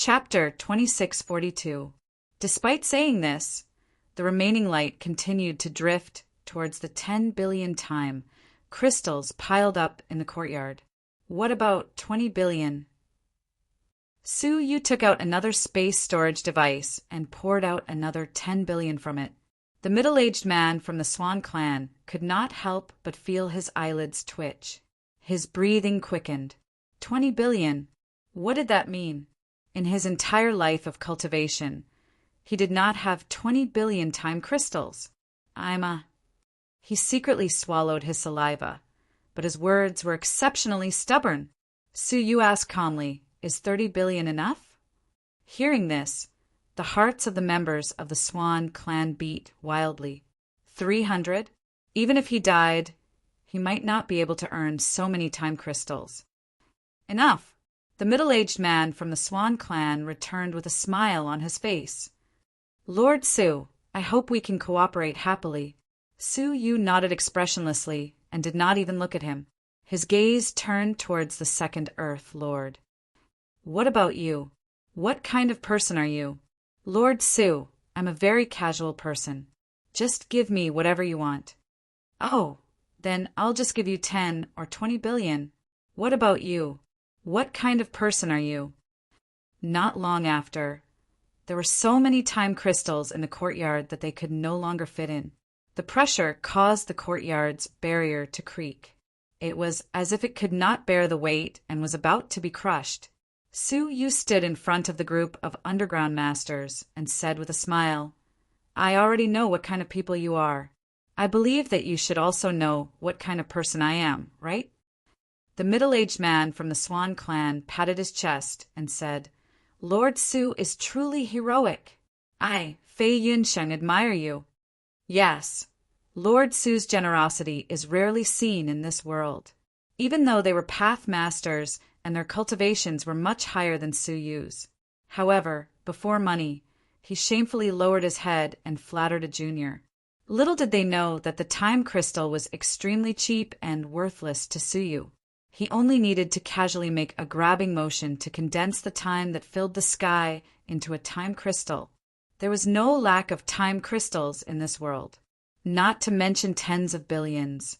Chapter 2642. Despite saying this, the remaining light continued to drift towards the 10 billion time crystals piled up in the courtyard. What about 20 billion? Su Yu took out another space storage device and poured out another 10 billion from it. The middle-aged man from the Swan clan could not help but feel his eyelids twitch. His breathing quickened. 20 billion. What did that mean? In his entire life of cultivation, he did not have 20 billion time crystals. He secretly swallowed his saliva, but his words were exceptionally stubborn. Su Yu asked calmly, "Is 30 billion enough?" Hearing this, the hearts of the members of the Swan clan beat wildly. 300? Even if he died, he might not be able to earn so many time crystals. Enough! The middle-aged man from the Swan clan returned with a smile on his face. "Lord Su, I hope we can cooperate happily." Su Yu nodded expressionlessly and did not even look at him. His gaze turned towards the second Earth Lord. "What about you? What kind of person are you?" "Lord Su, I'm a very casual person. Just give me whatever you want." "Oh, then I'll just give you 10 or 20 billion. What about you? What kind of person are you?" Not long after, there were so many time crystals in the courtyard that they could no longer fit in. The pressure caused the courtyard's barrier to creak. It was as if it could not bear the weight and was about to be crushed. Su Yu stood in front of the group of underground masters and said with a smile, "I already know what kind of people you are. I believe that you should also know what kind of person I am, right?" The middle-aged man from the Swan clan patted his chest and said, "Lord Su is truly heroic. I, Fei Yunsheng, admire you." Yes, Lord Su's generosity is rarely seen in this world. Even though they were path masters and their cultivations were much higher than Su Yu's. However, before money, he shamefully lowered his head and flattered a junior. Little did they know that the time crystal was extremely cheap and worthless to Su Yu. He only needed to casually make a grabbing motion to condense the time that filled the sky into a time crystal. There was no lack of time crystals in this world, not to mention tens of billions.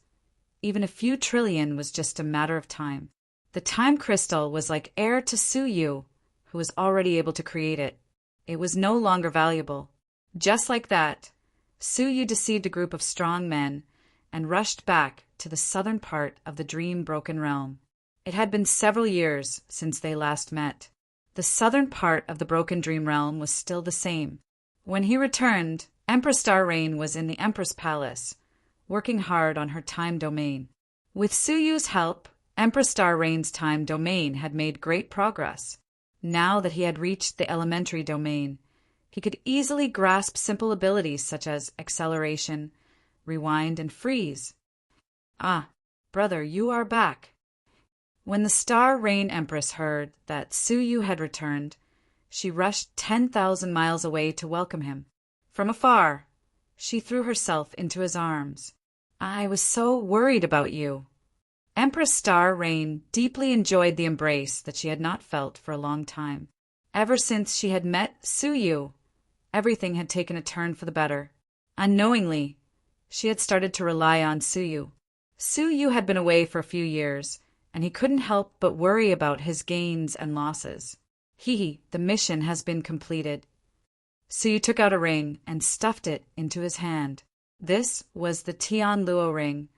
Even a few trillion was just a matter of time. The time crystal was like air to Su Yu, who was already able to create it. It was no longer valuable. Just like that, Su Yu deceived a group of strong men and rushed back to the southern part of the dream-broken realm. It had been several years since they last met. The southern part of the broken dream realm was still the same. When he returned, Empress Star Rain was in the Empress Palace, working hard on her time domain. With Su Yu's help, Empress Star Rain's time domain had made great progress. Now that he had reached the elementary domain, he could easily grasp simple abilities such as acceleration, rewind, and freeze. "Ah, brother, you are back." When the Star Rain Empress heard that Su Yu had returned, she rushed 10,000 miles away to welcome him. From afar, she threw herself into his arms. "I was so worried about you." Empress Star Rain deeply enjoyed the embrace that she had not felt for a long time. Ever since she had met Su Yu, everything had taken a turn for the better. Unknowingly, she had started to rely on Su Yu. Su Yu had been away for a few years, and he couldn't help but worry about his gains and losses. The mission has been completed." Su Yu took out a ring and stuffed it into his hand. This was the Tian Luo ring,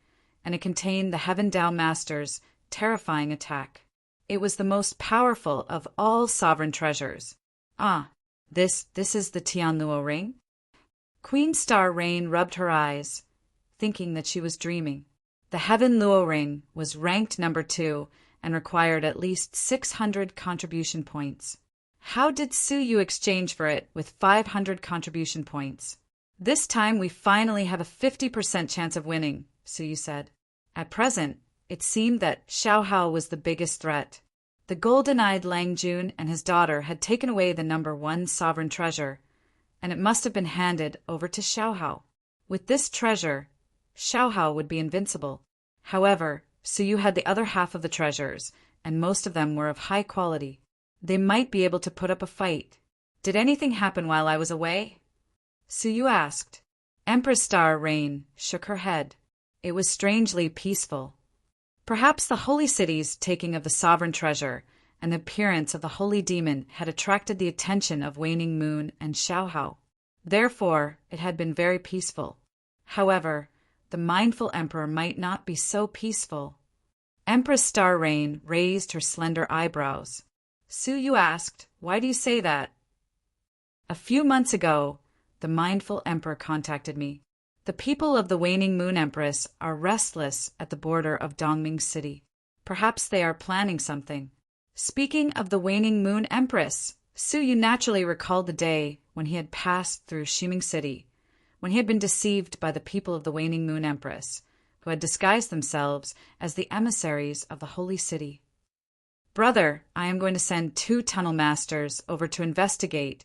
and it contained the Heaven Dao Master's terrifying attack. It was the most powerful of all sovereign treasures. "Ah, this is the Tian Luo ring?" Queen Star Rain rubbed her eyes, thinking that she was dreaming. The Heaven Luo ring was ranked number 2 and required at least 600 contribution points. How did Su Yu exchange for it with 500 contribution points? "This time we finally have a 50% chance of winning," Su Yu said. At present, it seemed that Xiaohao was the biggest threat. The golden-eyed Lang Jun and his daughter had taken away the number 1 sovereign treasure, and it must have been handed over to Xiaohao. With this treasure, Xiaohao would be invincible. However, Su Yu had the other half of the treasures, and most of them were of high quality. They might be able to put up a fight. Did anything happen while I was away? Suyu asked. Empress Star Rain shook her head. It was strangely peaceful. Perhaps the holy city's taking of the sovereign treasure and the appearance of the holy demon had attracted the attention of Waning Moon and Xiaohao. Therefore, it had been very peaceful. However, the mindful emperor might not be so peaceful. Empress Star Rain raised her slender eyebrows. Suyu asked, "Why do you say that?" A few months ago, the mindful emperor contacted me. The people of the Waning Moon Empress are restless at the border of Dongming City. Perhaps they are planning something. Speaking of the Waning Moon Empress, Suyu naturally recalled the day when he had passed through Ximing City, when he had been deceived by the people of the Waning Moon Empress, who had disguised themselves as the emissaries of the Holy City. "Brother, I am going to send 2 tunnel masters over to investigate,"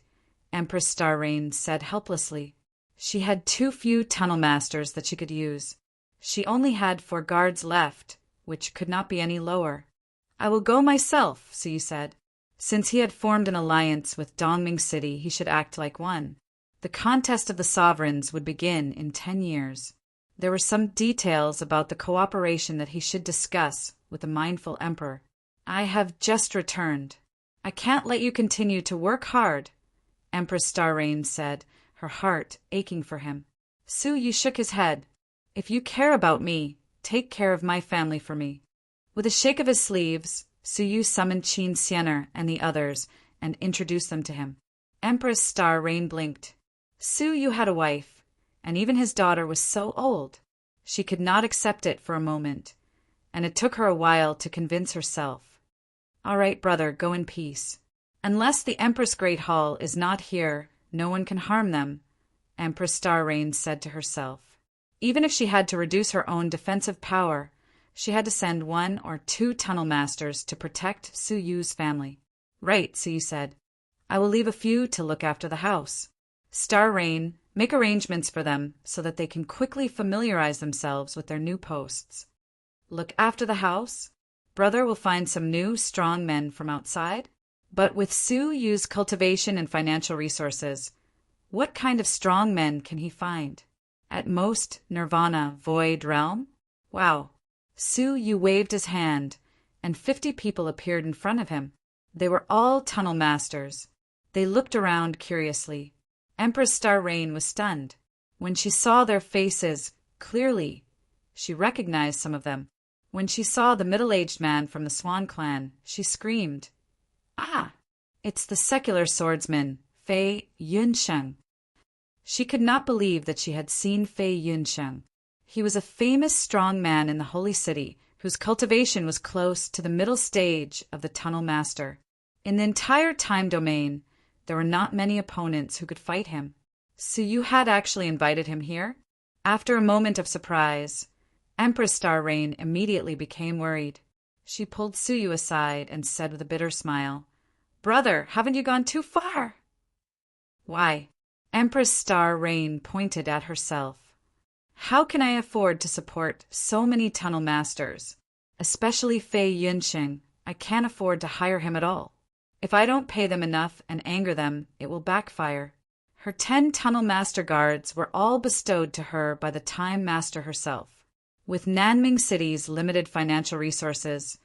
Empress Star Rain said helplessly. She had too few tunnel masters that she could use. She only had 4 guards left, which could not be any lower. "I will go myself," Suyu said. Since he had formed an alliance with Dongming City, he should act like one. The contest of the sovereigns would begin in 10 years. There were some details about the cooperation that he should discuss with the mindful emperor. "I have just returned. I can't let you continue to work hard," Empress Star Rain said, her heart aching for him. Suyu shook his head. "If you care about me, take care of my family for me." With a shake of his sleeves, Suyu summoned Qin Xiener and the others and introduced them to him. Empress Star Rain blinked. Suyu had a wife, and even his daughter was so old. She could not accept it for a moment, and it took her a while to convince herself. "All right, brother, go in peace. Unless the Empress Great Hall is not here, no one can harm them," Empress Star Rain said to herself. Even if she had to reduce her own defensive power, she had to send 1 or 2 tunnel masters to protect Suyu's family. "Right," Suyu said. "I will leave a few to look after the house. Star Rain, make arrangements for them so that they can quickly familiarize themselves with their new posts. Look after the house. Brother will find some new, strong men from outside." But with Suyu's cultivation and financial resources, what kind of strong men can he find? At most, Nirvana, Void Realm? Wow. Suyu waved his hand, and 50 people appeared in front of him. They were all tunnel masters. They looked around curiously. Empress Star Rain was stunned. When she saw their faces clearly, she recognized some of them. When she saw the middle-aged man from the Swan clan, she screamed, "Ah! It's the secular swordsman, Fei Yunsheng." She could not believe that she had seen Fei Yunsheng. He was a famous strong man in the Holy City, whose cultivation was close to the middle stage of the Tunnel Master. In the entire time domain, there were not many opponents who could fight him. Suyu had actually invited him here? After a moment of surprise, Empress Star Rain immediately became worried. She pulled Suyu aside and said with a bitter smile, "Brother, haven't you gone too far?" "Why?" Empress Star Rain pointed at herself. "How can I afford to support so many tunnel masters? Especially Fei Yunsheng. I can't afford to hire him at all. If I don't pay them enough and anger them, it will backfire." Her 10 tunnel master guards were all bestowed to her by the Time Master herself. With Nanming City's limited financial resources,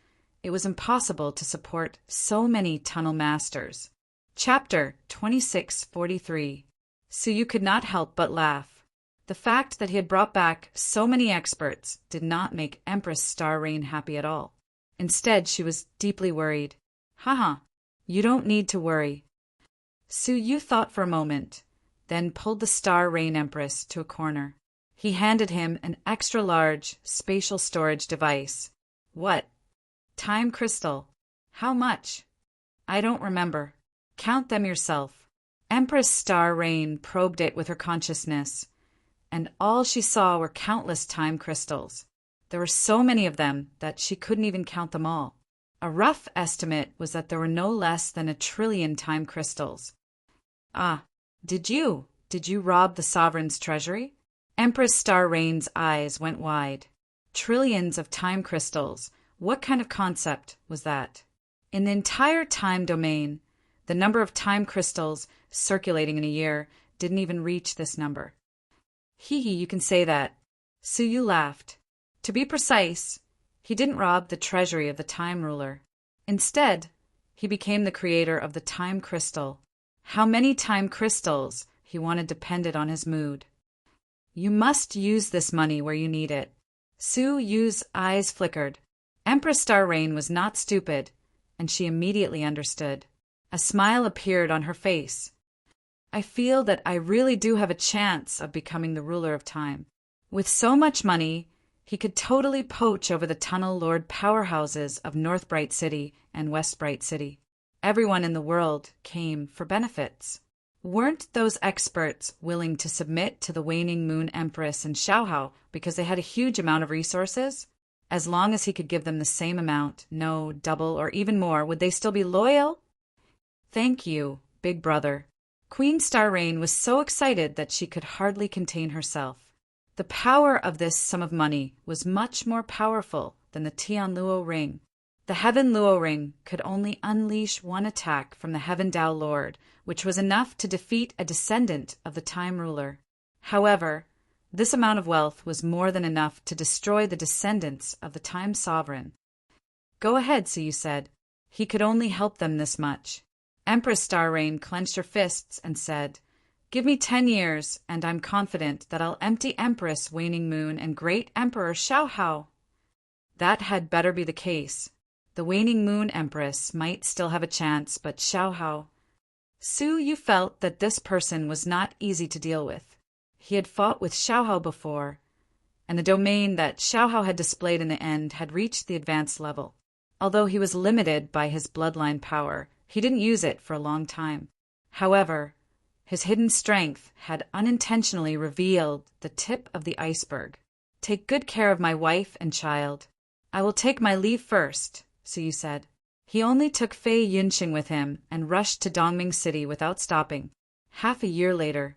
it was impossible to support so many tunnel masters. Chapter 2643. Suyu could not help but laugh. The fact that he had brought back so many experts did not make Empress Star Rain happy at all. Instead, she was deeply worried. "Haha, you don't need to worry." Suyu thought for a moment, then pulled the Star Rain Empress to a corner. He handed him an extra-large spatial storage device. "What?" "Time crystal." "How much?" "I don't remember. Count them yourself." Empress Star Rain probed it with her consciousness, and all she saw were countless time crystals. There were so many of them that she couldn't even count them all. A rough estimate was that there were no less than 1 trillion time crystals. "Ah, did you rob the sovereign's treasury?" Empress Star Rain's eyes went wide. Trillions of time crystals. What kind of concept was that? In the entire time domain, the number of time crystals circulating in a year didn't even reach this number. Hee hee, you can say that. Su Yu laughed. To be precise, he didn't rob the treasury of the time ruler. Instead, he became the creator of the time crystal. How many time crystals he wanted depended on his mood. You must use this money where you need it. Su Yu's eyes flickered. Empress Star Rain was not stupid, and she immediately understood. A smile appeared on her face. I feel that I really do have a chance of becoming the ruler of time. With so much money, he could totally poach over the Tunnel Lord powerhouses of North Bright City and West Bright City. Everyone in the world came for benefits. Weren't those experts willing to submit to the Waning Moon Empress and Xiaohao because they had a huge amount of resources? As long as he could give them the same amount, no, double, or even more, would they still be loyal? Thank you, big brother. Queen Star Rain was so excited that she could hardly contain herself. The power of this sum of money was much more powerful than the Tian Luo ring. The Heaven Luo ring could only unleash one attack from the Heaven Dao Lord, which was enough to defeat a descendant of the Time Ruler. However, this amount of wealth was more than enough to destroy the descendants of the Time Sovereign. Go ahead, Su Yu said. He could only help them this much. Empress Star Rain clenched her fists and said, Give me 10 years, and I'm confident that I'll empty Empress Waning Moon and Great Emperor Xiaohao. That had better be the case. The Waning Moon Empress might still have a chance, but Xiaohao... Su Yu felt that this person was not easy to deal with. He had fought with Xiaohao before, and the domain that Xiaohao had displayed in the end had reached the advanced level. Although he was limited by his bloodline power, he didn't use it for a long time. However, his hidden strength had unintentionally revealed the tip of the iceberg. Take good care of my wife and child. I will take my leave first, Su Yu said. He only took Fei Yunxing with him and rushed to Dongming City without stopping. Half a year later,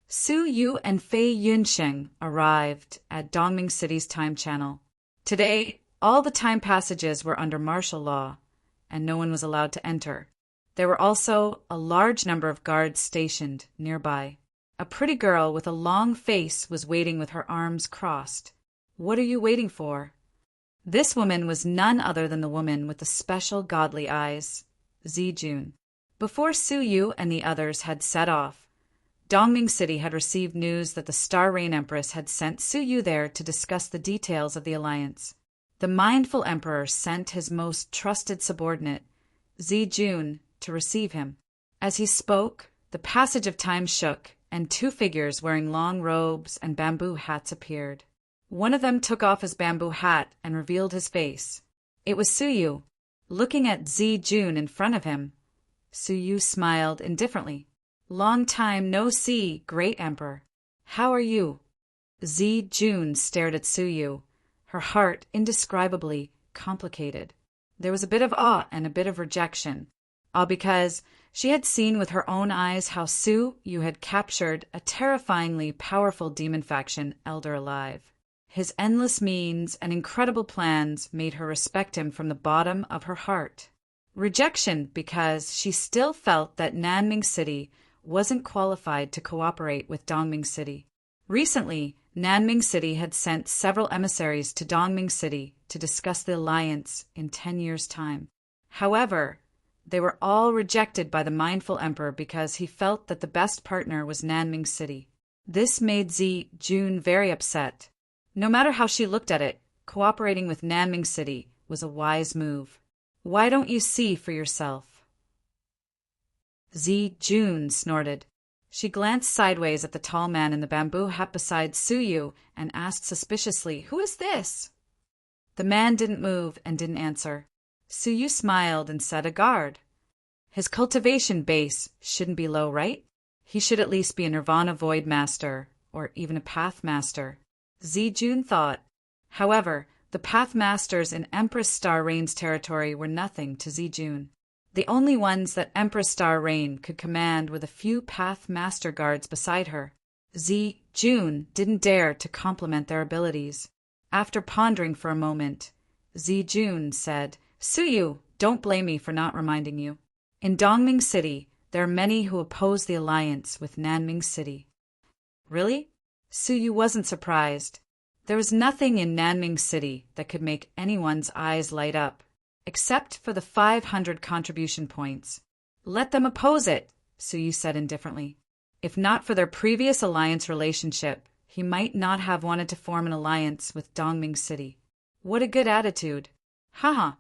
Su Yu and Fei Yunxing arrived at Dongming City's time channel. Today, all the time passages were under martial law, and no one was allowed to enter. There were also a large number of guards stationed nearby. A pretty girl with a long face was waiting with her arms crossed. What are you waiting for? This woman was none other than the woman with the special godly eyes, Zijun. Before Su Yu and the others had set off, Dongming City had received news that the Star Rain Empress had sent Su Yu there to discuss the details of the alliance. The mindful emperor sent his most trusted subordinate, Zijun, to receive him. As he spoke, the passage of time shook, and 2 figures wearing long robes and bamboo hats appeared. One of them took off his bamboo hat and revealed his face. It was Su Yu. Looking at Zijun in front of him, Su Yu smiled indifferently. Long time no see, great emperor. How are you? Zijun stared at Su Yu, her heart indescribably complicated. There was a bit of awe and a bit of rejection, all because she had seen with her own eyes how Su Yu had captured a terrifyingly powerful demon faction elder alive. His endless means and incredible plans made her respect him from the bottom of her heart. Rejection because she still felt that Nanming City wasn't qualified to cooperate with Dongming City. Recently, Nanming City had sent several emissaries to Dongming City to discuss the alliance in 10 years' time. However, they were all rejected by the mindful emperor because he felt that the best partner was Nanming City. This made Zijun very upset. No matter how she looked at it, cooperating with Nanming City was a wise move. Why don't you see for yourself? Zijun snorted. She glanced sideways at the tall man in the bamboo hat beside Su Yu and asked suspiciously, Who is this? The man didn't move and didn't answer. Su Yu smiled and said, A guard. His cultivation base shouldn't be low, right? He should at least be a Nirvana Void Master, or even a Path Master. Zijun thought. However, the Path Masters in Empress Star Rain's territory were nothing to Zijun. The only ones that Empress Star Rain could command were the few Path Master guards beside her. Zijun didn't dare to compliment their abilities. After pondering for a moment, Zijun said, Su Yu, Don't blame me for not reminding you. In Dongming City, there are many who oppose the alliance with Nanming City. Really? Suyu wasn't surprised. There was nothing in Nanming City that could make anyone's eyes light up, except for the 500 contribution points. Let them oppose it, Suyu said indifferently. If not for their previous alliance relationship, he might not have wanted to form an alliance with Dongming City. What a good attitude. Haha.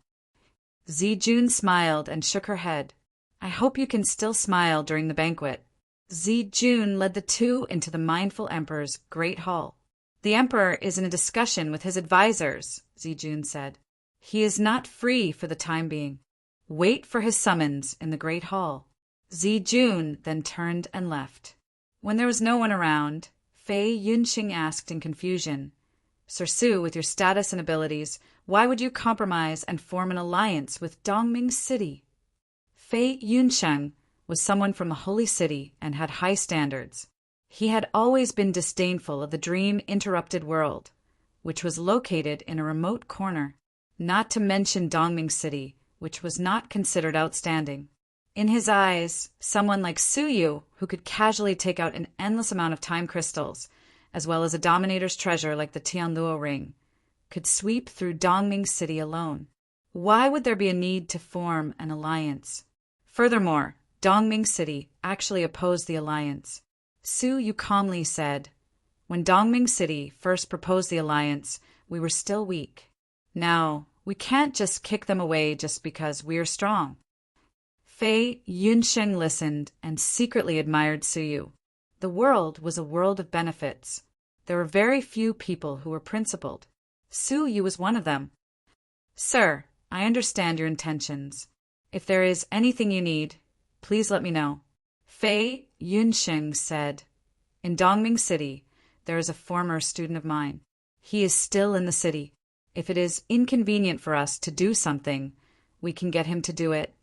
Zijun smiled and shook her head. I hope you can still smile during the banquet. Zijun led the two into the Mindful Emperor's great hall. The emperor is in a discussion with his advisors, Zijun said. He is not free for the time being. Wait for his summons in the great hall. Zijun then turned and left. When there was no one around, Fei Yunxing asked in confusion, Sir Su, with your status and abilities, why would you compromise and form an alliance with Dongming City? Fei Yunxing was someone from the Holy City and had high standards. He had always been disdainful of the dream-interrupted world, which was located in a remote corner, not to mention Dongming City, which was not considered outstanding. In his eyes, someone like Suyu, who could casually take out an endless amount of time crystals, as well as a Dominator's treasure like the Tianluo ring, could sweep through Dongming City alone. Why would there be a need to form an alliance? Furthermore, Dongming City actually opposed the alliance. Suyu calmly said, when Dongming City first proposed the alliance, we were still weak. Now, we can't just kick them away just because we're strong. Fei Yunxing listened and secretly admired Suyu. The world was a world of benefits. There were very few people who were principled. Suyu was one of them. Sir, I understand your intentions. If there is anything you need, please let me know. Fei Yunxing said, in Dongming City, there is a former student of mine. He is still in the city. If it is inconvenient for us to do something, we can get him to do it.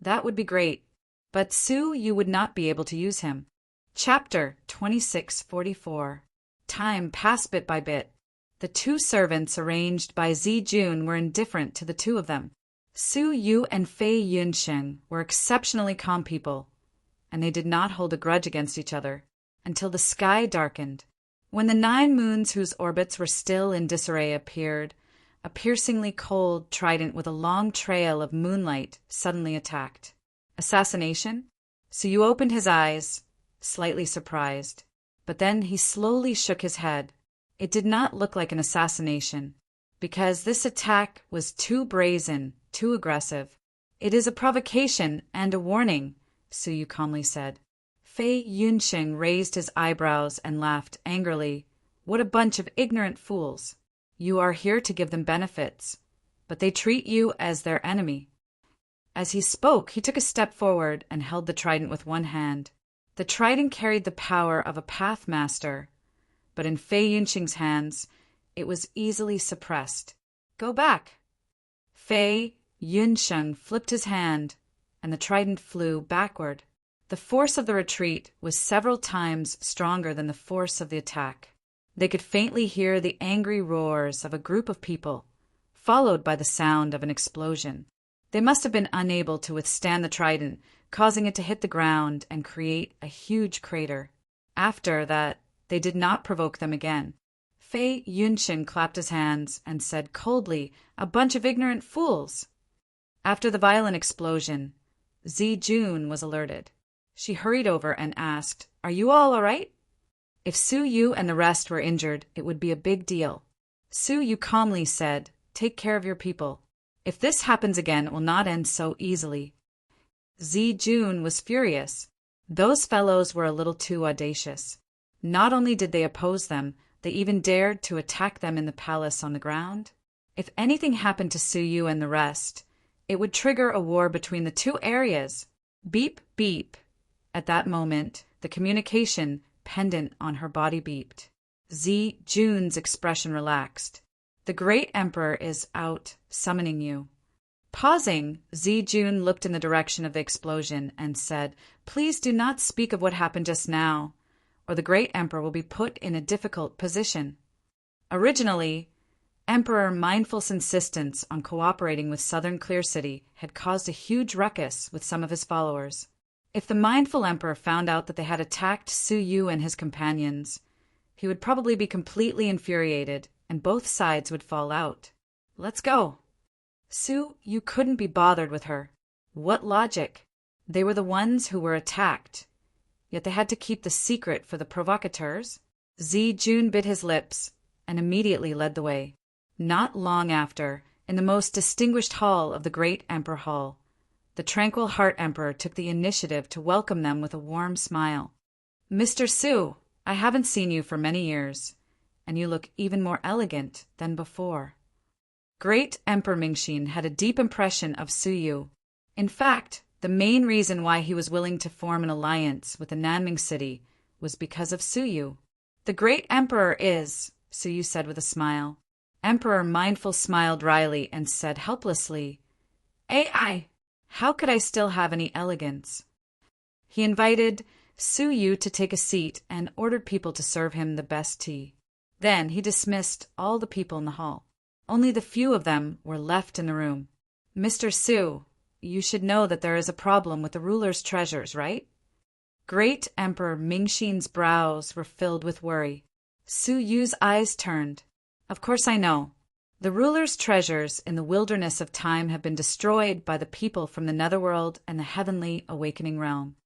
That would be great, but you would not be able to use him. Chapter 2644. Time passed bit by bit. The two servants arranged by Zijun were indifferent to the two of them. Suyu and Fei Yunxing were exceptionally calm people, and they did not hold a grudge against each other until the sky darkened. When the 9 moons whose orbits were still in disarray appeared, a piercingly cold trident with a long trail of moonlight suddenly attacked. Assassination? Suyu opened his eyes, slightly surprised, but then he slowly shook his head. It did not look like an assassination, because this attack was too brazen, too aggressive. It is a provocation and a warning, Suyu calmly said. Fei Yunxing raised his eyebrows and laughed angrily. What a bunch of ignorant fools. You are here to give them benefits, but they treat you as their enemy. As he spoke, he took a step forward and held the trident with one hand. The trident carried the power of a pathmaster, but in Fei Yunxing's hands, it was easily suppressed. Go back. Fei Yunxing flipped his hand, and the trident flew backward. The force of the retreat was several times stronger than the force of the attack. They could faintly hear the angry roars of a group of people, followed by the sound of an explosion. They must have been unable to withstand the trident, causing it to hit the ground and create a huge crater. After that, they did not provoke them again. Fei Yunxing clapped his hands and said coldly, "A bunch of ignorant fools!" After the violent explosion, Zijun was alerted. She hurried over and asked, "Are you all right?" If Suyu and the rest were injured, it would be a big deal. Suyu calmly said, "Take care of your people. If this happens again, it will not end so easily." Zijun was furious. Those fellows were a little too audacious. Not only did they oppose them, they even dared to attack them in the palace on the ground. If anything happened to Suyu and the rest, it would trigger a war between the two areas. Beep, beep. At that moment, the communication pendant on her body beeped. Jun's expression relaxed. The great emperor is out, summoning you. Pausing, Jun looked in the direction of the explosion and said, "Please do not speak of what happened just now, or the great emperor will be put in a difficult position." Originally, Emperor Mindful's insistence on cooperating with Southern Clear City had caused a huge ruckus with some of his followers. If the Mindful Emperor found out that they had attacked Su Yu and his companions, he would probably be completely infuriated, and both sides would fall out. Let's go. Su Yu couldn't be bothered with her. What logic? They were the ones who were attacked. Yet they had to keep the secret for the provocateurs. Zi Jun bit his lips and immediately led the way. Not long after, in the most distinguished hall of the Great Emperor Hall, the Tranquil Heart Emperor took the initiative to welcome them with a warm smile. Mr. Su, I haven't seen you for many years, and you look even more elegant than before. Great Emperor Mingxin had a deep impression of Su Yu. In fact, the main reason why he was willing to form an alliance with the Nanming city was because of Su Yu. The Great Emperor is, Su Yu said with a smile. Emperor Mindful smiled wryly and said helplessly, "AI, how could I still have any elegance?" He invited Su Yu to take a seat and ordered people to serve him the best tea. Then he dismissed all the people in the hall. Only the few of them were left in the room. "Mr. Su, you should know that there is a problem with the ruler's treasures, right?" Great Emperor Mingxin's brows were filled with worry. Su Yu's eyes turned. "Of course I know. The ruler's treasures in the wilderness of time have been destroyed by the people from the netherworld and the heavenly awakening realm."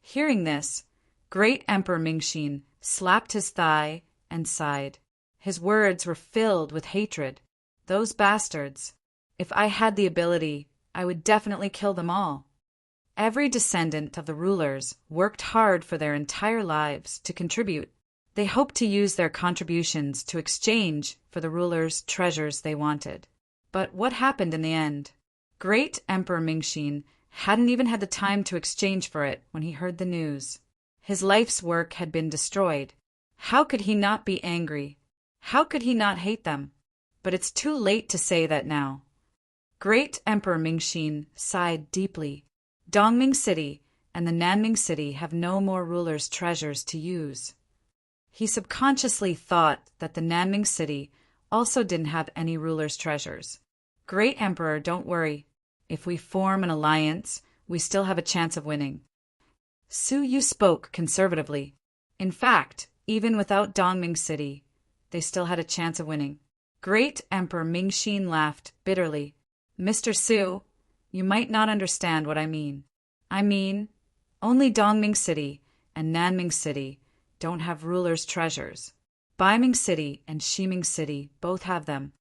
Hearing this, Great Emperor Mingxin slapped his thigh and sighed. His words were filled with hatred. Those bastards. If I had the ability, I would definitely kill them all. Every descendant of the rulers worked hard for their entire lives to contribute. They hoped to use their contributions to exchange for the ruler's treasures they wanted. But what happened in the end? Great Emperor Mingxin hadn't even had the time to exchange for it when he heard the news. His life's work had been destroyed. How could he not be angry? How could he not hate them? But it's too late to say that now. Great Emperor Mingxin sighed deeply. Dongming City and the Nanming City have no more ruler's treasures to use. He subconsciously thought that the Nanming City also didn't have any ruler's treasures. "Great Emperor, don't worry. If we form an alliance, we still have a chance of winning." Su Yu spoke conservatively. In fact, even without Dongming City, they still had a chance of winning. Great Emperor Mingxin laughed bitterly. "Mr. Su, you might not understand what I mean. I mean, only Dongming City and Nanming City don't have ruler's treasures. Baiming City and Shiming City both have them."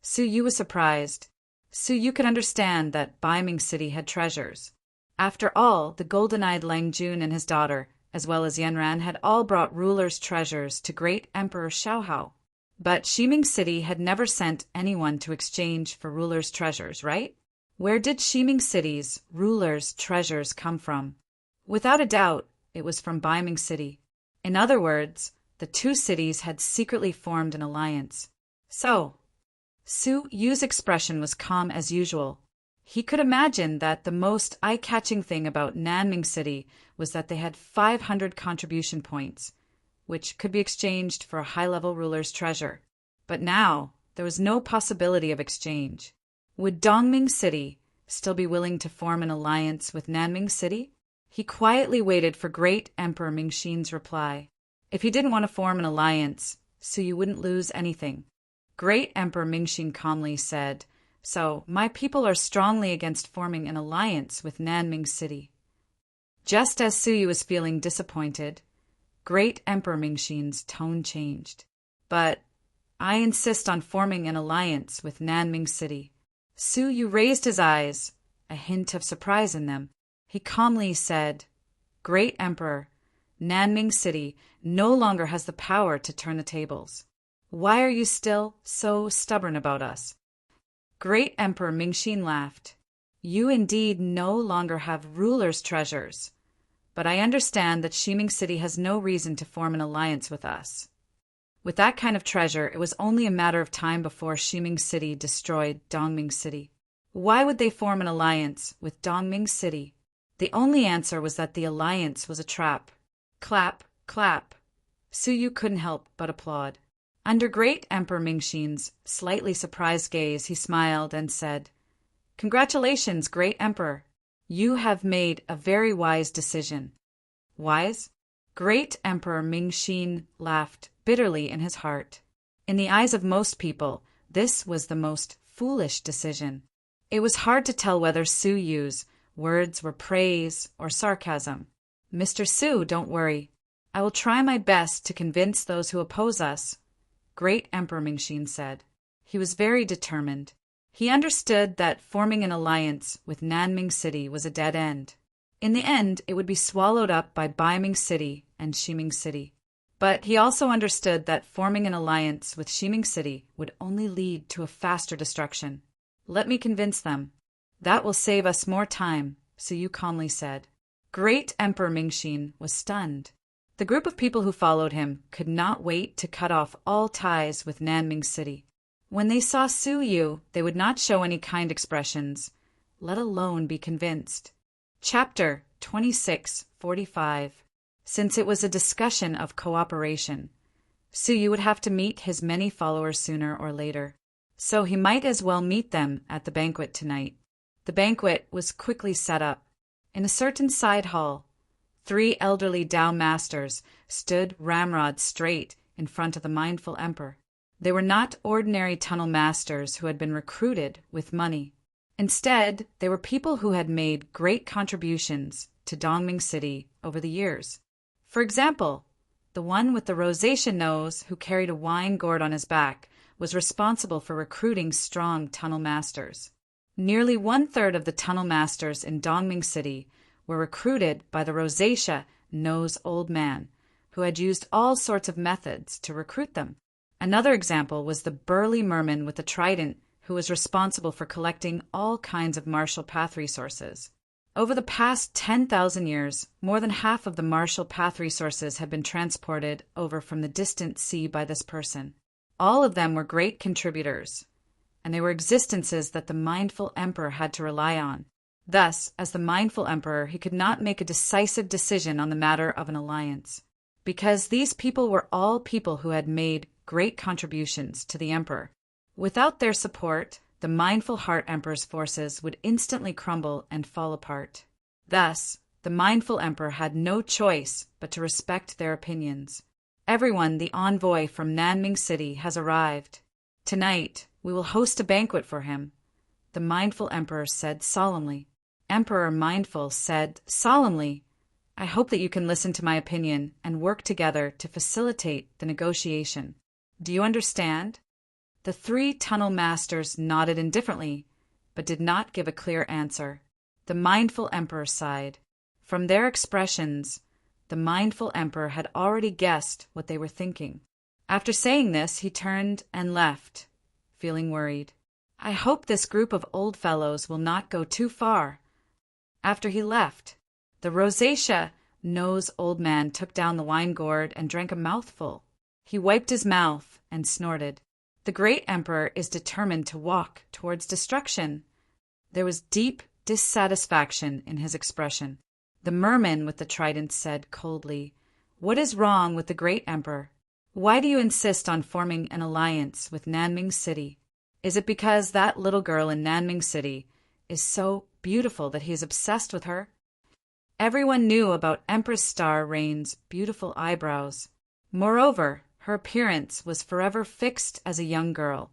Su Yu was surprised. Su Yu could understand that Baiming City had treasures. After all, the golden-eyed Lang Jun and his daughter, as well as Yanran, had all brought ruler's treasures to Great Emperor Xiaohao. But Shiming City had never sent anyone to exchange for ruler's treasures, right? Where did Shiming City's ruler's treasures come from? Without a doubt, it was from Baiming City. In other words, the two cities had secretly formed an alliance. So, Su Yu's expression was calm as usual. He could imagine that the most eye-catching thing about Nanming City was that they had 500 contribution points, which could be exchanged for a high-level ruler's treasure. But now, there was no possibility of exchange. Would Dongming City still be willing to form an alliance with Nanming City? He quietly waited for Great Emperor Mingxin's reply. If he didn't want to form an alliance, so you wouldn't lose anything. Great Emperor Mingxin calmly said, "So, my people are strongly against forming an alliance with Nanming City." Just as Su Yu was feeling disappointed, Great Emperor Mingxin's tone changed. "But I insist on forming an alliance with Nanming City." Su Yu raised his eyes, a hint of surprise in them. He calmly said, "Great Emperor, Nanming City no longer has the power to turn the tables. Why are you still so stubborn about us?" Great Emperor Mingxin laughed. "You indeed no longer have ruler's treasures, but I understand that Shiming City has no reason to form an alliance with us. With that kind of treasure, it was only a matter of time before Shiming City destroyed Dongming City. Why would they form an alliance with Dongming City?" The only answer was that the alliance was a trap. Clap, clap. Su Yu couldn't help but applaud. Under Great Emperor Mingxin's slightly surprised gaze, he smiled and said, "Congratulations, Great Emperor. You have made a very wise decision." Wise? Great Emperor Mingxin laughed bitterly in his heart. In the eyes of most people, this was the most foolish decision. It was hard to tell whether Su Yu's words were praise or sarcasm. "Mr. Su, don't worry. I will try my best to convince those who oppose us," Great Emperor Mingxin said. He was very determined. He understood that forming an alliance with Nanming City was a dead end. In the end, it would be swallowed up by Baiming City and Ximing City. But he also understood that forming an alliance with Ximing City would only lead to a faster destruction. "Let me convince them. That will save us more time," Su Yu calmly said. Great Emperor Mingxin was stunned. The group of people who followed him could not wait to cut off all ties with Nanming City. When they saw Su Yu, they would not show any kind expressions, let alone be convinced. Chapter 26:45. Since it was a discussion of cooperation, Su Yu would have to meet his many followers sooner or later, so he might as well meet them at the banquet tonight. The banquet was quickly set up. In a certain side hall, 3 elderly Tao masters stood ramrod straight in front of the mindful emperor. They were not ordinary tunnel masters who had been recruited with money. Instead, they were people who had made great contributions to Dongming City over the years. For example, the one with the rosacea nose who carried a wine gourd on his back was responsible for recruiting strong tunnel masters. Nearly 1/3 of the tunnel masters in Dongming City were recruited by the rosacea nose old man, who had used all sorts of methods to recruit them. Another example was the burly merman with the trident who was responsible for collecting all kinds of martial path resources. Over the past 10,000 years, more than half of the martial path resources had been transported over from the distant sea by this person. All of them were great contributors, and they were existences that the mindful emperor had to rely on. Thus, as the mindful emperor, he could not make a decisive decision on the matter of an alliance, because these people were all people who had made great contributions to the emperor. Without their support, the mindful heart emperor's forces would instantly crumble and fall apart. Thus, the mindful emperor had no choice but to respect their opinions. "Everyone, the envoy from Nanming City, has arrived. Tonight, we will host a banquet for him," the mindful emperor said solemnly. Emperor Mindful said solemnly, "I hope that you can listen to my opinion and work together to facilitate the negotiation. Do you understand?" The 3 tunnel masters nodded indifferently, but did not give a clear answer. The mindful emperor sighed. From their expressions, the mindful emperor had already guessed what they were thinking. After saying this, he turned and left, feeling worried. "I hope this group of old fellows will not go too far." After he left, the rosacea nose old man took down the wine gourd and drank a mouthful. He wiped his mouth and snorted. The great emperor is determined to walk towards destruction. There was deep dissatisfaction in his expression. The merman with the trident said coldly, "What is wrong with the great emperor? Why do you insist on forming an alliance with Nanming City? Is it because that little girl in Nanming City is so beautiful that he is obsessed with her?" Everyone knew about Empress Star Rain's beautiful eyebrows. Moreover, her appearance was forever fixed as a young girl,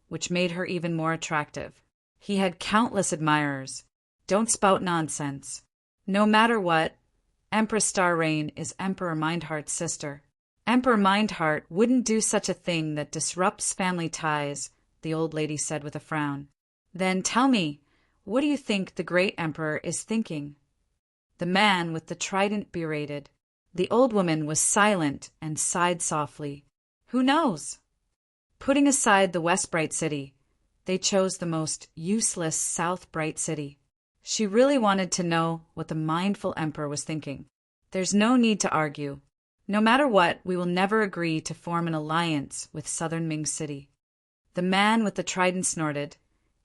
which made her even more attractive. He had countless admirers. Don't spout nonsense. No matter what, Empress Star Rain is Emperor Mindheart's sister. Emperor Mindheart wouldn't do such a thing that disrupts family ties, the old lady said with a frown. Then tell me, what do you think the great emperor is thinking? The man with the trident berated. The old woman was silent and sighed softly. Who knows? Putting aside the West Bright City, they chose the most useless South Bright City. She really wanted to know what the mindful emperor was thinking. There's no need to argue. No matter what, we will never agree to form an alliance with Southern Ming City. The man with the trident snorted.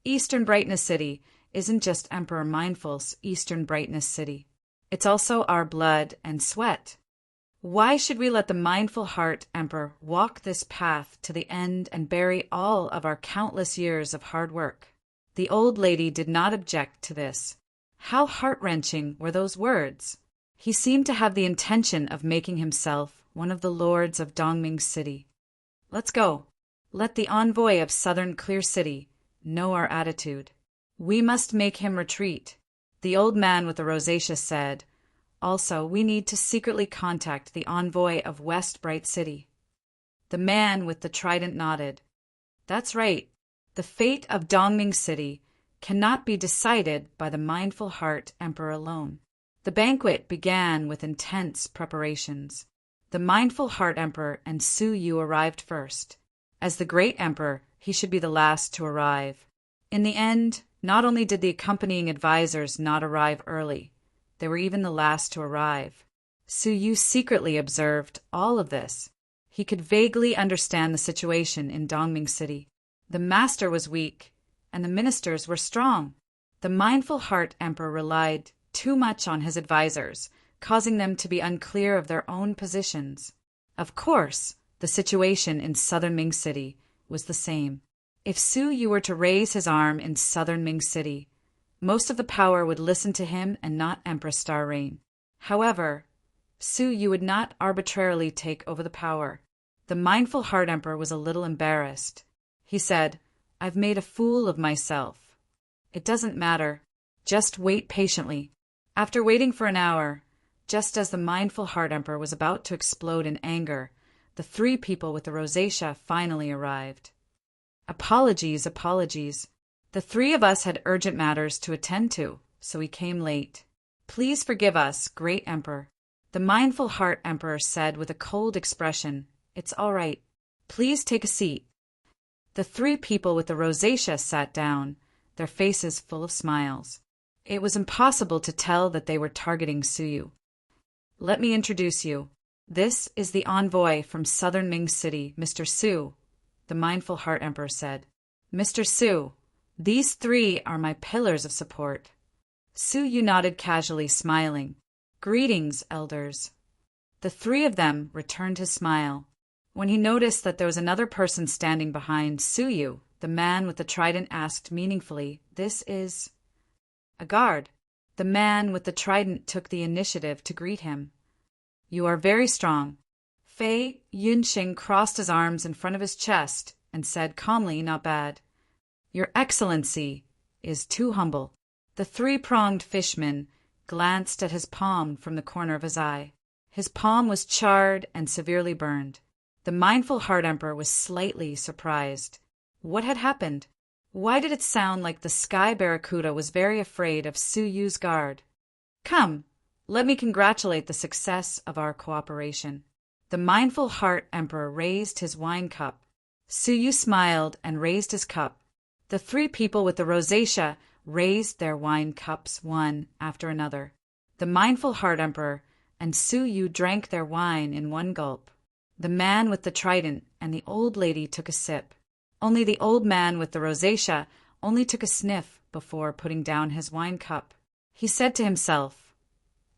Eastern Brightness City isn't just Emperor Mindful's Eastern Brightness City. It's also our blood and sweat. Why should we let the mindful heart emperor walk this path to the end and bury all of our countless years of hard work? The old lady did not object to this. How heart-wrenching were those words! He seemed to have the intention of making himself one of the lords of Dongming City. Let's go. Let the envoy of Southern Clear City know our attitude. We must make him retreat, the old man with the rosacea said. Also, we need to secretly contact the envoy of West Bright City. The man with the trident nodded. That's right. The fate of Dongming City cannot be decided by the mindful heart emperor alone. The banquet began with intense preparations. The mindful heart emperor and Su Yu arrived first. As the great emperor, he should be the last to arrive. In the end, not only did the accompanying advisors not arrive early, they were even the last to arrive. Su Yu secretly observed all of this. He could vaguely understand the situation in Dongming City. The master was weak, and the ministers were strong. The mindful heart emperor relied too much on his advisors, causing them to be unclear of their own positions. Of course, the situation in Southern Ming City was the same. If Su Yu were to raise his arm in Southern Ming City, most of the power would listen to him and not Empress Star Rain. However, Su Yu would not arbitrarily take over the power. The mindful heart emperor was a little embarrassed. He said, "I've made a fool of myself. It doesn't matter. Just wait patiently." After waiting for an hour, just as the mindful heart emperor was about to explode in anger, the three people with the rosacea finally arrived. Apologies. The three of us had urgent matters to attend to, so we came late. Please forgive us, great emperor. The mindful heart emperor said with a cold expression, "It's all right. Please take a seat." The three people with the rosacea sat down, their faces full of smiles. It was impossible to tell that they were targeting Su Yu. "Let me introduce you. This is the envoy from Southern Ming City, Mr. Su," the mindful heart emperor said. "Mr. Su, these three are my pillars of support." Su Yu nodded casually, smiling. "Greetings, elders." The three of them returned his smile. When he noticed that there was another person standing behind Su Yu, the man with the trident asked meaningfully, "This is—" "A guard." The man with the trident took the initiative to greet him. "You are very strong." Fei Yunxing crossed his arms in front of his chest and said calmly, "Not bad." "Your Excellency is too humble." The three-pronged fishman glanced at his palm from the corner of his eye. His palm was charred and severely burned. The mindful heart emperor was slightly surprised. What had happened? Why did it sound like the sky barracuda was very afraid of Su Yu's guard? "Come, let me congratulate the success of our cooperation." The mindful heart emperor raised his wine cup. Su Yu smiled and raised his cup. The three people with the rosacea raised their wine cups one after another. The mindful heart emperor and Su Yu drank their wine in one gulp. The man with the trident and the old lady took a sip. Only the old man with the rosacea only took a sniff before putting down his wine cup. He said to himself,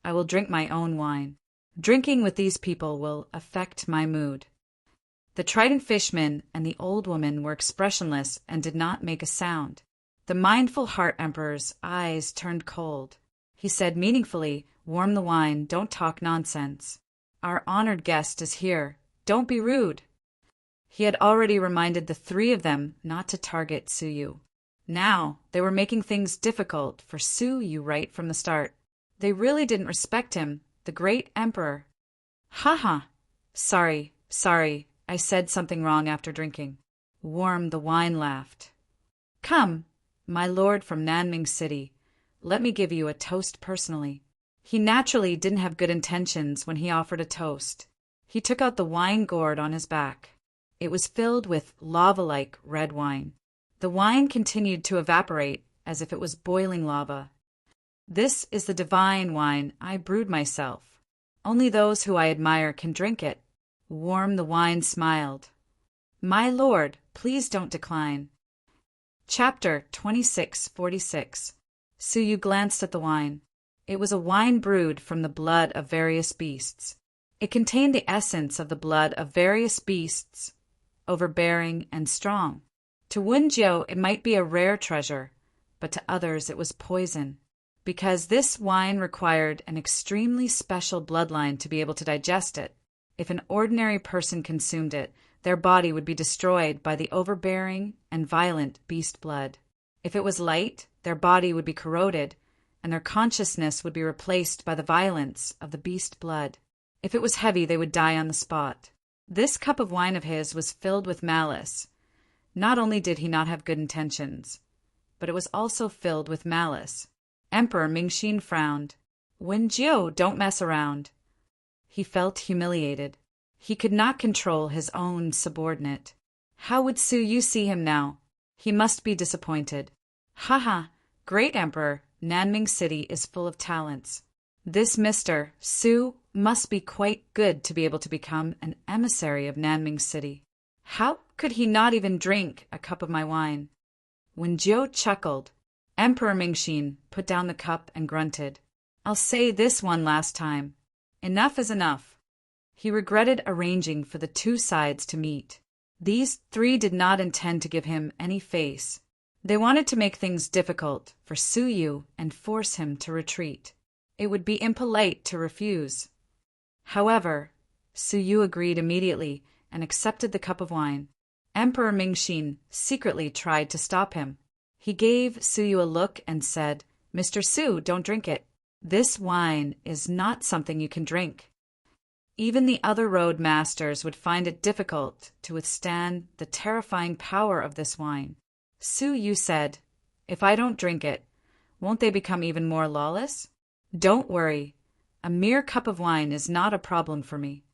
"I will drink my own wine. Drinking with these people will affect my mood." The trident fishman and the old woman were expressionless and did not make a sound. The mindful heart emperor's eyes turned cold. He said meaningfully, "Warm the wine, don't talk nonsense. Our honored guest is here. Don't be rude." He had already reminded the three of them not to target Su Yu. Now they were making things difficult for Su Yu right from the start. They really didn't respect him, the great emperor. "Ha. Sorry, I said something wrong after drinking." Warm the wine laughed. "Come, my lord from Nanming City, let me give you a toast personally." He naturally didn't have good intentions when he offered a toast. He took out the wine gourd on his back. It was filled with lava-like red wine. The wine continued to evaporate as if it was boiling lava. "This is the divine wine I brewed myself. Only those who I admire can drink it." Warm the wine smiled. "My lord, please don't decline." Chapter 2646. Su Yu glanced at the wine. It was a wine brewed from the blood of various beasts. It contained the essence of the blood of various beasts, overbearing and strong. To Wenjiu, it might be a rare treasure, but to others it was poison, because this wine required an extremely special bloodline to be able to digest it. If an ordinary person consumed it, their body would be destroyed by the overbearing and violent beast blood. If it was light, their body would be corroded, and their consciousness would be replaced by the violence of the beast blood. If it was heavy, they would die on the spot. This cup of wine of his was filled with malice. Not only did he not have good intentions, but it was also filled with malice. Emperor Mingxin frowned. Wenjiu, don't mess around. He felt humiliated. He could not control his own subordinate. How would Su Yu see him now? He must be disappointed. Haha, great Emperor, Nanming City is full of talents. This Mr. Su must be quite good to be able to become an emissary of Nanming City. How could he not even drink a cup of my wine? Wenjiu chuckled. Emperor Mingxin put down the cup and grunted. I'll say this one last time. Enough is enough. He regretted arranging for the two sides to meet. These three did not intend to give him any face. They wanted to make things difficult for Su Yu and force him to retreat. It would be impolite to refuse. However, Su Yu agreed immediately and accepted the cup of wine. Emperor Mingxin secretly tried to stop him. He gave Su Yu a look and said, Mr. Su, don't drink it. This wine is not something you can drink. Even the other road masters would find it difficult to withstand the terrifying power of this wine. Su Yu said, If I don't drink it, won't they become even more lawless? Don't worry. A mere cup of wine is not a problem for me.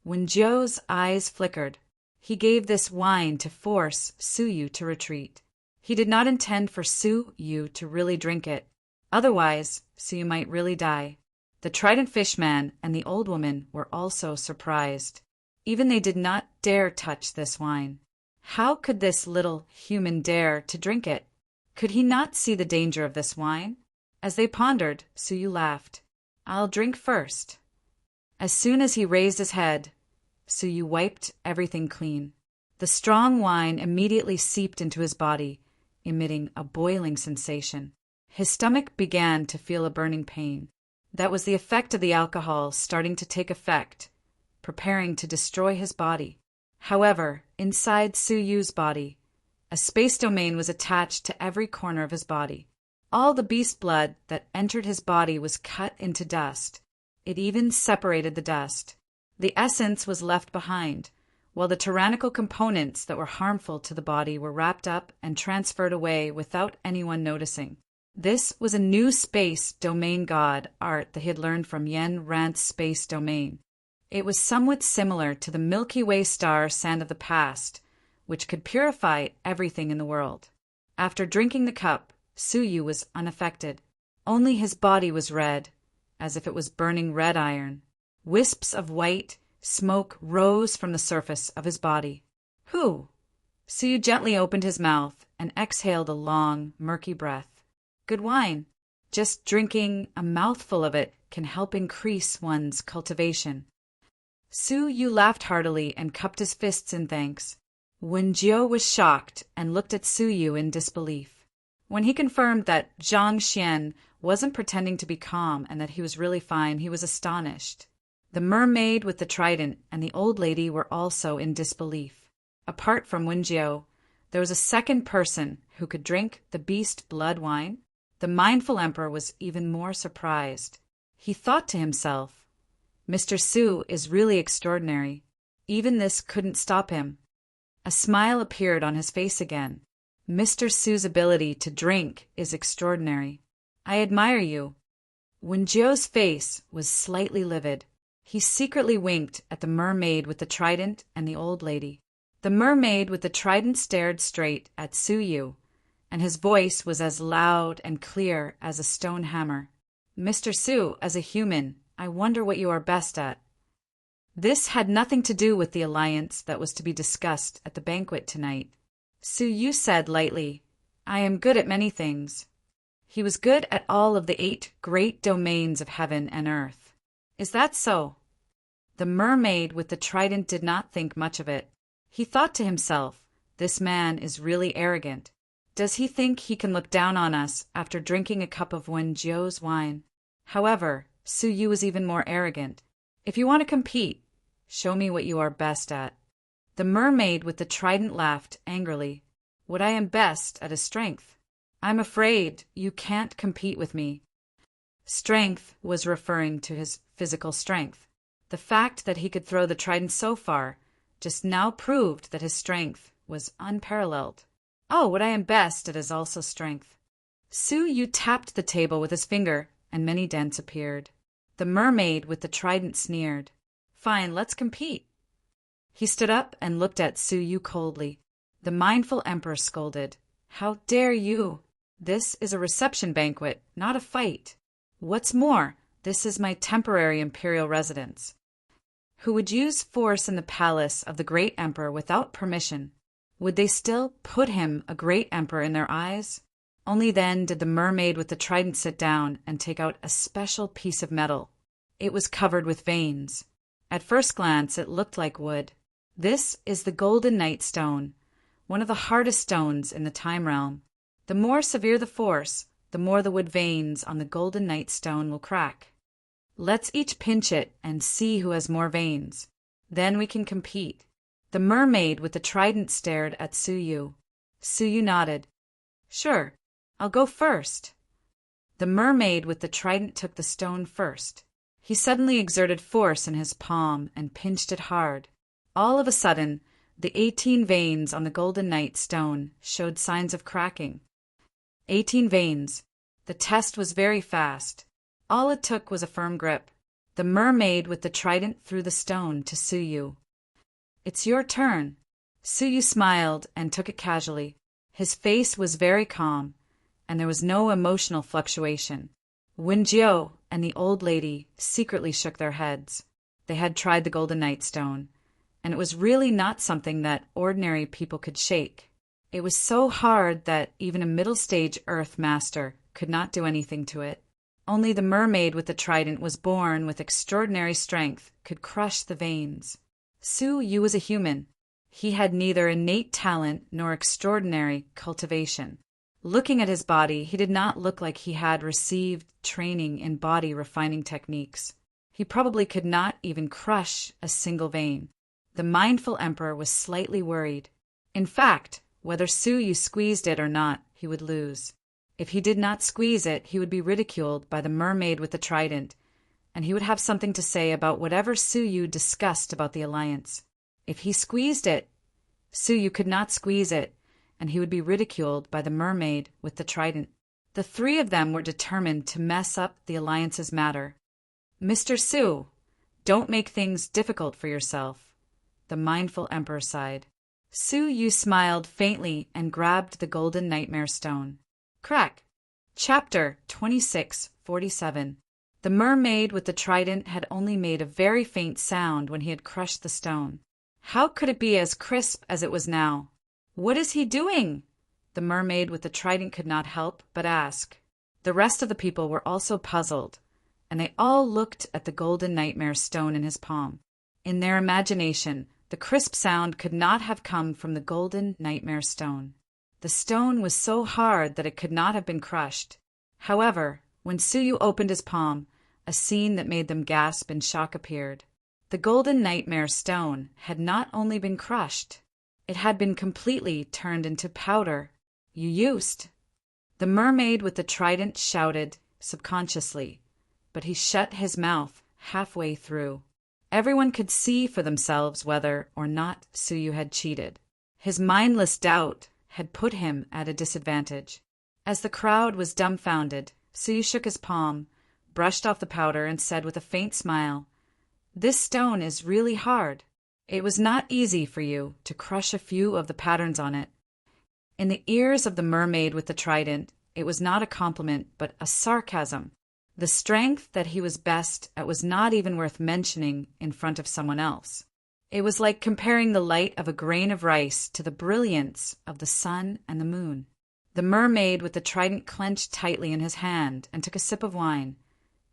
Wenjiu's eyes flickered. He gave this wine to force Su Yu to retreat. He did not intend for Su Yu to really drink it. Otherwise, Su Yu might really die. The trident fishman and the old woman were also surprised. Even they did not dare touch this wine. How could this little human dare to drink it? Could he not see the danger of this wine? As they pondered, Su Yu laughed. I'll drink first. As soon as he raised his head, Su Yu wiped everything clean. The strong wine immediately seeped into his body, emitting a boiling sensation. His stomach began to feel a burning pain. That was the effect of the alcohol starting to take effect, preparing to destroy his body. However, inside Su Yu's body, a space domain was attached to every corner of his body. All the beast blood that entered his body was cut into dust. It even separated the dust. The essence was left behind, while the tyrannical components that were harmful to the body were wrapped up and transferred away without anyone noticing. This was a new space domain god art that he had learned from Yen Rant's space domain. It was somewhat similar to the Milky Way star sand of the past, which could purify everything in the world. After drinking the cup, Su Yu was unaffected. Only his body was red, as if it was burning red iron. Wisps of white smoke rose from the surface of his body. Who? Su Yu gently opened his mouth and exhaled a long, murky breath. Good wine. Just drinking a mouthful of it can help increase one's cultivation. Su Yu laughed heartily and cupped his fists in thanks. Wenjiu was shocked and looked at Su Yu in disbelief. When he confirmed that Zhang Xian wasn't pretending to be calm and that he was really fine, he was astonished. The mermaid with the trident and the old lady were also in disbelief. Apart from Wenjiu, there was a second person who could drink the beast blood wine. The mindful emperor was even more surprised. He thought to himself, Mr. Su is really extraordinary. Even this couldn't stop him. A smile appeared on his face again. Mr. Su's ability to drink is extraordinary. I admire you. Wenjiu's face was slightly livid. He secretly winked at the mermaid with the trident and the old lady. The mermaid with the trident stared straight at Su Yu, and his voice was as loud and clear as a stone hammer. Mr. Su, as a human, I wonder what you are best at. This had nothing to do with the alliance that was to be discussed at the banquet tonight. Su Yu said lightly, I am good at many things. He was good at all of the 8 great domains of heaven and earth. Is that so? The mermaid with the trident did not think much of it. He thought to himself, "This man is really arrogant. Does he think he can look down on us after drinking a cup of Wenjiu's wine?" However, Su Yu was even more arrogant. "If you want to compete, show me what you are best at." The mermaid with the trident laughed angrily. "What I am best at is strength. I'm afraid you can't compete with me." Strength was referring to his physical strength. The fact that he could throw the trident so far just now proved that his strength was unparalleled. "Oh, what I am best at is also strength." Su Yu tapped the table with his finger, and many dents appeared. The mermaid with the trident sneered. "Fine, let's compete." He stood up and looked at Su Yu coldly. The mindful emperor scolded. "How dare you? This is a reception banquet, not a fight. What's more, this is my temporary imperial residence." Who would use force in the palace of the great emperor without permission? Would they still put him a great emperor in their eyes? Only then did the mermaid with the trident sit down and take out a special piece of metal. It was covered with veins. At first glance, it looked like wood. This is the Golden Night Stone, one of the hardest stones in the Time Realm. The more severe the force, the more the wood veins on the Golden Night Stone will crack. Let's each pinch it and see who has more veins. Then we can compete. The mermaid with the trident stared at Su Yu. Su Yu nodded. "Sure, I'll go first." The mermaid with the trident took the stone first. He suddenly exerted force in his palm and pinched it hard. All of a sudden, the 18 veins on the Golden Night Stone showed signs of cracking. 18 veins. The test was very fast. All it took was a firm grip. The mermaid with the trident threw the stone to Su Yu. "It's your turn." Su Yu smiled and took it casually. His face was very calm, and there was no emotional fluctuation. Wenjiu and the old lady secretly shook their heads. They had tried the Golden Night Stone, and it was really not something that ordinary people could shake. It was so hard that even a middle-stage Earth master could not do anything to it. Only the mermaid with the trident was born with extraordinary strength, could crush the veins. Su Yu was a human. He had neither innate talent nor extraordinary cultivation. Looking at his body, he did not look like he had received training in body refining techniques. He probably could not even crush a single vein. The mindful emperor was slightly worried. In fact, whether Su Yu squeezed it or not, he would lose. If he did not squeeze it, he would be ridiculed by the mermaid with the trident, and he would have something to say about whatever Su Yu discussed about the alliance. If he squeezed it, Su Yu could not squeeze it, and he would be ridiculed by the mermaid with the trident. The three of them were determined to mess up the alliance's matter. "Mr. Su, don't make things difficult for yourself," the mindful emperor sighed. Su Yu smiled faintly and grabbed the Golden Nightmare Stone. Crack! Chapter 2647. The mermaid with the trident had only made a very faint sound when he had crushed the stone. How could it be as crisp as it was now? "What is he doing?" The mermaid with the trident could not help but ask. The rest of the people were also puzzled, and they all looked at the Golden Nightmare Stone in his palm. In their imagination, the crisp sound could not have come from the Golden Nightmare Stone. The stone was so hard that it could not have been crushed. However, when Su Yu opened his palm, a scene that made them gasp in shock appeared. The Golden Nightmare Stone had not only been crushed, it had been completely turned into powder. "You used." The mermaid with the trident shouted subconsciously, but he shut his mouth halfway through. Everyone could see for themselves whether or not Su Yu had cheated. His mindless doubt had put him at a disadvantage. As the crowd was dumbfounded, Su Yu shook his palm, brushed off the powder, and said with a faint smile, "This stone is really hard. It was not easy for you to crush a few of the patterns on it." In the ears of the mermaid with the trident, it was not a compliment but a sarcasm. The strength that he was best at was not even worth mentioning in front of someone else. It was like comparing the light of a grain of rice to the brilliance of the sun and the moon. The mermaid with the trident clenched tightly in his hand and took a sip of wine,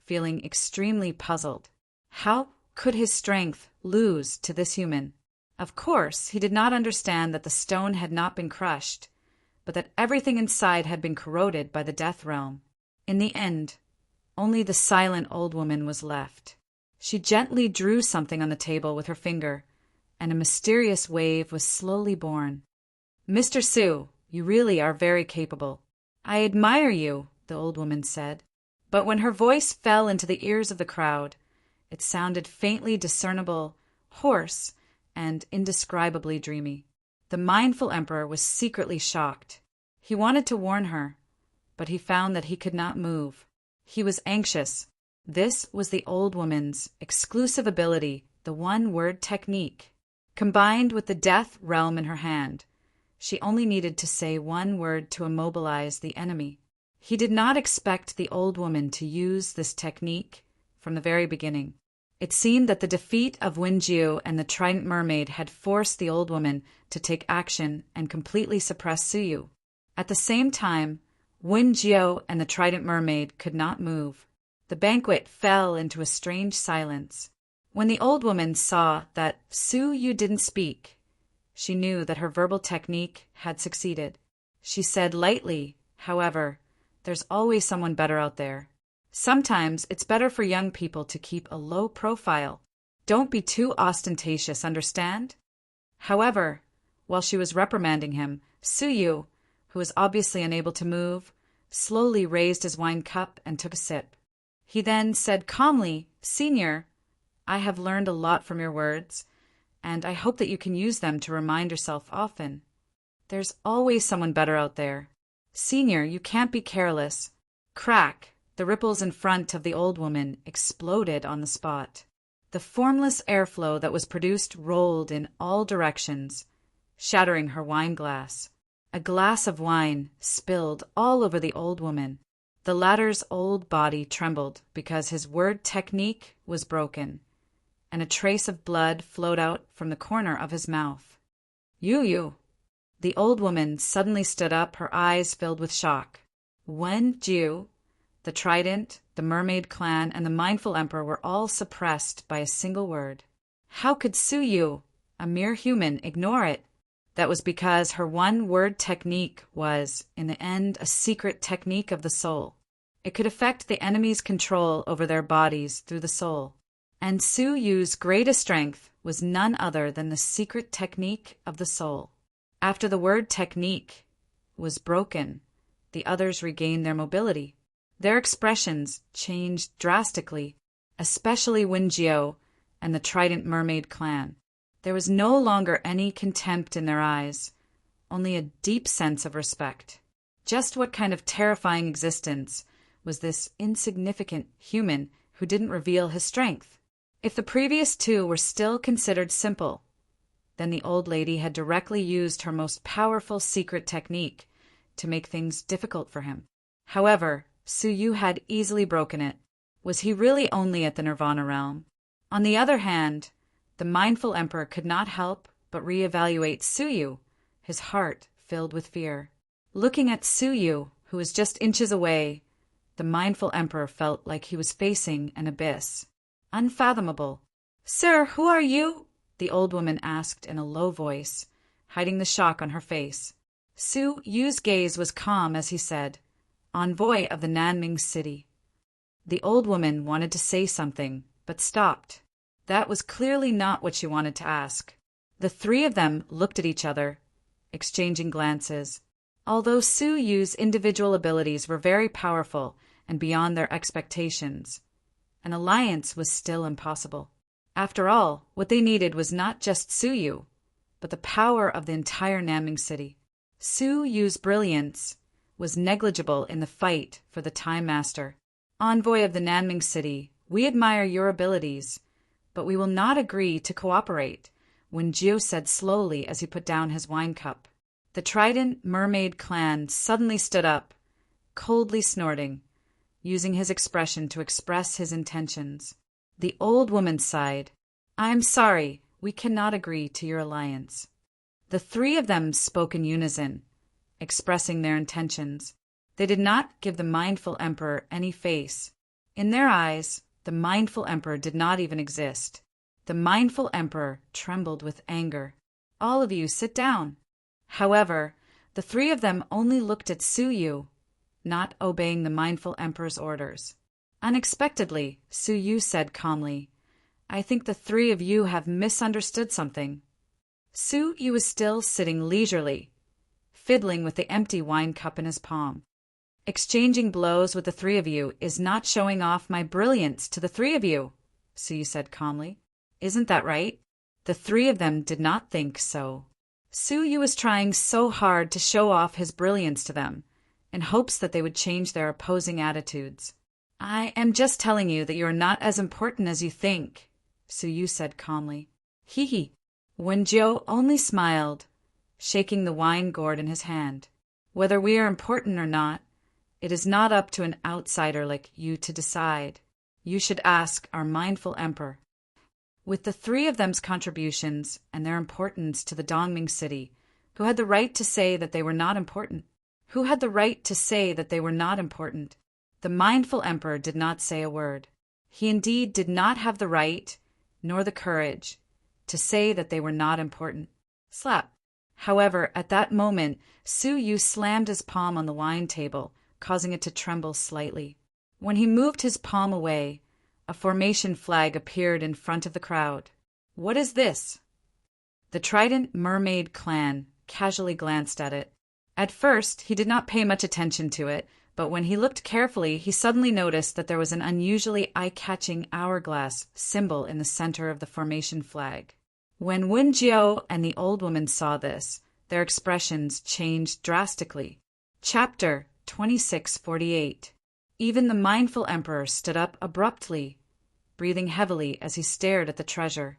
feeling extremely puzzled. How could his strength lose to this human? Of course, he did not understand that the stone had not been crushed, but that everything inside had been corroded by the death realm. In the end, only the silent old woman was left. She gently drew something on the table with her finger, and a mysterious wave was slowly born. "Mr. Su, you really are very capable. I admire you," the old woman said. But when her voice fell into the ears of the crowd, it sounded faintly discernible, hoarse, and indescribably dreamy. The mindful emperor was secretly shocked. He wanted to warn her, but he found that he could not move. He was anxious. This was the old woman's exclusive ability, the one-word technique. Combined with the death realm in her hand, she only needed to say one word to immobilize the enemy. He did not expect the old woman to use this technique from the very beginning. It seemed that the defeat of Wenjiu and the Trident Mermaid had forced the old woman to take action and completely suppress Suyu. At the same time, Wenjiu and the Trident Mermaid could not move. The banquet fell into a strange silence. When the old woman saw that Suyu didn't speak, she knew that her verbal technique had succeeded. She said lightly, however, "There's always someone better out there. Sometimes it's better for young people to keep a low profile. Don't be too ostentatious, understand?" However, while she was reprimanding him, Suyu, who was obviously unable to move, slowly raised his wine cup and took a sip. He then said calmly, "Senior, I have learned a lot from your words, and I hope that you can use them to remind yourself often. There's always someone better out there. Senior, you can't be careless." Crack! The ripples in front of the old woman exploded on the spot. The formless airflow that was produced rolled in all directions, shattering her wine glass. A glass of wine spilled all over the old woman. The latter's old body trembled because his word technique was broken, and a trace of blood flowed out from the corner of his mouth. "You!" The old woman suddenly stood up, her eyes filled with shock. Wenjiu, the Trident, the Mermaid Clan, and the Mindful Emperor were all suppressed by a single word. How could Suyu, a mere human, ignore it? That was because her one-word technique was, in the end, a secret technique of the soul. It could affect the enemy's control over their bodies through the soul. And Suyu's greatest strength was none other than the secret technique of the soul. After the word technique was broken, the others regained their mobility. Their expressions changed drastically, especially Wenjiu and the Trident Mermaid Clan. There was no longer any contempt in their eyes, only a deep sense of respect. Just what kind of terrifying existence was this insignificant human who didn't reveal his strength? If the previous two were still considered simple, then the old lady had directly used her most powerful secret technique to make things difficult for him. However, Suyu had easily broken it. Was he really only at the Nirvana realm? On the other hand, the mindful emperor could not help but reevaluate Suyu, his heart filled with fear. Looking at Suyu, who was just inches away, the mindful emperor felt like he was facing an abyss. Unfathomable. "Sir, who are you?" the old woman asked in a low voice, hiding the shock on her face. Suyu's gaze was calm as he said, "Envoy of the Nanming city." The old woman wanted to say something, but stopped. That was clearly not what she wanted to ask. The three of them looked at each other, exchanging glances. Although Suyu's individual abilities were very powerful and beyond their expectations, an alliance was still impossible. After all, what they needed was not just Suyu, but the power of the entire Nanming city. Suyu's brilliance was negligible in the fight for the Time Master. "Envoy of the Nanming city, we admire your abilities, but we will not agree to cooperate," Wenjiu said slowly as he put down his wine cup. The Trident Mermaid Clan suddenly stood up, coldly snorting, using his expression to express his intentions. The old woman sighed. "I'm sorry, we cannot agree to your alliance." The three of them spoke in unison, expressing their intentions. They did not give the mindful emperor any face. In their eyes, The mindful emperor did not even exist. The mindful emperor trembled with anger. "All of you, sit down." However, the three of them only looked at Suyu, not obeying the mindful emperor's orders. Unexpectedly, Suyu said calmly, "I think the three of you have misunderstood something." Suyu was still sitting leisurely, fiddling with the empty wine cup in his palm. "Exchanging blows with the three of you is not showing off my brilliance to the three of you," Suyu said calmly. "Isn't that right?" The three of them did not think so. Suyu was trying so hard to show off his brilliance to them, in hopes that they would change their opposing attitudes. "I am just telling you that you are not as important as you think," Suyu said calmly. "Hee hee." Wenjiu only smiled, shaking the wine gourd in his hand. "Whether we are important or not, it is not up to an outsider like you to decide. You should ask our mindful emperor." With the three of them's contributions and their importance to the Dongming city, who had the right to say that they were not important? Who had the right to say that they were not important? The mindful emperor did not say a word. He indeed did not have the right, nor the courage, to say that they were not important. Slap. However, at that moment, Suyu slammed his palm on the wine table, causing it to tremble slightly. When he moved his palm away, a formation flag appeared in front of the crowd. "What is this?" The Trident Mermaid clan casually glanced at it. At first, he did not pay much attention to it, but when he looked carefully, he suddenly noticed that there was an unusually eye-catching hourglass symbol in the center of the formation flag. When Wenjiu and the old woman saw this, their expressions changed drastically. Chapter 2648. Even the mindful emperor stood up abruptly, breathing heavily as he stared at the treasure,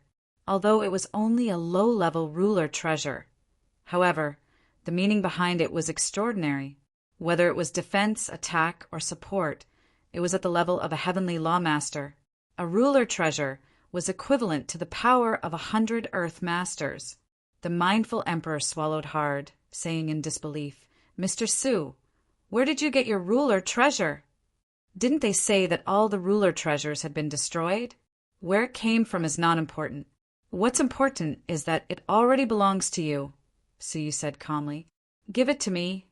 although it was only a low-level ruler treasure. However, the meaning behind it was extraordinary. Whether it was defense, attack, or support, it was at the level of a heavenly lawmaster. A ruler treasure was equivalent to the power of 100 Earth Masters. The mindful emperor swallowed hard, saying in disbelief, "Mr. Su, where did you get your ruler treasure? Didn't they say that all the ruler treasures had been destroyed? Where it came from is not important. What's important is that it already belongs to you," Suyu said calmly. "Give it to me."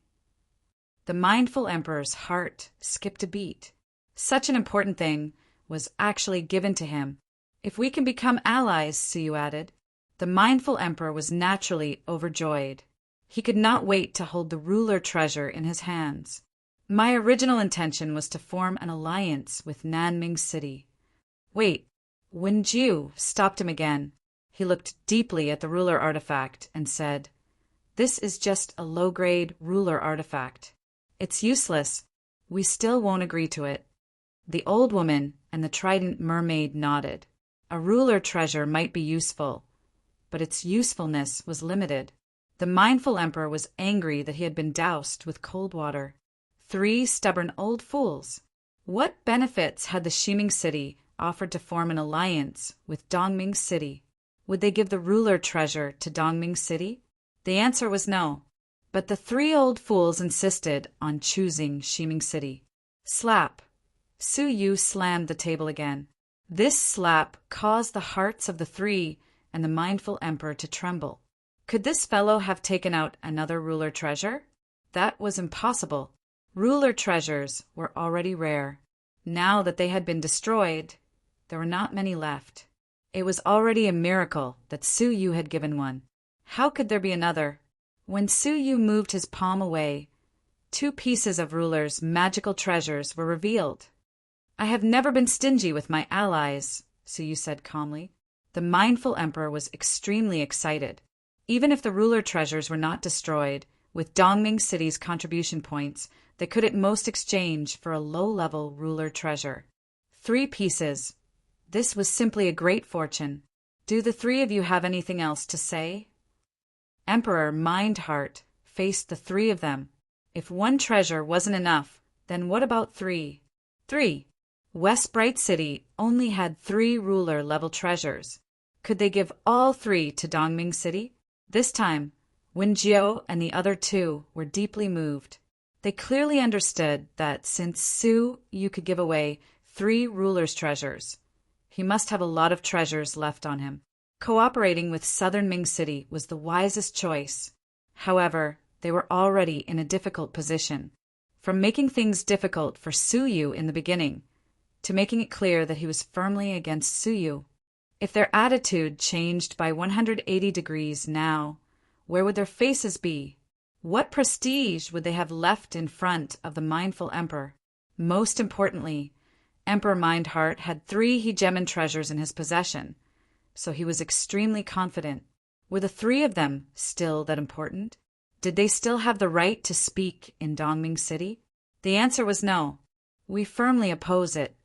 The mindful emperor's heart skipped a beat. Such an important thing was actually given to him. "If we can become allies," Suyu added. The mindful emperor was naturally overjoyed. He could not wait to hold the ruler treasure in his hands. "My original intention was to form an alliance with Nanming City." "Wait." Wenjiu stopped him again. He looked deeply at the ruler artifact and said, "This is just a low-grade ruler artifact. It's useless. We still won't agree to it." The old woman and the Trident Mermaid nodded. A ruler treasure might be useful, but its usefulness was limited. The mindful emperor was angry that he had been doused with cold water. 3 stubborn old fools. What benefits had the Shiming City offered to form an alliance with Dongming City? Would they give the ruler treasure to Dongming City? The answer was no. But the 3 old fools insisted on choosing Shiming City. Slap. Suyu slammed the table again. This slap caused the hearts of the 3 and the mindful emperor to tremble. Could this fellow have taken out another ruler treasure? That was impossible. Ruler treasures were already rare. Now that they had been destroyed, there were not many left. It was already a miracle that Suyu had given one. How could there be another? When Suyu moved his palm away, 2 pieces of ruler's magical treasures were revealed. "I have never been stingy with my allies," Suyu said calmly. The mindful emperor was extremely excited. Even if the ruler treasures were not destroyed, with Dongming City's contribution points, they could at most exchange for a low-level ruler treasure. 3 pieces. This was simply a great fortune. Do the 3 of you have anything else to say? Emperor Mindheart faced the 3 of them. If 1 treasure wasn't enough, then what about 3? 3. West Bright City only had 3 ruler-level treasures. Could they give all 3 to Dongming City? This time, Wenjiu and the other 2 were deeply moved. They clearly understood that since Suyu could give away 3 rulers' treasures. He must have a lot of treasures left on him. Cooperating with Southern Ming City was the wisest choice. However, they were already in a difficult position. From making things difficult for Su Yu in the beginning, to making it clear that he was firmly against Su Yu. If their attitude changed by 180 degrees now, where would their faces be? What prestige would they have left in front of the mindful emperor? Most importantly, Emperor Mindheart had 3 hegemon treasures in his possession, so he was extremely confident. Were the 3 of them still that important? Did they still have the right to speak in Dongming City? The answer was no. We firmly oppose it.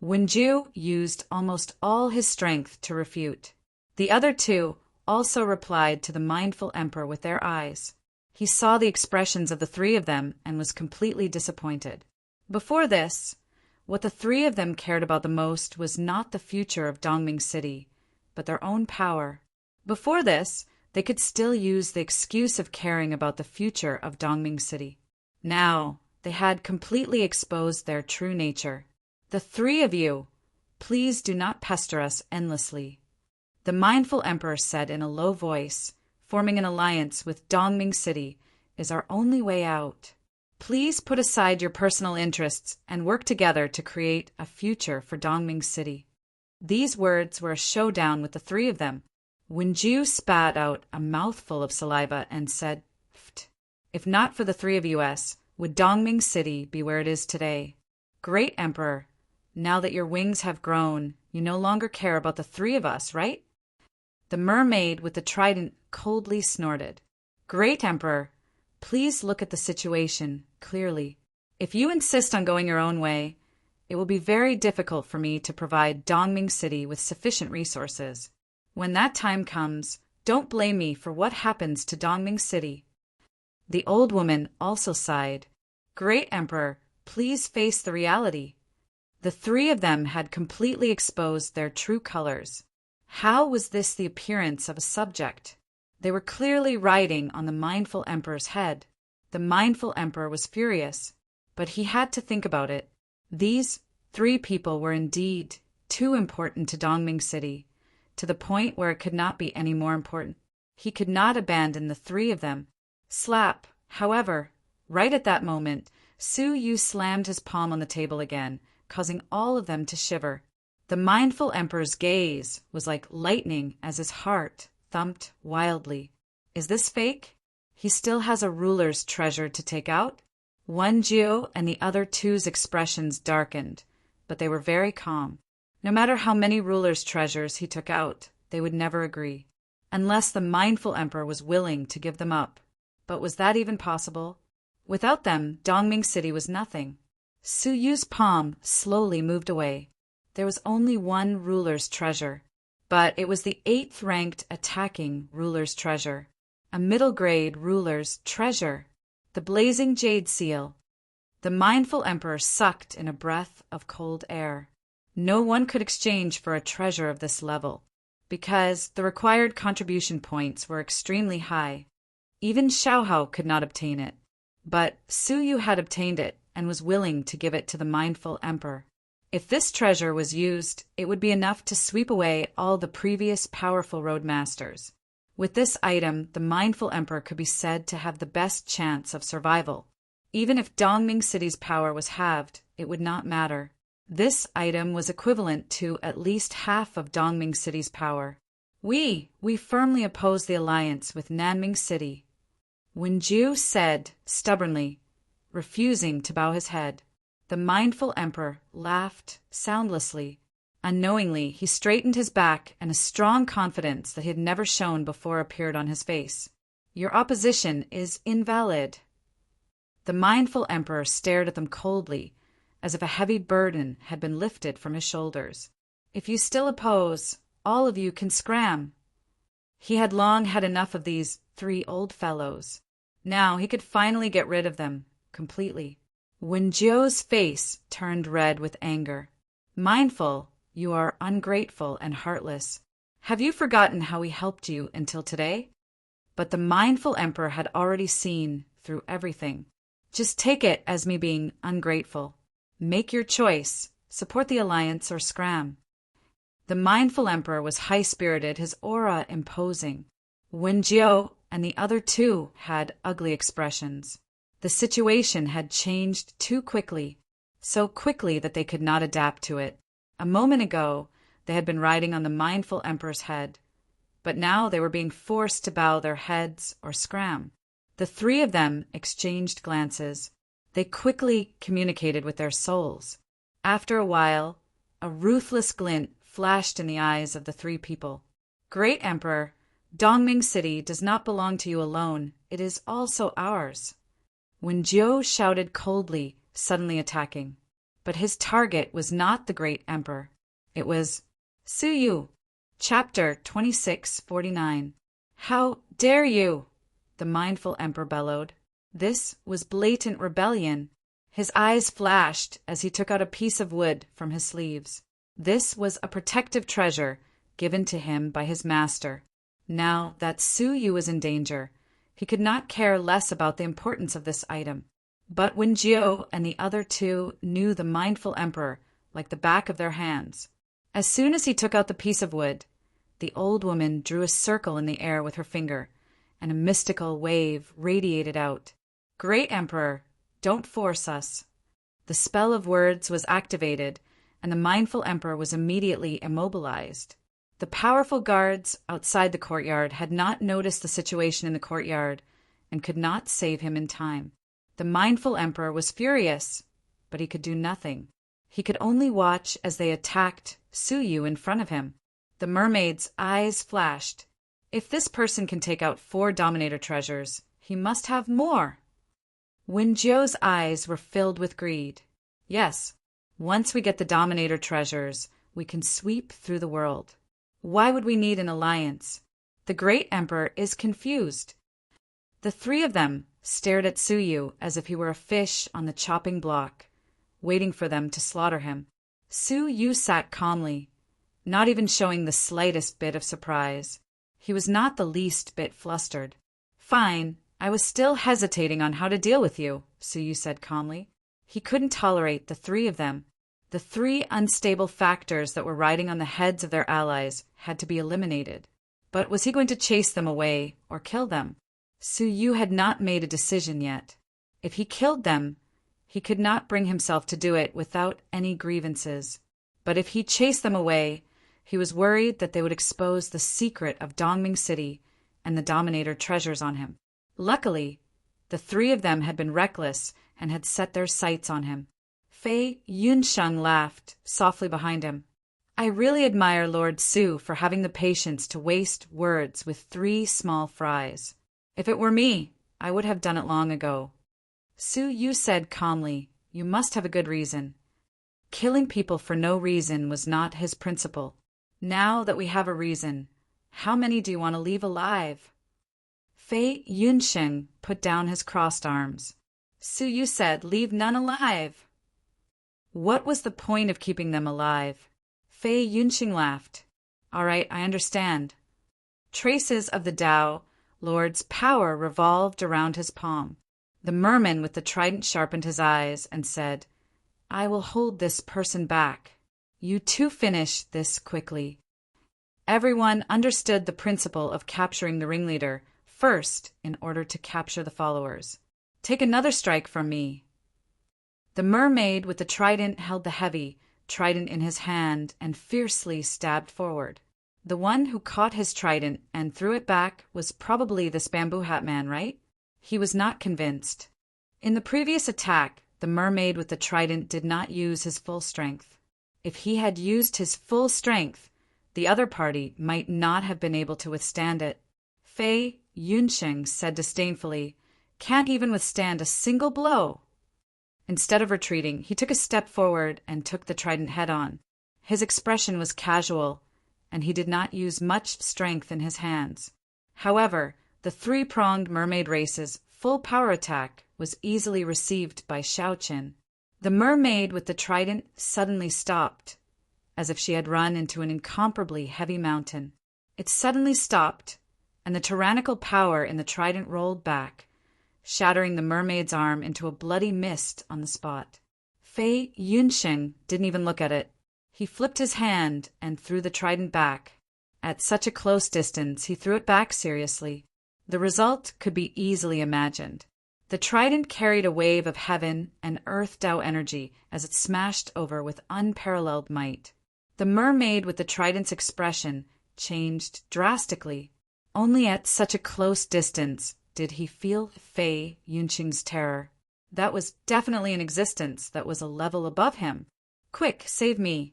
Wenju used almost all his strength to refute. The other 2 also replied to the mindful emperor with their eyes. He saw the expressions of the 3 of them and was completely disappointed. Before this, what the 3 of them cared about the most was not the future of Dongming City, but their own power. Before this, they could still use the excuse of caring about the future of Dongming City. Now, they had completely exposed their true nature. The 3 of you, please do not pester us endlessly. The mindful emperor said in a low voice, forming an alliance with Dongming City is our only way out. Please put aside your personal interests and work together to create a future for Dongming City. These words were a showdown with the 3 of them. Wenju spat out a mouthful of saliva and said, "Pft. If not for the 3 of us, would Dongming City be where it is today? Great Emperor, now that your wings have grown, you no longer care about the 3 of us, right?" The mermaid with the trident coldly snorted. "Great Emperor, please look at the situation clearly. If you insist on going your own way, it will be very difficult for me to provide Dongming City with sufficient resources. When that time comes, don't blame me for what happens to Dongming City." The old woman also sighed. "Great Emperor, please face the reality." The 3 of them had completely exposed their true colors. How was this the appearance of a subject? They were clearly riding on the mindful emperor's head. The mindful emperor was furious, but he had to think about it. These 3 people were indeed too important to Dongming City, to the point where it could not be any more important. He could not abandon the 3 of them. Slap, however, right at that moment, Su Yu slammed his palm on the table again, causing all of them to shiver. The mindful emperor's gaze was like lightning as his heart thumped wildly. Is this fake? He still has a ruler's treasure to take out? Wenju and the other 2's expressions darkened, but they were very calm. No matter how many ruler's treasures he took out, they would never agree, unless the mindful emperor was willing to give them up. But was that even possible? Without them, Dongming City was nothing. Su Yu's palm slowly moved away. There was only 1 ruler's treasure, but it was the 8th-ranked attacking ruler's treasure, a middle-grade ruler's treasure, the blazing jade seal. The mindful emperor sucked in a breath of cold air. No one could exchange for a treasure of this level, because the required contribution points were extremely high. Even Xiaohao could not obtain it, but Su Yu had obtained it and was willing to give it to the mindful emperor. If this treasure was used, it would be enough to sweep away all the previous powerful roadmasters. With this item, the mindful emperor could be said to have the best chance of survival. Even if Dongming City's power was halved, it would not matter. This item was equivalent to at least half of Dongming City's power. We firmly oppose the alliance with Nanming City," Wenju said stubbornly, refusing to bow his head. The mindful emperor laughed soundlessly. Unknowingly, he straightened his back, and a strong confidence that he had never shown before appeared on his face. "Your opposition is invalid." The mindful emperor stared at them coldly, as if a heavy burden had been lifted from his shoulders. "If you still oppose, all of you can scram." He had long had enough of these 3 old fellows. Now he could finally get rid of them completely. Wenju's face turned red with anger. "Mindful, you are ungrateful and heartless. Have you forgotten how we helped you until today?" But the mindful emperor had already seen through everything. "Just take it as me being ungrateful. Make your choice, support the alliance or scram. The mindful emperor was high-spirited, his aura imposing. Wen Jiao and the other two had ugly expressions. The situation had changed too quickly, so quickly that they could not adapt to it. A moment ago, they had been riding on the mindful emperor's head, but now they were being forced to bow their heads or scram. The three of them exchanged glances. They quickly communicated with their souls. After a while, a ruthless glint flashed in the eyes of the three people. Great Emperor, Dongming City does not belong to you alone. It is also ours. When Jiao shouted coldly, suddenly attacking. But his target was not the Great Emperor. It was Su Yu. Chapter 2649. How dare you? The mindful emperor bellowed. This was blatant rebellion. His eyes flashed as he took out a piece of wood from his sleeves. This was a protective treasure given to him by his master. Now that Su Yu was in danger, he could not care less about the importance of this item. But when Jiao and the other two knew the mindful emperor like the back of their hands, as soon as he took out the piece of wood, the old woman drew a circle in the air with her finger, and a mystical wave radiated out. Great Emperor, don't force us. The spell of words was activated, and the mindful emperor was immediately immobilized. The powerful guards outside the courtyard had not noticed the situation in the courtyard and could not save him in time. The mindful emperor was furious, but he could do nothing. He could only watch as they attacked Su Yu in front of him. The mermaid's eyes flashed. If this person can take out 4 Dominator treasures, he must have more. Wen Jiao's eyes were filled with greed. Yes, once we get the Dominator treasures, we can sweep through the world. Why would we need an alliance? The Great Emperor is confused. The three of them stared at Su Yu as if he were a fish on the chopping block, waiting for them to slaughter him. Su Yu sat calmly, not even showing the slightest bit of surprise. He was not the least bit flustered. Fine, I was still hesitating on how to deal with you, Su Yu said calmly. He couldn't tolerate the three of them. The 3 unstable factors that were riding on the heads of their allies had to be eliminated. But was he going to chase them away or kill them? Su Yu had not made a decision yet. If he killed them, he could not bring himself to do it without any grievances. But if he chased them away, he was worried that they would expose the secret of Dongming City and the Dominator treasures on him. Luckily, the 3 of them had been reckless and had set their sights on him. Fei Yunsheng laughed softly behind him. I really admire Lord Su for having the patience to waste words with 3 small fries. If it were me, I would have done it long ago. Su Yu said calmly, you must have a good reason. Killing people for no reason was not his principle. Now that we have a reason, how many do you want to leave alive? Fei Yunsheng put down his crossed arms. Su Yu said, leave none alive. What was the point of keeping them alive? Fei Yunsheng laughed. All right, I understand. Traces of the Tao Lord's power revolved around his palm. The merman with the trident sharpened his eyes and said, I will hold this person back. You two finish this quickly. Everyone understood the principle of capturing the ringleader first in order to capture the followers. Take another strike from me. The mermaid with the trident held the heavy trident in his hand and fiercely stabbed forward. The one who caught his trident and threw it back was probably this bamboo hat man, right? He was not convinced. In the previous attack, the mermaid with the trident did not use his full strength. If he had used his full strength, the other party might not have been able to withstand it. Fei Yunsheng said disdainfully, can't even withstand a single blow. Instead of retreating, he took a step forward and took the trident head-on. His expression was casual, and he did not use much strength in his hands. However, the 3-pronged mermaid race's full power attack was easily received by Shaoqin. The mermaid with the trident suddenly stopped, as if she had run into an incomparably heavy mountain. It suddenly stopped, and the tyrannical power in the trident rolled back, shattering the mermaid's arm into a bloody mist on the spot. Fei Yunxing didn't even look at it. He flipped his hand and threw the trident back. At such a close distance, he threw it back seriously. The result could be easily imagined. The trident carried a wave of heaven and earth Tao energy as it smashed over with unparalleled might. The mermaid with the trident's expression changed drastically. Only at such a close distance did he feel Fei Yunxing's terror. That was definitely an existence that was a level above him. Quick, save me.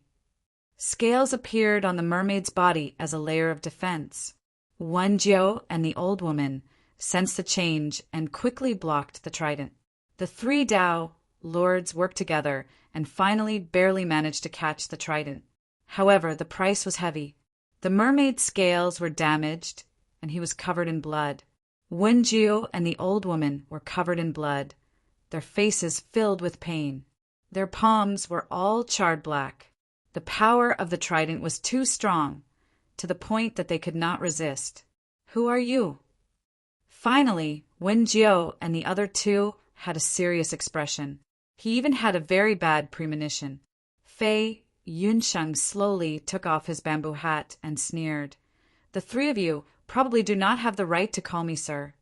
Scales appeared on the mermaid's body as a layer of defense. Wenjiu and the old woman sensed the change and quickly blocked the trident. The three Tao lords worked together and finally barely managed to catch the trident. However, the price was heavy. The mermaid's scales were damaged, and he was covered in blood. Wenjiu and the old woman were covered in blood, their faces filled with pain. Their palms were all charred black. The power of the trident was too strong, to the point that they could not resist. Who are you? Finally, Wenjiu and the other two had a serious expression. He even had a very bad premonition. Fei Yunsheng slowly took off his bamboo hat and sneered. The three of you probably do not have the right to call me sir.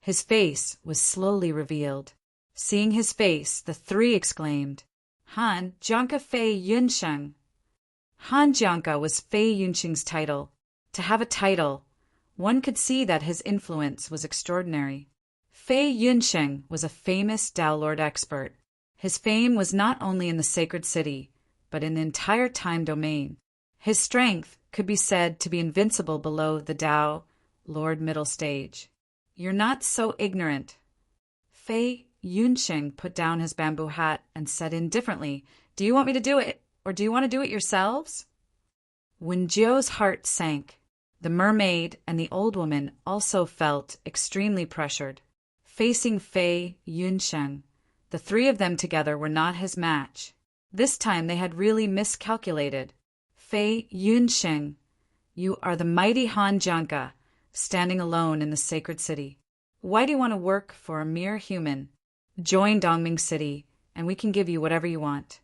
His face was slowly revealed. Seeing his face, the three exclaimed, Han Jianka Fei Yunsheng. Han Jianka was Fei Yunsheng's title. To have a title, one could see that his influence was extraordinary. Fei Yunsheng was a famous Tao Lord expert. His fame was not only in the sacred city, but in the entire time domain. His strength could be said to be invincible below the Tao Lord middle stage. You're not so ignorant. Fei Yunsheng put down his bamboo hat and said indifferently, Do you want me to do it, or do you want to do it yourselves? Wenjiu's heart sank. The mermaid and the old woman also felt extremely pressured. Facing Fei Yunsheng, the three of them together were not his match. This time they had really miscalculated. Fei Yunsheng, you are the mighty Han Jianka, standing alone in the sacred city. Why do you want to work for a mere human? Join Dongming City, and we can give you whatever you want.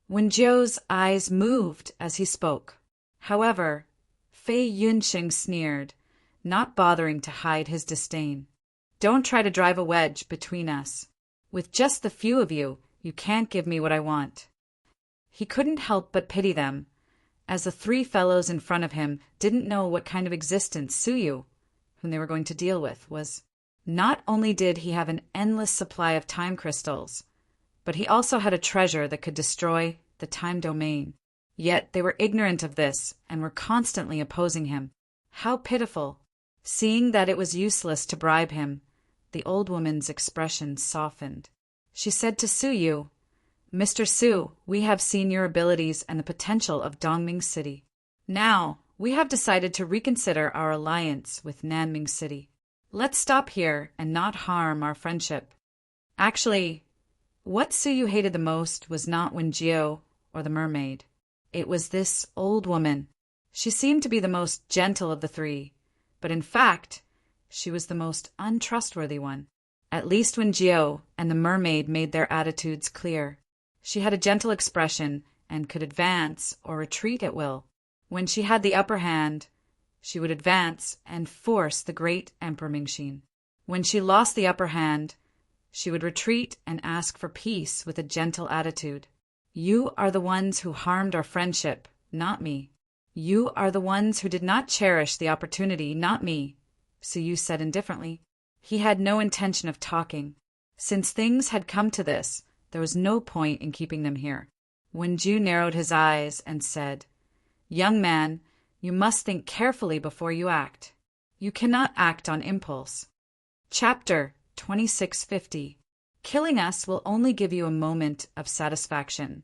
Wenjiu's eyes moved as he spoke. However, Fei Yunsheng sneered, not bothering to hide his disdain. Don't try to drive a wedge between us. With just the few of you, you can't give me what I want. He couldn't help but pity them, as the three fellows in front of him didn't know what kind of existence Suyu, whom they were going to deal with, was. Not only did he have an endless supply of time crystals, but he also had a treasure that could destroy the time domain. Yet they were ignorant of this and were constantly opposing him. How pitiful! Seeing that it was useless to bribe him, the old woman's expression softened. She said to Suyu, Mr. Su, we have seen your abilities and the potential of Dongming City. Now, we have decided to reconsider our alliance with Nanming City. Let's stop here and not harm our friendship. Actually, what Suyu hated the most was not Wenjiu or the mermaid. It was this old woman. She seemed to be the most gentle of the three, but in fact, she was the most untrustworthy one. At least Wenjiu and the mermaid made their attitudes clear. She had a gentle expression and could advance or retreat at will. When she had the upper hand, she would advance and force the great Emperor Mingxin. When she lost the upper hand, she would retreat and ask for peace with a gentle attitude. You are the ones who harmed our friendship, not me. You are the ones who did not cherish the opportunity, not me, Suyu said indifferently. He had no intention of talking. Since things had come to this, there was no point in keeping them here. Wenjiu narrowed his eyes and said, Young man, you must think carefully before you act. You cannot act on impulse. Chapter 2650. Killing us will only give you a moment of satisfaction.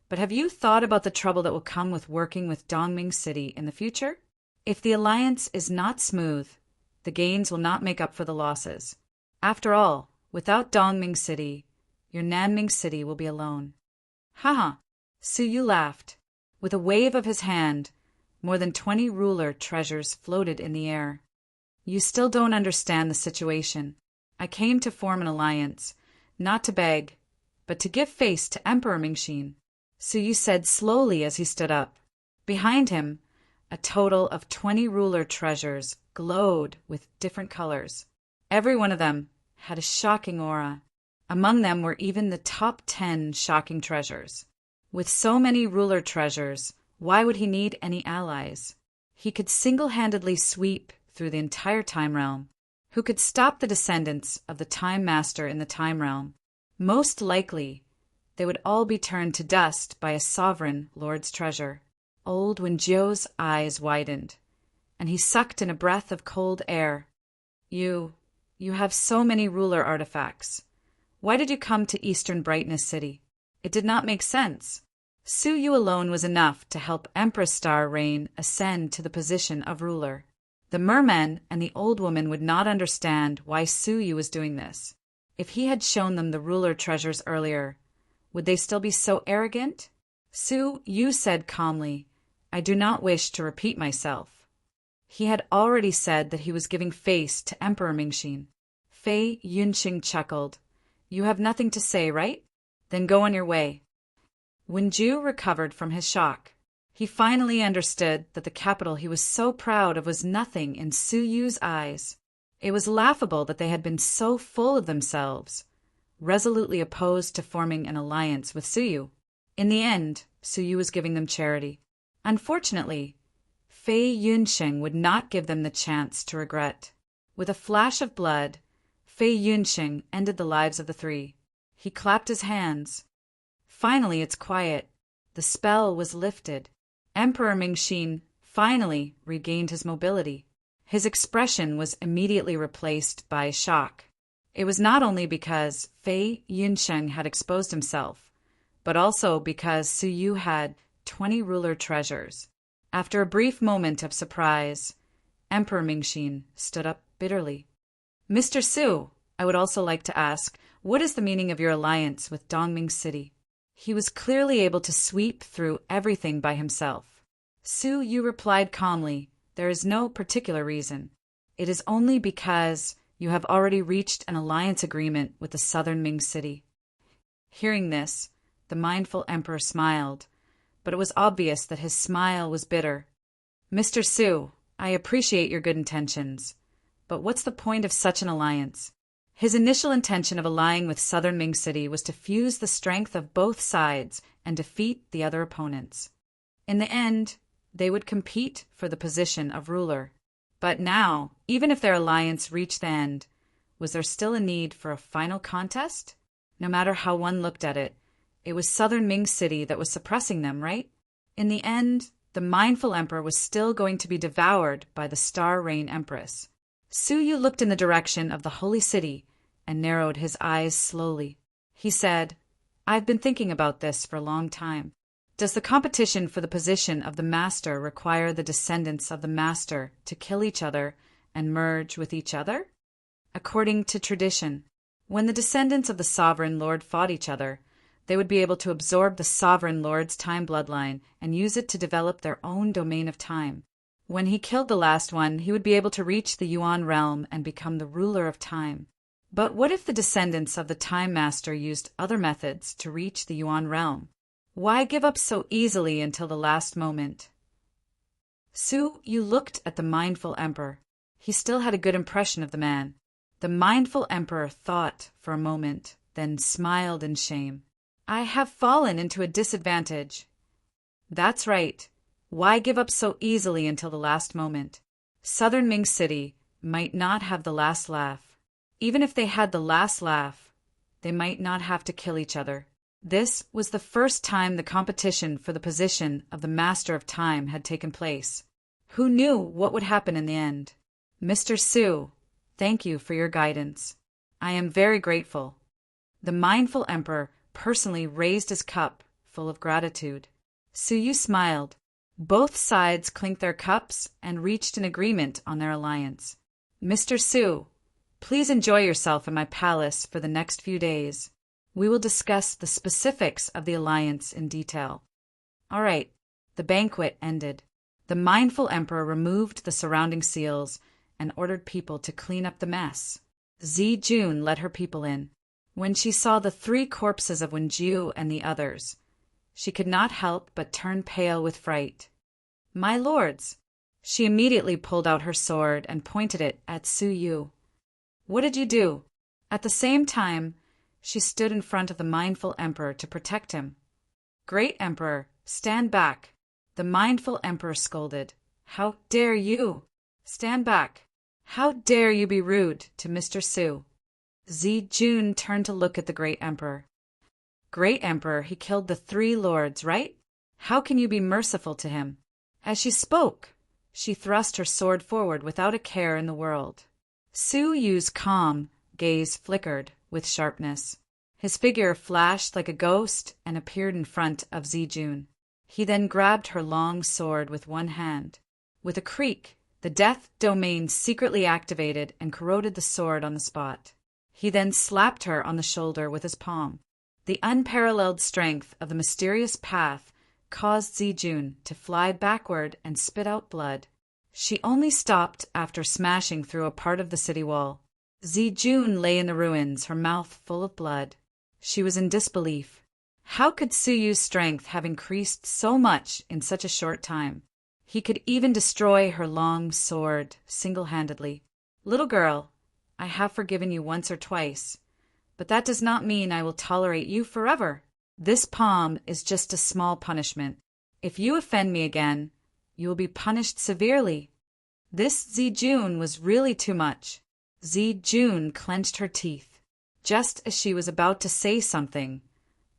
But have you thought about the trouble that will come with working with Dongming City in the future? If the alliance is not smooth, the gains will not make up for the losses. After all, without Dongming City, your Nanming City will be alone. Haha, Suyu laughed. With a wave of his hand, more than 20 ruler treasures floated in the air. You still don't understand the situation. I came to form an alliance, not to beg, but to give face to Emperor Mingxin. Suyu said slowly as he stood up. Behind him, a total of 20 ruler treasures glowed with different colors. Every one of them had a shocking aura. Among them were even the top 10 shocking treasures. With so many ruler treasures, why would he need any allies? He could single-handedly sweep through the entire time realm. Who could stop the descendants of the Time Master in the Time Realm? Most likely, they would all be turned to dust by a sovereign lord's treasure. Old Wenjiu's eyes widened, and he sucked in a breath of cold air. You have so many ruler artifacts. Why did you come to Eastern Brightness City? It did not make sense. Suyu alone was enough to help Empress Star Rain ascend to the position of ruler. The mermen and the old woman would not understand why Suyu was doing this. If he had shown them the ruler treasures earlier, would they still be so arrogant? Suyu said calmly, I do not wish to repeat myself. He had already said that he was giving face to Emperor Mingxin. Fei Yunqing chuckled. You have nothing to say, right? Then go on your way. Wenjiu recovered from his shock. He finally understood that the capital he was so proud of was nothing in Suyu's eyes. It was laughable that they had been so full of themselves, resolutely opposed to forming an alliance with Suyu. In the end, Suyu was giving them charity. Unfortunately, Fei Yunqing would not give them the chance to regret. With a flash of blood, Fei Yunqing ended the lives of the three. He clapped his hands. Finally, it's quiet. The spell was lifted. Emperor Mingxin finally regained his mobility. His expression was immediately replaced by shock. It was not only because Fei Yunqing had exposed himself, but also because Suyu had 20 ruler treasures. After a brief moment of surprise, Emperor Mingxin stood up bitterly. Mr. Su, I would also like to ask, what is the meaning of your alliance with Dongming City? He was clearly able to sweep through everything by himself. Suyu replied calmly, there is no particular reason. It is only because you have already reached an alliance agreement with the southern Ming City. Hearing this, the mindful emperor smiled, but it was obvious that his smile was bitter. Mr. Su, I appreciate your good intentions, but what's the point of such an alliance? His initial intention of allying with southern Ming City was to fuse the strength of both sides and defeat the other opponents. In the end, they would compete for the position of ruler. But now, even if their alliance reached the end, was there still a need for a final contest? No matter how one looked at it, it was southern Ming City that was suppressing them, right? In the end, the mindful emperor was still going to be devoured by the Star Rain Empress. Suyu looked in the direction of the holy city and narrowed his eyes slowly. He said, I've been thinking about this for a long time. Does the competition for the position of the master require the descendants of the master to kill each other and merge with each other? According to tradition, when the descendants of the sovereign lord fought each other, they would be able to absorb the sovereign lord's time bloodline and use it to develop their own domain of time. When he killed the last one, he would be able to reach the Yuan realm and become the ruler of time. But what if the descendants of the Time Master used other methods to reach the Yuan realm? Why give up so easily until the last moment? Suyu looked at the mindful emperor. He still had a good impression of the man. The mindful emperor thought for a moment, then smiled in shame. I have fallen into a disadvantage. That's right. Why give up so easily until the last moment? Southern Ming City might not have the last laugh. Even if they had the last laugh, they might not have to kill each other. This was the first time the competition for the position of the Master of Time had taken place. Who knew what would happen in the end? Mr. Su, thank you for your guidance. I am very grateful. The mindful emperor personally raised his cup, full of gratitude. Suyu smiled. Both sides clinked their cups and reached an agreement on their alliance. Mr. Su, please enjoy yourself in my palace for the next few days. We will discuss the specifics of the alliance in detail. All right, the banquet ended. The mindful emperor removed the surrounding seals and ordered people to clean up the mess. Zi Jun led her people in. When she saw the 3 corpses of Wenju and the others, she could not help but turn pale with fright. "My lords!" She immediately pulled out her sword and pointed it at Su Yu. "What did you do?" At the same time, she stood in front of the mindful emperor to protect him. "Great Emperor, stand back!" The mindful emperor scolded. "How dare you? Stand back! How dare you be rude to Mr. Su?" Jun turned to look at the great emperor. "Great Emperor, he killed the 3 lords, right? How can you be merciful to him?" As she spoke, she thrust her sword forward without a care in the world. Su Yu's calm gaze flickered with sharpness. His figure flashed like a ghost and appeared in front of Jun. He then grabbed her long sword with one hand. With a creak, the death domain secretly activated and corroded the sword on the spot. He then slapped her on the shoulder with his palm. The unparalleled strength of the mysterious path caused Jun to fly backward and spit out blood. She only stopped after smashing through a part of the city wall. Jun lay in the ruins, her mouth full of blood. She was in disbelief. How could Su Yu's strength have increased so much in such a short time? He could even destroy her long sword single-handedly. "Little girl, I have forgiven you once or twice, but that does not mean I will tolerate you forever. This palm is just a small punishment. If you offend me again, you will be punished severely." This Jun was really too much. Jun clenched her teeth. Just as she was about to say something,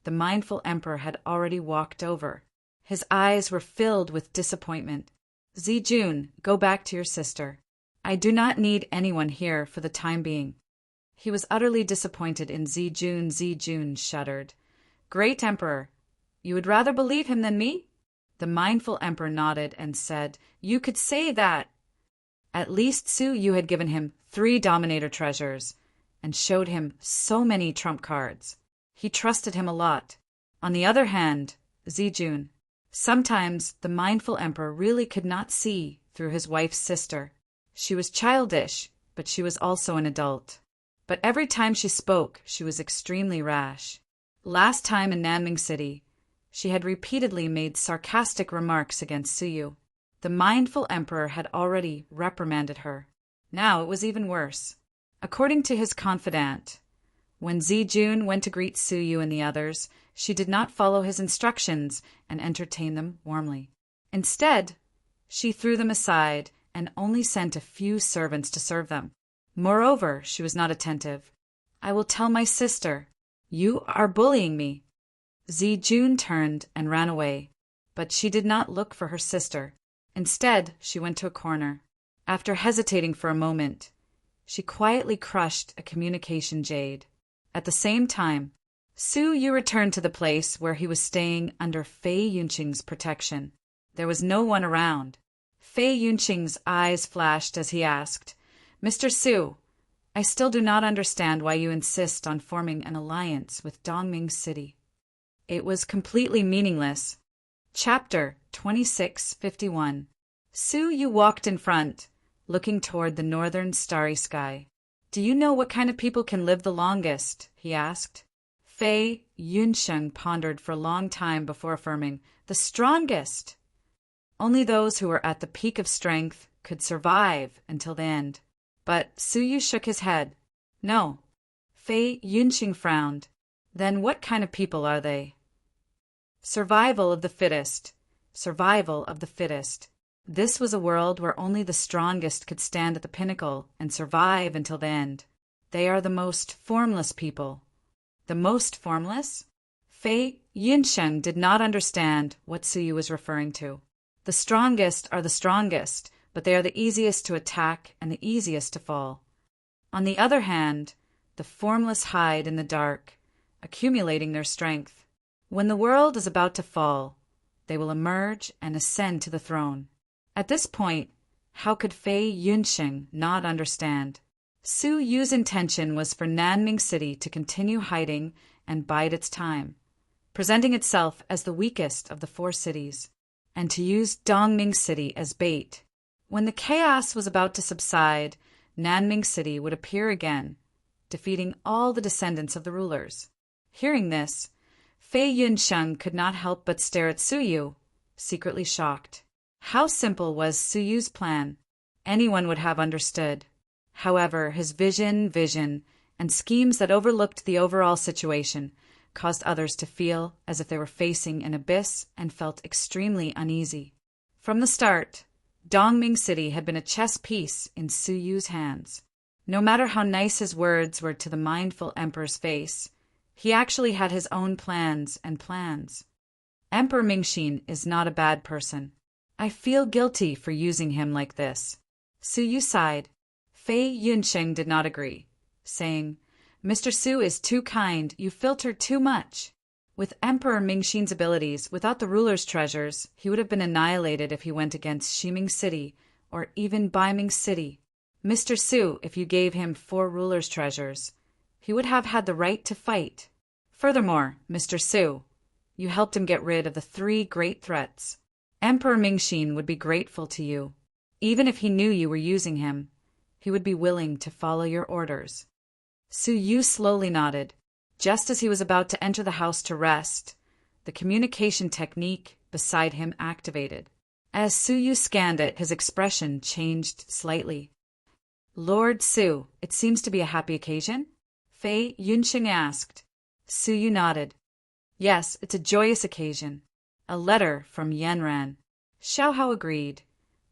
the mindful emperor had already walked over. His eyes were filled with disappointment. "Jun, go back to your sister. I do not need anyone here for the time being." He was utterly disappointed in Jun. Jun shuddered. "Great Emperor, you would rather believe him than me?" The mindful emperor nodded and said, "You could say that." At least Su Yu had given him 3 Dominator treasures and showed him so many trump cards. He trusted him a lot. On the other hand, Jun. Sometimes the mindful emperor really could not see through his wife's sister. She was childish, but she was also an adult. But every time she spoke, she was extremely rash. Last time in Nanming City, she had repeatedly made sarcastic remarks against Su Yu. The mindful emperor had already reprimanded her. Now it was even worse. According to his confidant, when Jun went to greet Su Yu and the others, she did not follow his instructions and entertain them warmly. Instead, she threw them aside and only sent a few servants to serve them. Moreover, she was not attentive. "I will tell my sister. You are bullying me." Jun turned and ran away, but she did not look for her sister. Instead, she went to a corner. After hesitating for a moment, she quietly crushed a communication jade. At the same time, Su Yu returned to the place where he was staying under Fei Yunqing's protection. There was no one around. Fei Yunqing's eyes flashed as he asked, "Mr. Su, I still do not understand why you insist on forming an alliance with Dongming City." It was completely meaningless. Chapter 2651. Su Yu walked in front, looking toward the northern starry sky. "Do you know what kind of people can live the longest?" he asked. Fei Yunsheng pondered for a long time before affirming, "The strongest." Only those who were at the peak of strength could survive until the end. But Su Yu shook his head. "No." Fei Yunqing frowned. "Then what kind of people are they?" Survival of the fittest. Survival of the fittest. This was a world where only the strongest could stand at the pinnacle and survive until the end. They are the most formless people. The most formless? Fei Yunsheng did not understand what Su Yu was referring to. The strongest are the strongest, but they are the easiest to attack and the easiest to fall. On the other hand, the formless hide in the dark, accumulating their strength. When the world is about to fall, they will emerge and ascend to the throne. At this point, how could Fei Yunsheng not understand? Su Yu's intention was for Nanming City to continue hiding and bide its time, presenting itself as the weakest of the 4 cities, and to use Dongming City as bait. When the chaos was about to subside, Nanming City would appear again, defeating all the descendants of the rulers. Hearing this, Fei Yunsheng could not help but stare at Suyu, secretly shocked. How simple was Suyu's plan? Anyone would have understood. However, his vision, and schemes that overlooked the overall situation caused others to feel as if they were facing an abyss and felt extremely uneasy. From the start, Dongming City had been a chess piece in Suyu's hands. No matter how nice his words were to the mindful emperor's face, he actually had his own plans. Emperor Mingxin is not a bad person. I feel guilty for using him like this. Suyu sighed. Fei Yunsheng did not agree, saying, Mr. Su is too kind, you filter too much. With Emperor Mingxin's abilities, without the ruler's treasures, he would have been annihilated if he went against Ximing City, or even Baiming City. Mr. Su, if you gave him 4 ruler's treasures, he would have had the right to fight. Furthermore, Mr. Su, you helped him get rid of the 3 great threats. Emperor Mingxin would be grateful to you. Even if he knew you were using him, he would be willing to follow your orders. Suyu slowly nodded. Just as he was about to enter the house to rest, the communication technique beside him activated. As Suyu scanned it, his expression changed slightly. Lord Su, it seems to be a happy occasion? Fei Yunsheng asked. Suyu nodded. Yes, it's a joyous occasion. A letter from Yanran. Xiaohao agreed,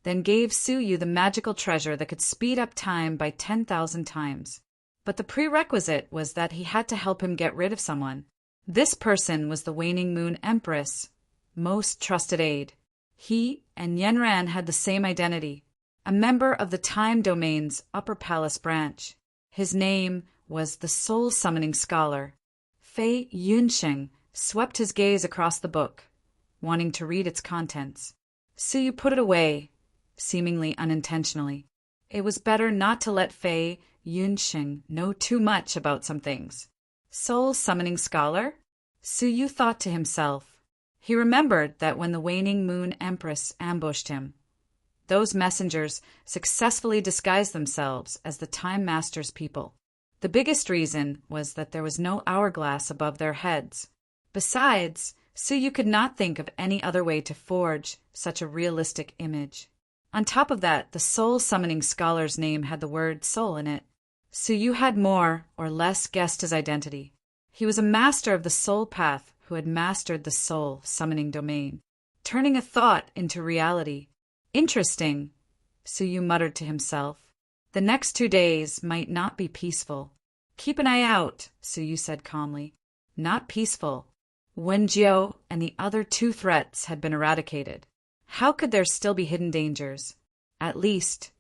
then gave Suyu the magical treasure that could speed up time by 10,000 times. But the prerequisite was that he had to help him get rid of someone. This person was the Waning Moon Empress, most trusted aide. He and Yanran had the same identity, a member of the Time Domain's Upper Palace branch. His name was the Soul Summoning Scholar. Fei Yunsheng swept his gaze across the book, wanting to read its contents. Suyu put it away, seemingly unintentionally. It was better not to let Fei Yunsheng know too much about some things. Soul Summoning Scholar? Suyu thought to himself. He remembered that when the Waning Moon Empress ambushed him, those messengers successfully disguised themselves as the Time Master's people. The biggest reason was that there was no hourglass above their heads. Besides, Suyu could not think of any other way to forge such a realistic image. On top of that, the Soul Summoning Scholar's name had the word soul in it. Suyu had more or less guessed his identity. He was a master of the soul path who had mastered the soul summoning domain, turning a thought into reality. Interesting, Suyu muttered to himself. The next 2 days might not be peaceful. Keep an eye out, Suyu said calmly. Not peaceful. Wenjiu and the other 2 threats had been eradicated. How could there still be hidden dangers? At least,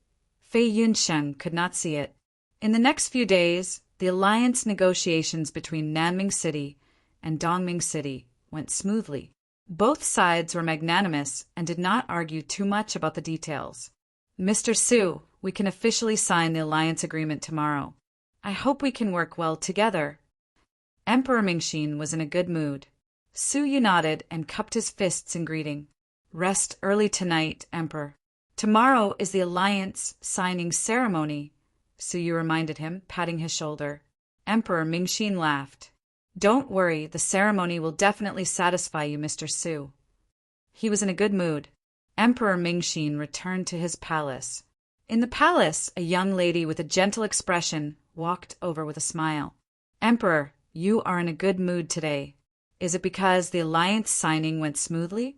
Fei Yunsheng could not see it. In the next few days, the alliance negotiations between Nanming City and Dongming City went smoothly. Both sides were magnanimous and did not argue too much about the details. Mr. Su, we can officially sign the alliance agreement tomorrow. I hope we can work well together. Emperor Mingxin was in a good mood. Suyu nodded and cupped his fists in greeting. Rest early tonight, Emperor. Tomorrow is the alliance signing ceremony, Suyu reminded him, patting his shoulder. Emperor Mingxin laughed. Don't worry, the ceremony will definitely satisfy you, Mr. Su. He was in a good mood. Emperor Mingxin returned to his palace. In the palace, a young lady with a gentle expression walked over with a smile. Emperor, you are in a good mood today. Is it because the alliance signing went smoothly?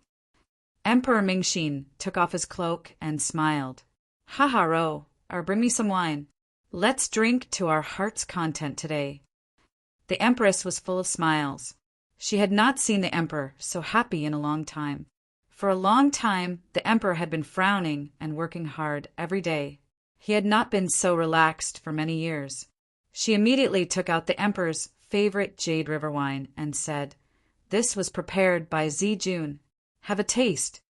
Emperor Mingxin took off his cloak and smiled. Ha-ha-ro, or bring me some wine. Let's drink to our heart's content today. The Empress was full of smiles. She had not seen the Emperor so happy in a long time. For a long time, the Emperor had been frowning and working hard every day. He had not been so relaxed for many years. She immediately took out the Emperor's favorite Jade River wine and said, "This was prepared by Zijun. Have a taste."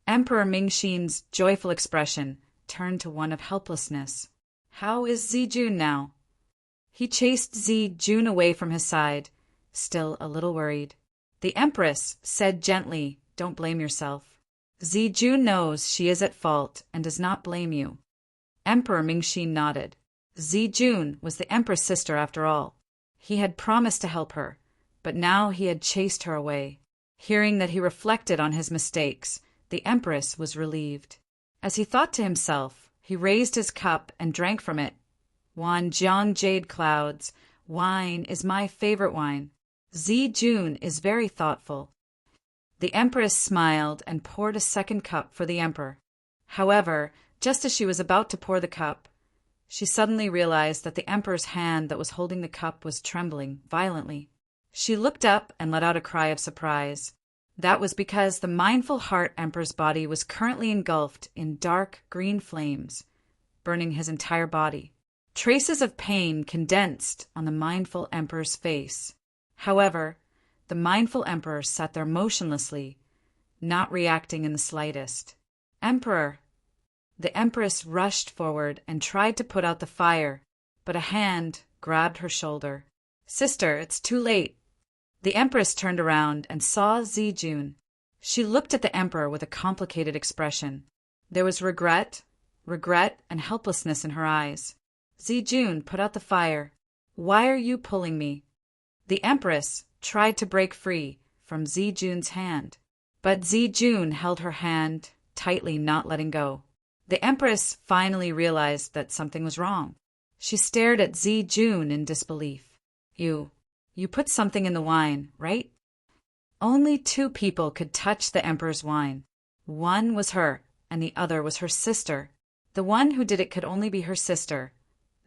Emperor Mingxin's joyful expression turned to one of helplessness. How is Zijun now? He chased Zijun away from his side, still a little worried. The Empress said gently, "Don't blame yourself. Zijun knows she is at fault and does not blame you." Emperor Mingxin nodded. Zijun was the Empress' sister after all. He had promised to help her, but now he had chased her away. Hearing that he reflected on his mistakes, the Empress was relieved. As he thought to himself, he raised his cup and drank from it. Wanjiang Jade Clouds, wine is my favorite wine. Zijun is very thoughtful. The Empress smiled and poured a second cup for the Emperor. However, just as she was about to pour the cup, she suddenly realized that the Emperor's hand that was holding the cup was trembling violently. She looked up and let out a cry of surprise. That was because the mindful Heart Emperor's body was currently engulfed in dark green flames, burning his entire body. Traces of pain condensed on the mindful Emperor's face. However, the mindful Emperor sat there motionlessly, not reacting in the slightest. "Emperor!" The Empress rushed forward and tried to put out the fire, but a hand grabbed her shoulder. "Sister, it's too late." The Empress turned around and saw Zijun. She looked at the Emperor with a complicated expression. There was regret, and helplessness in her eyes. "Zijun, put out the fire. Why are you pulling me?" The Empress tried to break free from Zijun's hand, but Zijun held her hand tightly, not letting go. The Empress finally realized that something was wrong. She stared at Zijun in disbelief. You put something in the wine, right?" Only two people could touch the Emperor's wine. One was her, and the other was her sister. The one who did it could only be her sister.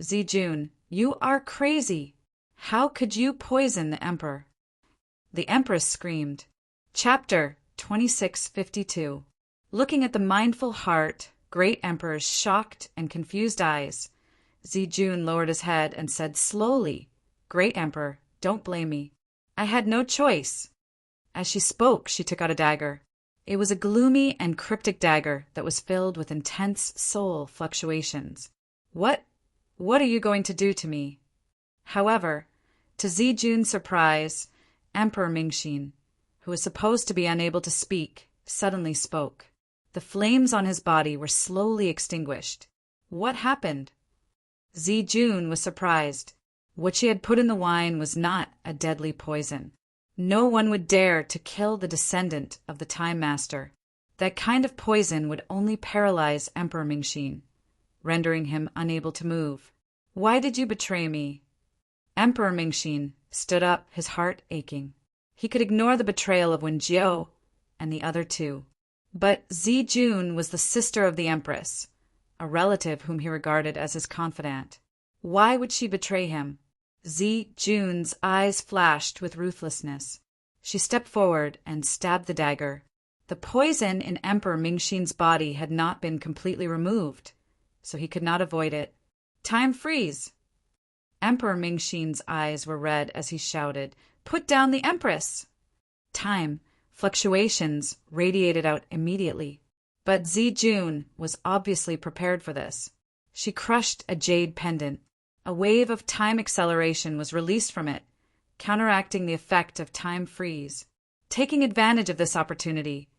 "Zijun, you are crazy. How could you poison the Emperor?" The Empress screamed. Chapter 2652. Looking at the mindful Heart, Great Emperor's shocked and confused eyes, Zijun lowered his head and said slowly, "Great Emperor, don't blame me. I had no choice." As she spoke, she took out a dagger. It was a gloomy and cryptic dagger that was filled with intense soul fluctuations. What are you going to do to me?" However, to Zijun's surprise, Emperor Mingxin, who was supposed to be unable to speak, suddenly spoke. The flames on his body were slowly extinguished. What happened? Zijun was surprised. What she had put in the wine was not a deadly poison. No one would dare to kill the descendant of the Time Master. That kind of poison would only paralyze Emperor Mingxin, rendering him unable to move. "Why did you betray me?" Emperor Mingxin stood up, his heart aching. He could ignore the betrayal of Wenjiao and the other two. But Zijun was the sister of the Empress, a relative whom he regarded as his confidant. Why would she betray him? Zijun's eyes flashed with ruthlessness. She stepped forward and stabbed the dagger. The poison in Emperor Mingxin's body had not been completely removed, so he could not avoid it. "Time freeze!" Emperor Mingxin's eyes were red as he shouted, "Put down the Empress!" Time fluctuations radiated out immediately. But Zijun was obviously prepared for this. She crushed a jade pendant. A wave of time acceleration was released from it, counteracting the effect of time freeze. Taking advantage of this opportunity,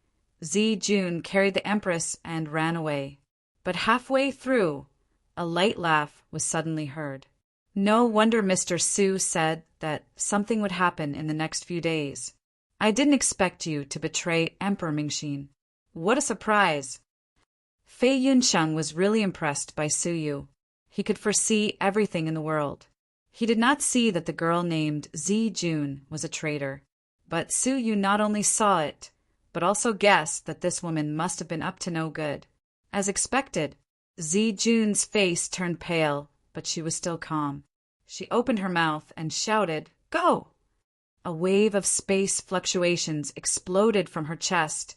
Zijun carried the Empress and ran away. But halfway through, a light laugh was suddenly heard. No wonder Mr. Su said that something would happen in the next few days. I didn't expect you to betray Emperor Mingxin. What a surprise! Fei Yunsheng was really impressed by Su Yu. He could foresee everything in the world. He did not see that the girl named Zijun was a traitor. But Su Yu not only saw it, but also guessed that this woman must have been up to no good. As expected, Zijun's face turned pale, but she was still calm. She opened her mouth and shouted, "Go!" A wave of space fluctuations exploded from her chest,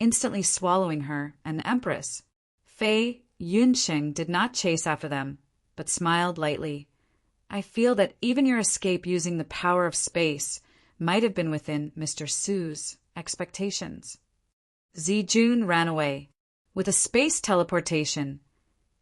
instantly swallowing her and the Empress. Fei Yunsheng did not chase after them, but smiled lightly. "I feel that even your escape using the power of space might have been within Mr. Su's expectations." Zijun ran away. With a space teleportation,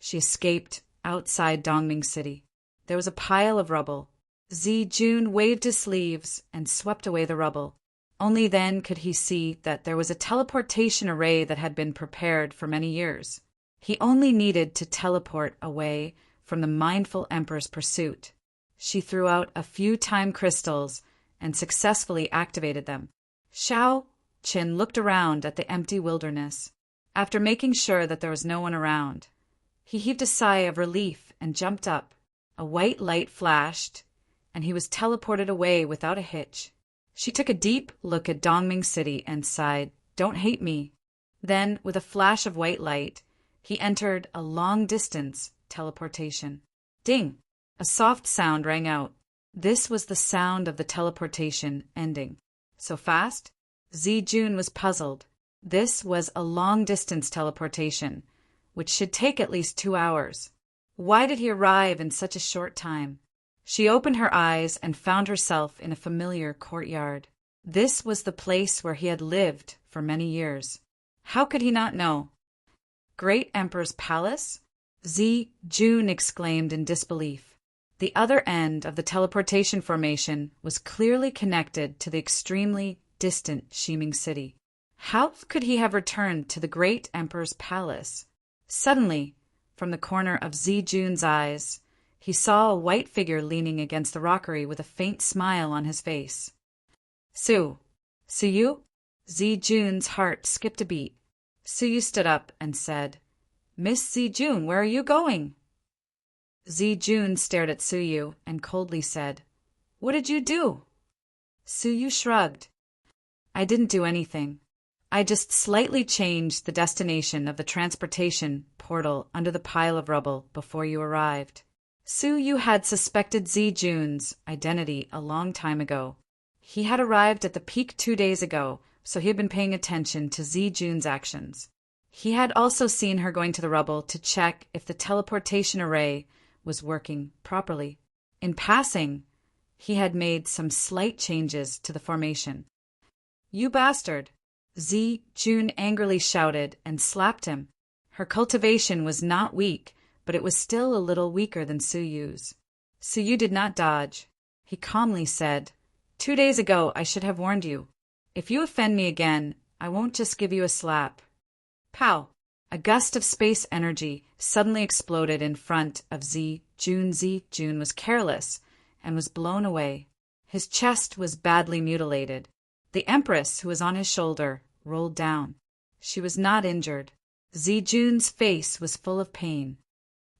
she escaped outside Dongming City. There was a pile of rubble. Zijun waved his sleeves and swept away the rubble. Only then could he see that there was a teleportation array that had been prepared for many years. He only needed to teleport away from the mindful emperor's pursuit. She threw out a few time crystals and successfully activated them. Xiao Qin looked around at the empty wilderness. After making sure that there was no one around, he heaved a sigh of relief and jumped up. A white light flashed, and he was teleported away without a hitch. She took a deep look at Dongming City and sighed, "Don't hate me." Then, with a flash of white light, he entered a long-distance teleportation. Ding! A soft sound rang out. This was the sound of the teleportation ending. So fast? Zijun was puzzled. This was a long-distance teleportation, which should take at least 2 hours. Why did he arrive in such a short time? She opened her eyes and found herself in a familiar courtyard. This was the place where he had lived for many years. How could he not know? Great Emperor's Palace? Jun exclaimed in disbelief. The other end of the teleportation formation was clearly connected to the extremely distant Shiming City. How could he have returned to the Great Emperor's Palace? Suddenly, from the corner of Jun's eyes, he saw a white figure leaning against the rockery with a faint smile on his face. Suyu? Jun's heart skipped a beat. Suyu stood up and said, "Miss Jun, where are you going?" Jun stared at Suyu and coldly said, "What did you do?" Suyu shrugged. "I didn't do anything. I just slightly changed the destination of the transportation portal under the pile of rubble before you arrived." Suyu had suspected Jun's identity a long time ago. He had arrived at the peak 2 days ago, so he had been paying attention to Jun's actions. He had also seen her going to the rubble to check if the teleportation array was working properly. In passing, he had made some slight changes to the formation. "You bastard!" Jun angrily shouted and slapped him. Her cultivation was not weak, but it was still a little weaker than Suyu's. Suyu did not dodge. He calmly said, "2 days ago I should have warned you. If you offend me again, I won't just give you a slap." Pow! A gust of space energy suddenly exploded in front of Jun. Jun was careless and was blown away. His chest was badly mutilated. The Empress, who was on his shoulder, rolled down. She was not injured. Jun's face was full of pain.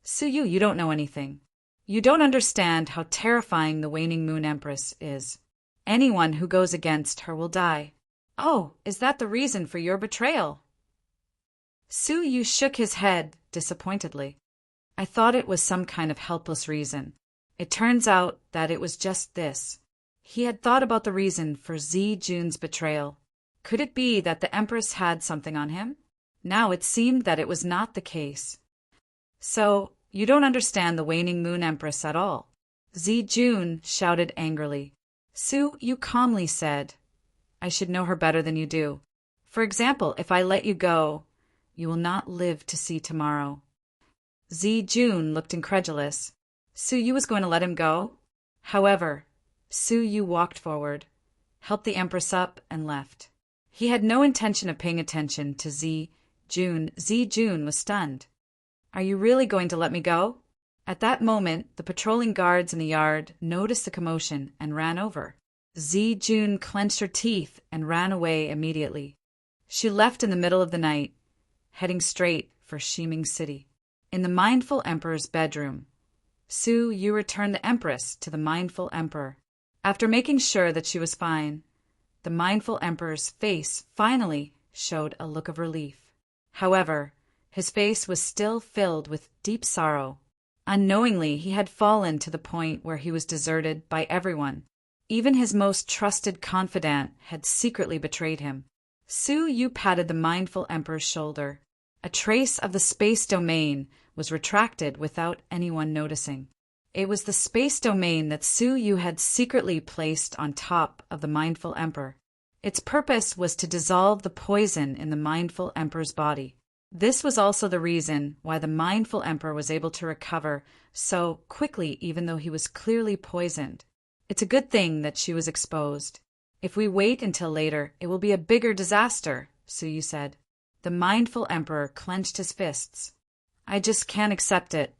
"Suyu, you don't know anything. You don't understand how terrifying the waning moon Empress is. Anyone who goes against her will die." "Oh, is that the reason for your betrayal?" Suyu shook his head disappointedly. "I thought it was some kind of helpless reason. It turns out that it was just this." He had thought about the reason for Jun's betrayal. Could it be that the Empress had something on him? Now it seemed that it was not the case. "So, you don't understand the waning moon Empress at all?" Jun shouted angrily. Suyu calmly said, "I should know her better than you do. For example, if I let you go, you will not live to see tomorrow." Jun looked incredulous. Suyu was going to let him go? However, Suyu walked forward, helped the Empress up, and left. He had no intention of paying attention to Jun. Jun was stunned. "Are you really going to let me go?" At that moment, the patrolling guards in the yard noticed the commotion and ran over. Jun clenched her teeth and ran away immediately. She left in the middle of the night, heading straight for Shiming City. In the mindful Emperor's bedroom, Suyu returned the Empress to the mindful Emperor. After making sure that she was fine, the mindful Emperor's face finally showed a look of relief. However, his face was still filled with deep sorrow. Unknowingly, he had fallen to the point where he was deserted by everyone. Even his most trusted confidant had secretly betrayed him. Suyu patted the mindful Emperor's shoulder. A trace of the space domain was retracted without anyone noticing. It was the space domain that Suyu had secretly placed on top of the mindful Emperor. Its purpose was to dissolve the poison in the mindful Emperor's body. This was also the reason why the mindful Emperor was able to recover so quickly even though he was clearly poisoned. It's a good thing that she was exposed. If we wait until later, it will be a bigger disaster, Suyu said. The mindful Emperor clenched his fists. "I just can't accept it.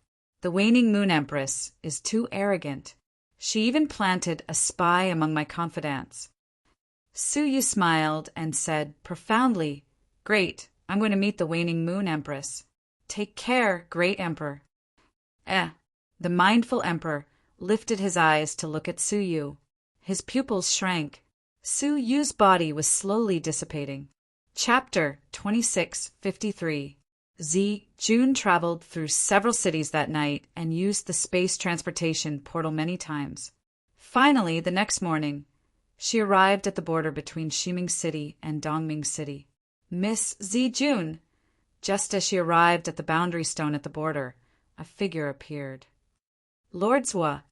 The waning moon empress is too arrogant. She even planted a spy among my confidants. Suyu smiled and said profoundly, "Great, I'm going to meet the waning moon empress. Take care, great emperor." The mindful emperor lifted his eyes to look at Suyu. His pupils shrank. Suyu's body was slowly dissipating. Chapter 2653. June traveled through several cities that night and used the space transportation portal many times. Finally, the next morning, she arrived at the border between Ximing City and Dongming City. Miss June. Just as she arrived at the boundary stone at the border, a figure appeared. Lord Zhua.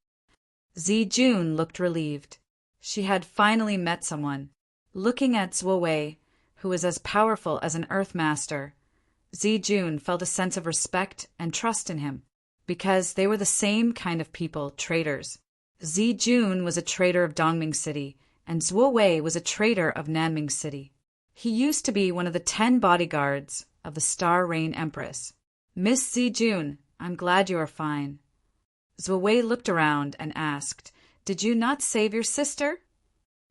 June looked relieved. She had finally met someone. Looking at Zhuo Wei, who was as powerful as an Earth Master, June felt a sense of respect and trust in him, because they were the same kind of people, traitors. June was a traitor of Dongming City, and Zhuo Wei was a traitor of Nanming City. He used to be one of the 10 bodyguards of the Star Rain Empress. Miss June, I'm glad you are fine. Zhuo Wei looked around and asked, "Did you not save your sister?"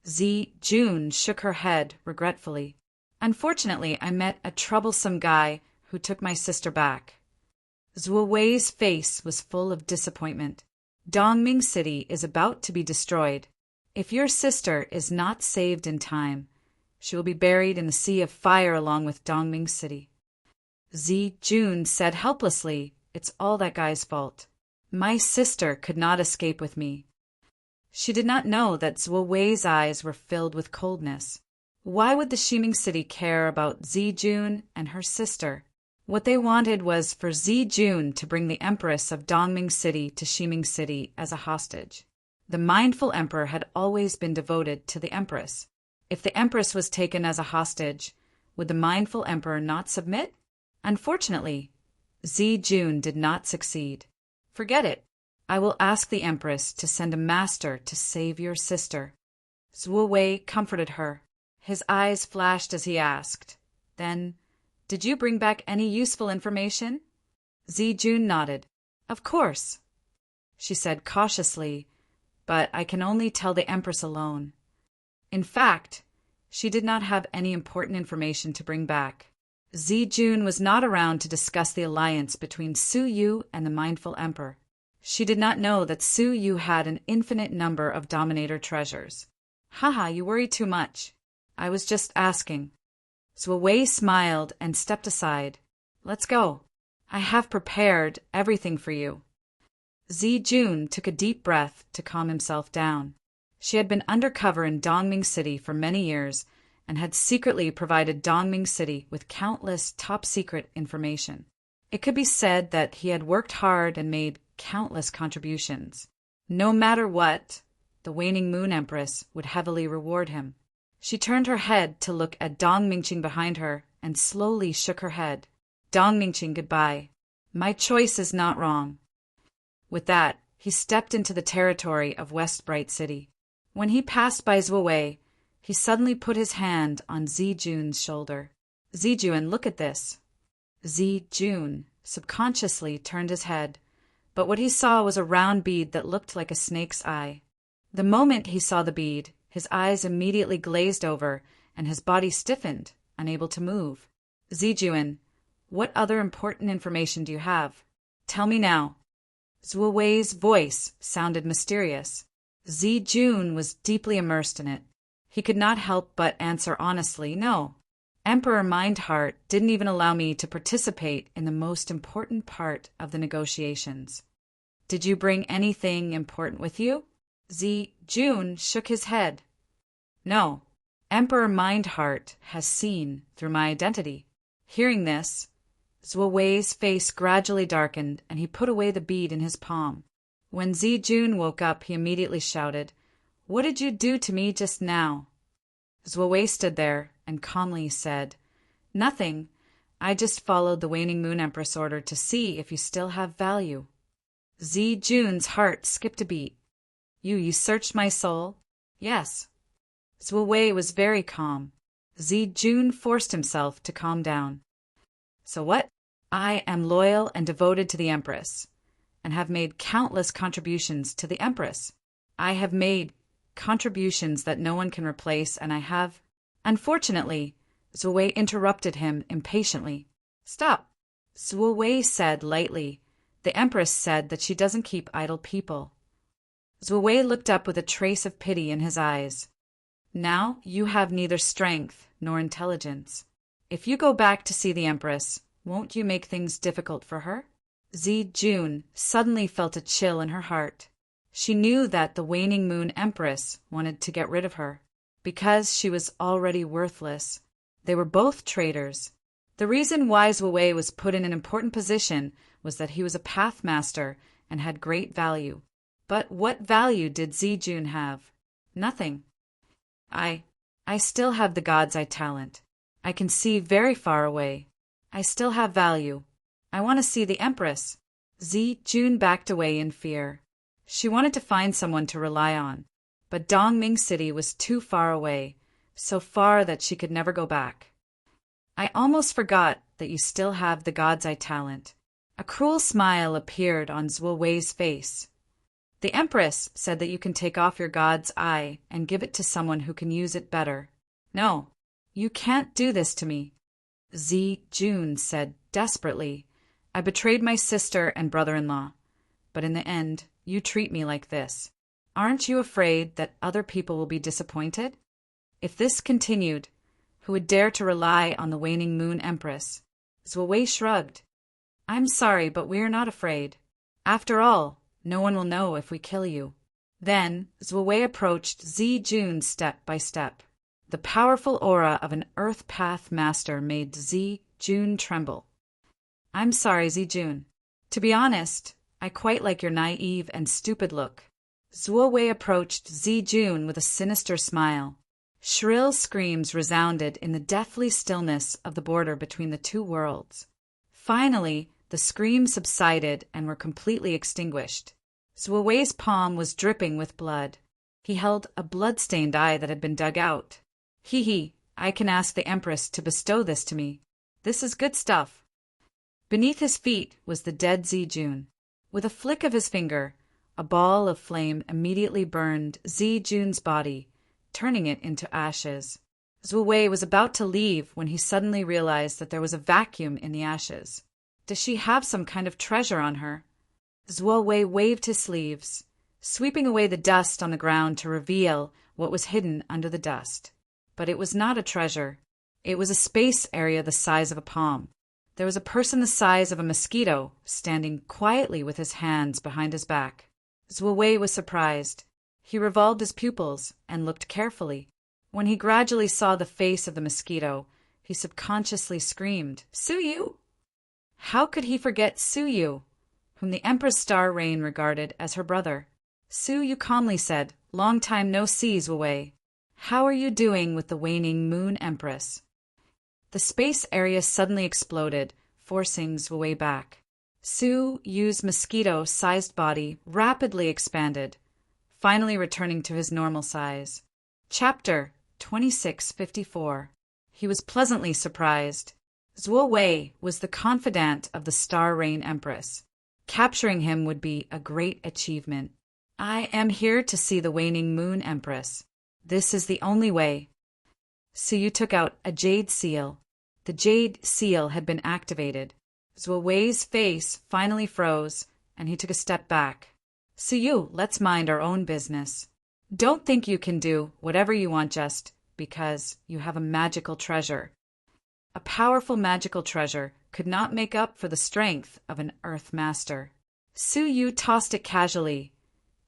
June shook her head regretfully. "Unfortunately, I met a troublesome guy who took my sister back." Zhuo Wei's face was full of disappointment. Dongming City is about to be destroyed. If your sister is not saved in time, she will be buried in the sea of fire along with Dongming City. June said helplessly, "It's all that guy's fault. My sister could not escape with me." She did not know that Zhuo Wei's eyes were filled with coldness. Why would the Ximing City care about June and her sister? What they wanted was for June to bring the Empress of Dongming City to Ximing City as a hostage. The mindful emperor had always been devoted to the Empress. If the Empress was taken as a hostage, would the mindful emperor not submit? Unfortunately, June did not succeed. "Forget it. I will ask the Empress to send a master to save your sister." Zhuo Wei comforted her. His eyes flashed as he asked, "Then, did you bring back any useful information?" June nodded. "Of course," she said cautiously, "but I can only tell the Empress alone." In fact, she did not have any important information to bring back. June was not around to discuss the alliance between Suyu and the mindful emperor. She did not know that Suyu had an infinite number of Dominator treasures. "Haha, you worry too much. I was just asking." Zhuo Wei smiled and stepped aside. "Let's go. I have prepared everything for you." June took a deep breath to calm himself down. She had been undercover in Dongming City for many years and had secretly provided Dongming City with countless top-secret information. It could be said that he had worked hard and made countless contributions. No matter what, the waning moon empress would heavily reward him. She turned her head to look at Dong Mingqing behind her and slowly shook her head. "Dong Mingqing, goodbye. My choice is not wrong." With that, he stepped into the territory of West Bright City. When he passed by Zhuo Wei, he suddenly put his hand on June's shoulder. "June, look at this." June subconsciously turned his head, but what he saw was a round bead that looked like a snake's eye. The moment he saw the bead, his eyes immediately glazed over and his body stiffened, unable to move. "June, what other important information do you have? Tell me now." Zhuo Wei's voice sounded mysterious. June was deeply immersed in it. He could not help but answer honestly, "No. Emperor Mindheart didn't even allow me to participate in the most important part of the negotiations." "Did you bring anything important with you?" June shook his head. "No. Emperor Mindheart has seen through my identity." Hearing this, Zhuo Wei's face gradually darkened and he put away the bead in his palm. When June woke up, he immediately shouted, "What did you do to me just now?" Zhuo Wei stood there and calmly said, "Nothing. I just followed the waning moon empress order to see if you still have value." June's heart skipped a beat. You searched my soul?" "Yes." Zhuo Wei was very calm. June forced himself to calm down. "So what? I am loyal and devoted to the Empress. and have made countless contributions to the Empress. I have made contributions that no one can replace, and I have—" Unfortunately, Zhuwei interrupted him impatiently. "Stop," Zhuwei said lightly. "The Empress said that she doesn't keep idle people." Zhuwei looked up with a trace of pity in his eyes. "Now you have neither strength nor intelligence. If you go back to see the Empress, won't you make things difficult for her?" Jun suddenly felt a chill in her heart. She knew that the waning moon Empress wanted to get rid of her, because she was already worthless. They were both traitors. The reason why Zhuwei was put in an important position was that he was a pathmaster and had great value. But what value did Jun have? Nothing. I still have the God's eye talent. I can see very far away. I still have value. I want to see the Empress." Jun backed away in fear. She wanted to find someone to rely on, but Dongming City was too far away, so far that she could never go back. "I almost forgot that you still have the God's eye talent." A cruel smile appeared on Zhuwei's face. "The Empress said that you can take off your God's eye and give it to someone who can use it better. No, you can't do this to me," Jun said desperately. "I betrayed my sister and brother-in-law, but in the end, you treat me like this. Aren't you afraid that other people will be disappointed?" If this continued, who would dare to rely on the waning moon Empress? Zhuwei shrugged. "I'm sorry, but we are not afraid. After all, no one will know if we kill you." Then Zhuwei approached Jun step by step. The powerful aura of an Earth Path Master made Jun tremble. "I'm sorry, Jun. To be honest, I quite like your naive and stupid look." Zhuwei approached Jun with a sinister smile. Shrill screams resounded in the deathly stillness of the border between the two worlds. Finally, the screams subsided and were completely extinguished. Zhuwei's palm was dripping with blood. He held a blood-stained eye that had been dug out. "Hee, I can ask the Empress to bestow this to me. This is good stuff." Beneath his feet was the dead Jun. With a flick of his finger, a ball of flame immediately burned Jun's body, turning it into ashes. Zhuwei was about to leave when he suddenly realized that there was a vacuum in the ashes. Does she have some kind of treasure on her? Zhuwei waved his sleeves, sweeping away the dust on the ground to reveal what was hidden under the dust. But it was not a treasure. It was a space area the size of a palm. There was a person the size of a mosquito standing quietly with his hands behind his back. Zhuwei was surprised. He revolved his pupils and looked carefully. When he gradually saw the face of the mosquito, he subconsciously screamed, "Suyu!" How could he forget Suyu, whom the Empress Star Rain regarded as her brother? Suyu calmly said, "Long time no see, Zhuwei. How are you doing with the waning moon Empress?" The space area suddenly exploded, forcing Zhuwei back. Suyu's mosquito-sized body rapidly expanded, finally returning to his normal size. Chapter 2654. He was pleasantly surprised. Zhuwei was the confidant of the Star Rain Empress. Capturing him would be a great achievement. "I am here to see the waning moon Empress. This is the only way." Suyu took out a jade seal. The jade seal had been activated. Zhuwei's face finally froze, and he took a step back. "Suyu, let's mind our own business. Don't think you can do whatever you want just because you have a magical treasure." A powerful magical treasure could not make up for the strength of an Earth Master. Suyu tossed it casually,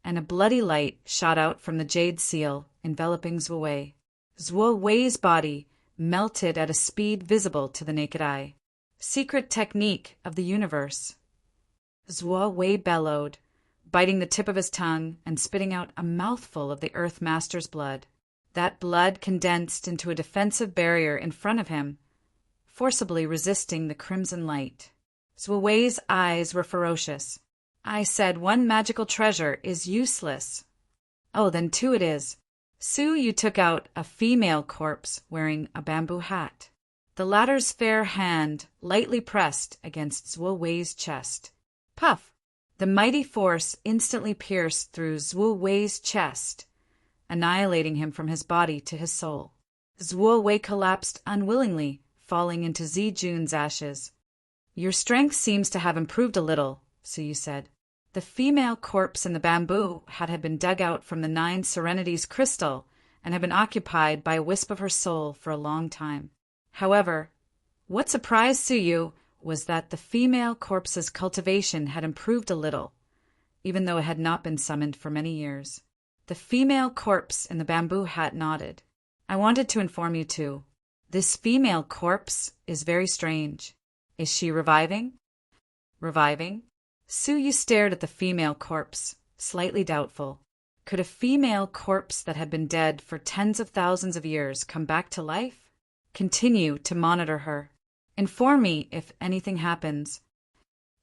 and a bloody light shot out from the jade seal, enveloping Zhuwei. Zhuwei's body melted at a speed visible to the naked eye. Secret technique of the universe. Zhuwei bellowed, biting the tip of his tongue and spitting out a mouthful of the Earth Master's blood. That blood condensed into a defensive barrier in front of him, forcibly resisting the crimson light. Zhuwei's eyes were ferocious. "I said one magical treasure is useless." "Oh, then two it is." Suyu took out a female corpse wearing a bamboo hat. The latter's fair hand lightly pressed against Zhuwei's chest. Puff! The mighty force instantly pierced through Zhuo Wei's chest, annihilating him from his body to his soul. Zhuo Wei collapsed unwillingly, falling into Zijun's ashes. "Your strength seems to have improved a little," Suyu said. The female corpse in the bamboo had been dug out from the 9 Serenities crystal and had been occupied by a wisp of her soul for a long time. However, what surprised Suyu was that the female corpse's cultivation had improved a little, even though it had not been summoned for many years. The female corpse in the bamboo hat nodded. "I wanted to inform you too. This female corpse is very strange. Is she reviving?" "Reviving?" Suyu stared at the female corpse, slightly doubtful. Could a female corpse that had been dead for tens of thousands of years come back to life? "Continue to monitor her. Inform me if anything happens."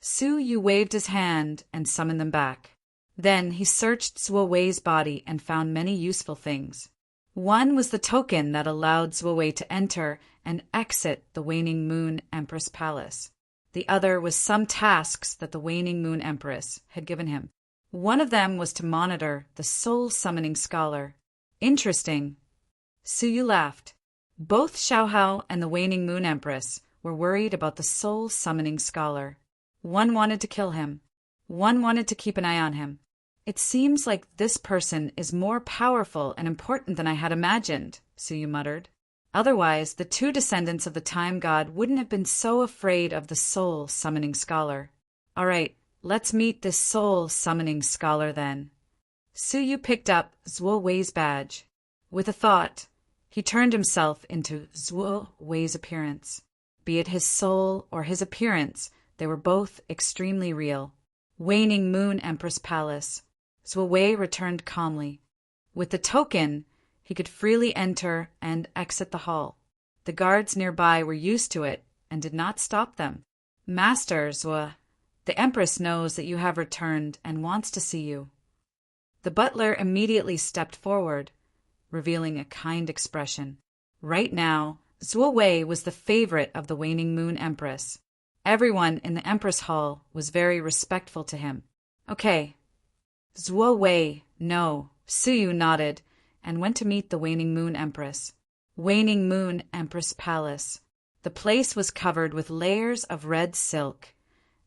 Suyu waved his hand and summoned them back. Then he searched Zhuo Wei's body and found many useful things. One was the token that allowed Zhuo Wei to enter and exit the Waning Moon Empress Palace. The other was some tasks that the Waning Moon Empress had given him. One of them was to monitor the soul-summoning scholar. Interesting. Suyu laughed. Both Xiaohao and the Waning Moon Empress were worried about the soul-summoning scholar. One wanted to kill him. One wanted to keep an eye on him. "It seems like this person is more powerful and important than I had imagined," Suyu muttered. Otherwise, the 2 descendants of the time god wouldn't have been so afraid of the soul-summoning scholar. "All right, let's meet this soul-summoning scholar then." Suyu picked up Zhuo Wei's badge. With a thought, he turned himself into Zhuo Wei's appearance. Be it his soul or his appearance, they were both extremely real. Waning Moon Empress Palace. Zhuo Wei returned calmly. With the token, he could freely enter and exit the hall. The guards nearby were used to it and did not stop them. "Master Zhuo, the Empress knows that you have returned and wants to see you." The butler immediately stepped forward, revealing a kind expression. Right now, Zhuo Wei was the favorite of the Waning Moon Empress. Everyone in the Empress Hall was very respectful to him. "Okay." "Zhuo Wei, no." Suyu nodded and went to meet the Waning Moon Empress. Waning Moon Empress Palace. The place was covered with layers of red silk,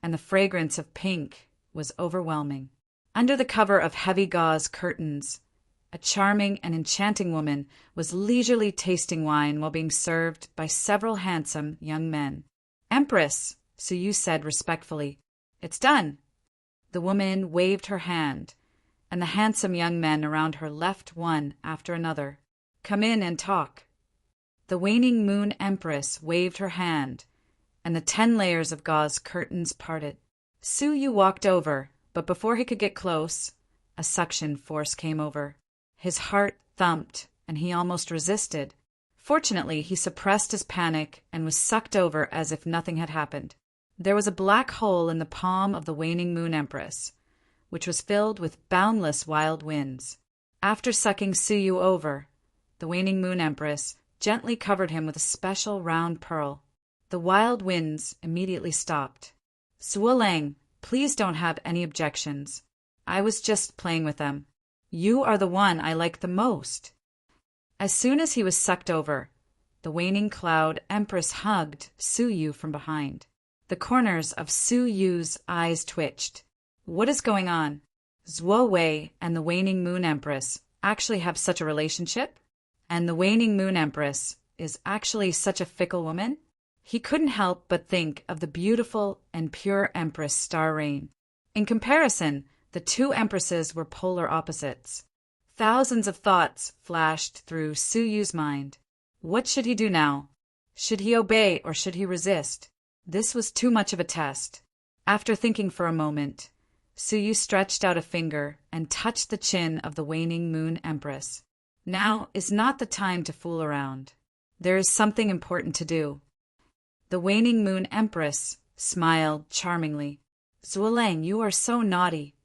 and the fragrance of pink was overwhelming. Under the cover of heavy gauze curtains, a charming and enchanting woman was leisurely tasting wine while being served by several handsome young men. "Empress," Suyu said respectfully, "it's done." The woman waved her hand, and the handsome young men around her left one after another. "Come in and talk." The Waning Moon Empress waved her hand, and the 10 layers of gauze curtains parted. Suyu walked over, but before he could get close, a suction force came over. His heart thumped, and he almost resisted. Fortunately, he suppressed his panic and was sucked over as if nothing had happened. There was a black hole in the palm of the Waning Moon Empress, which was filled with boundless wild winds. After sucking Suyu over, the Waning Moon Empress gently covered him with a special round pearl. The wild winds immediately stopped. "Zuolang, please don't have any objections. I was just playing with them. You are the one I like the most." As soon as he was sucked over, the Waning Cloud Empress hugged Suyu from behind. The corners of Suyu's eyes twitched. What is going on? Zhuo Wei and the Waning Moon Empress actually have such a relationship? And the Waning Moon Empress is actually such a fickle woman? He couldn't help but think of the beautiful and pure Empress Star Rain. In comparison, the 2 empresses were polar opposites. Thousands of thoughts flashed through Suyu's mind. What should he do now? Should he obey or should he resist? This was too much of a test. After thinking for a moment, Suyu stretched out a finger and touched the chin of the Waning Moon Empress. Now is not the time to fool around. There is something important to do. The Waning Moon Empress smiled charmingly. "Zuolang, you are so naughty."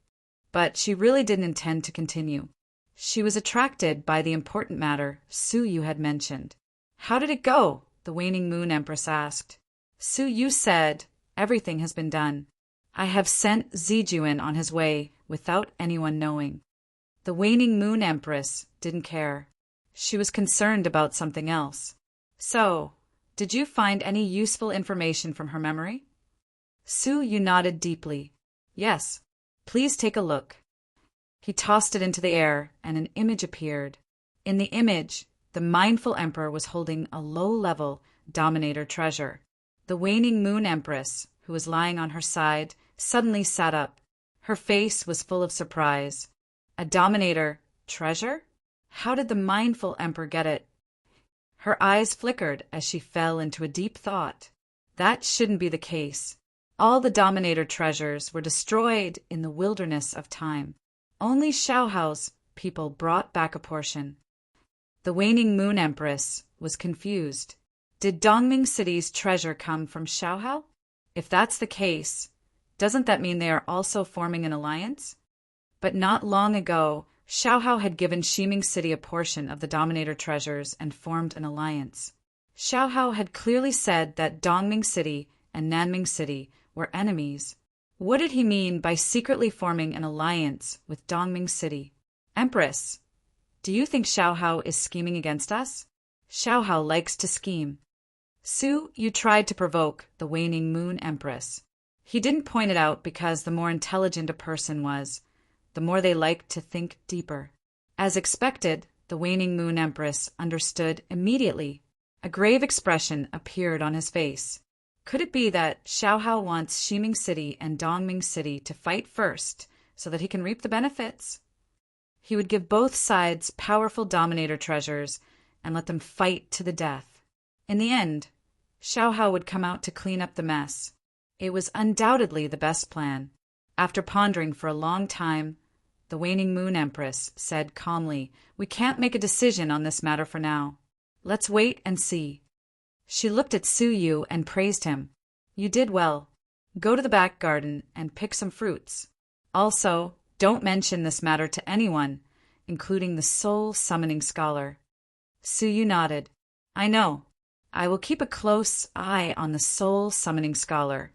But she really didn't intend to continue. She was attracted by the important matter Suyu had mentioned. "How did it go?" the Waning Moon Empress asked. Suyu said, "Everything has been done. I have sent Zijuan on his way without anyone knowing." The waning moon empress didn't care. She was concerned about something else. "So, did you find any useful information from her memory?" Su Yu nodded deeply. "Yes. Please take a look." He tossed it into the air, and an image appeared. In the image, the mindful emperor was holding a low-level dominator treasure. The waning moon empress, who was lying on her side, suddenly sat up. Her face was full of surprise. A dominator treasure? How did the mindful emperor get it? Her eyes flickered as she fell into a deep thought. That shouldn't be the case. All the dominator treasures were destroyed in the wilderness of time. Only Xiaohao's people brought back a portion. The waning moon empress was confused. Did Dongming City's treasure come from Xiaohao? If that's the case, doesn't that mean they are also forming an alliance? But not long ago, Xiaohao had given Ximing City a portion of the dominator treasures and formed an alliance. Xiaohao had clearly said that Dongming City and Nanming City were enemies. What did he mean by secretly forming an alliance with Dongming City? "Empress, do you think Xiaohao is scheming against us?" "Xiaohao likes to scheme." Su Yu tried to provoke the waning moon empress. He didn't point it out because the more intelligent a person was, the more they liked to think deeper. As expected, the waning moon empress understood immediately. A grave expression appeared on his face. Could it be that Xiaohao wants Ximing City and Dongming City to fight first so that he can reap the benefits? He would give both sides powerful dominator treasures and let them fight to the death. In the end, Xiaohao would come out to clean up the mess. It was undoubtedly the best plan. After pondering for a long time, the waning moon empress said calmly, "We can't make a decision on this matter for now. Let's wait and see." She looked at Su Yu and praised him. "You did well. Go to the back garden and pick some fruits. Also, don't mention this matter to anyone, including the soul summoning scholar." Su Yu nodded. "I know. I will keep a close eye on the soul summoning scholar."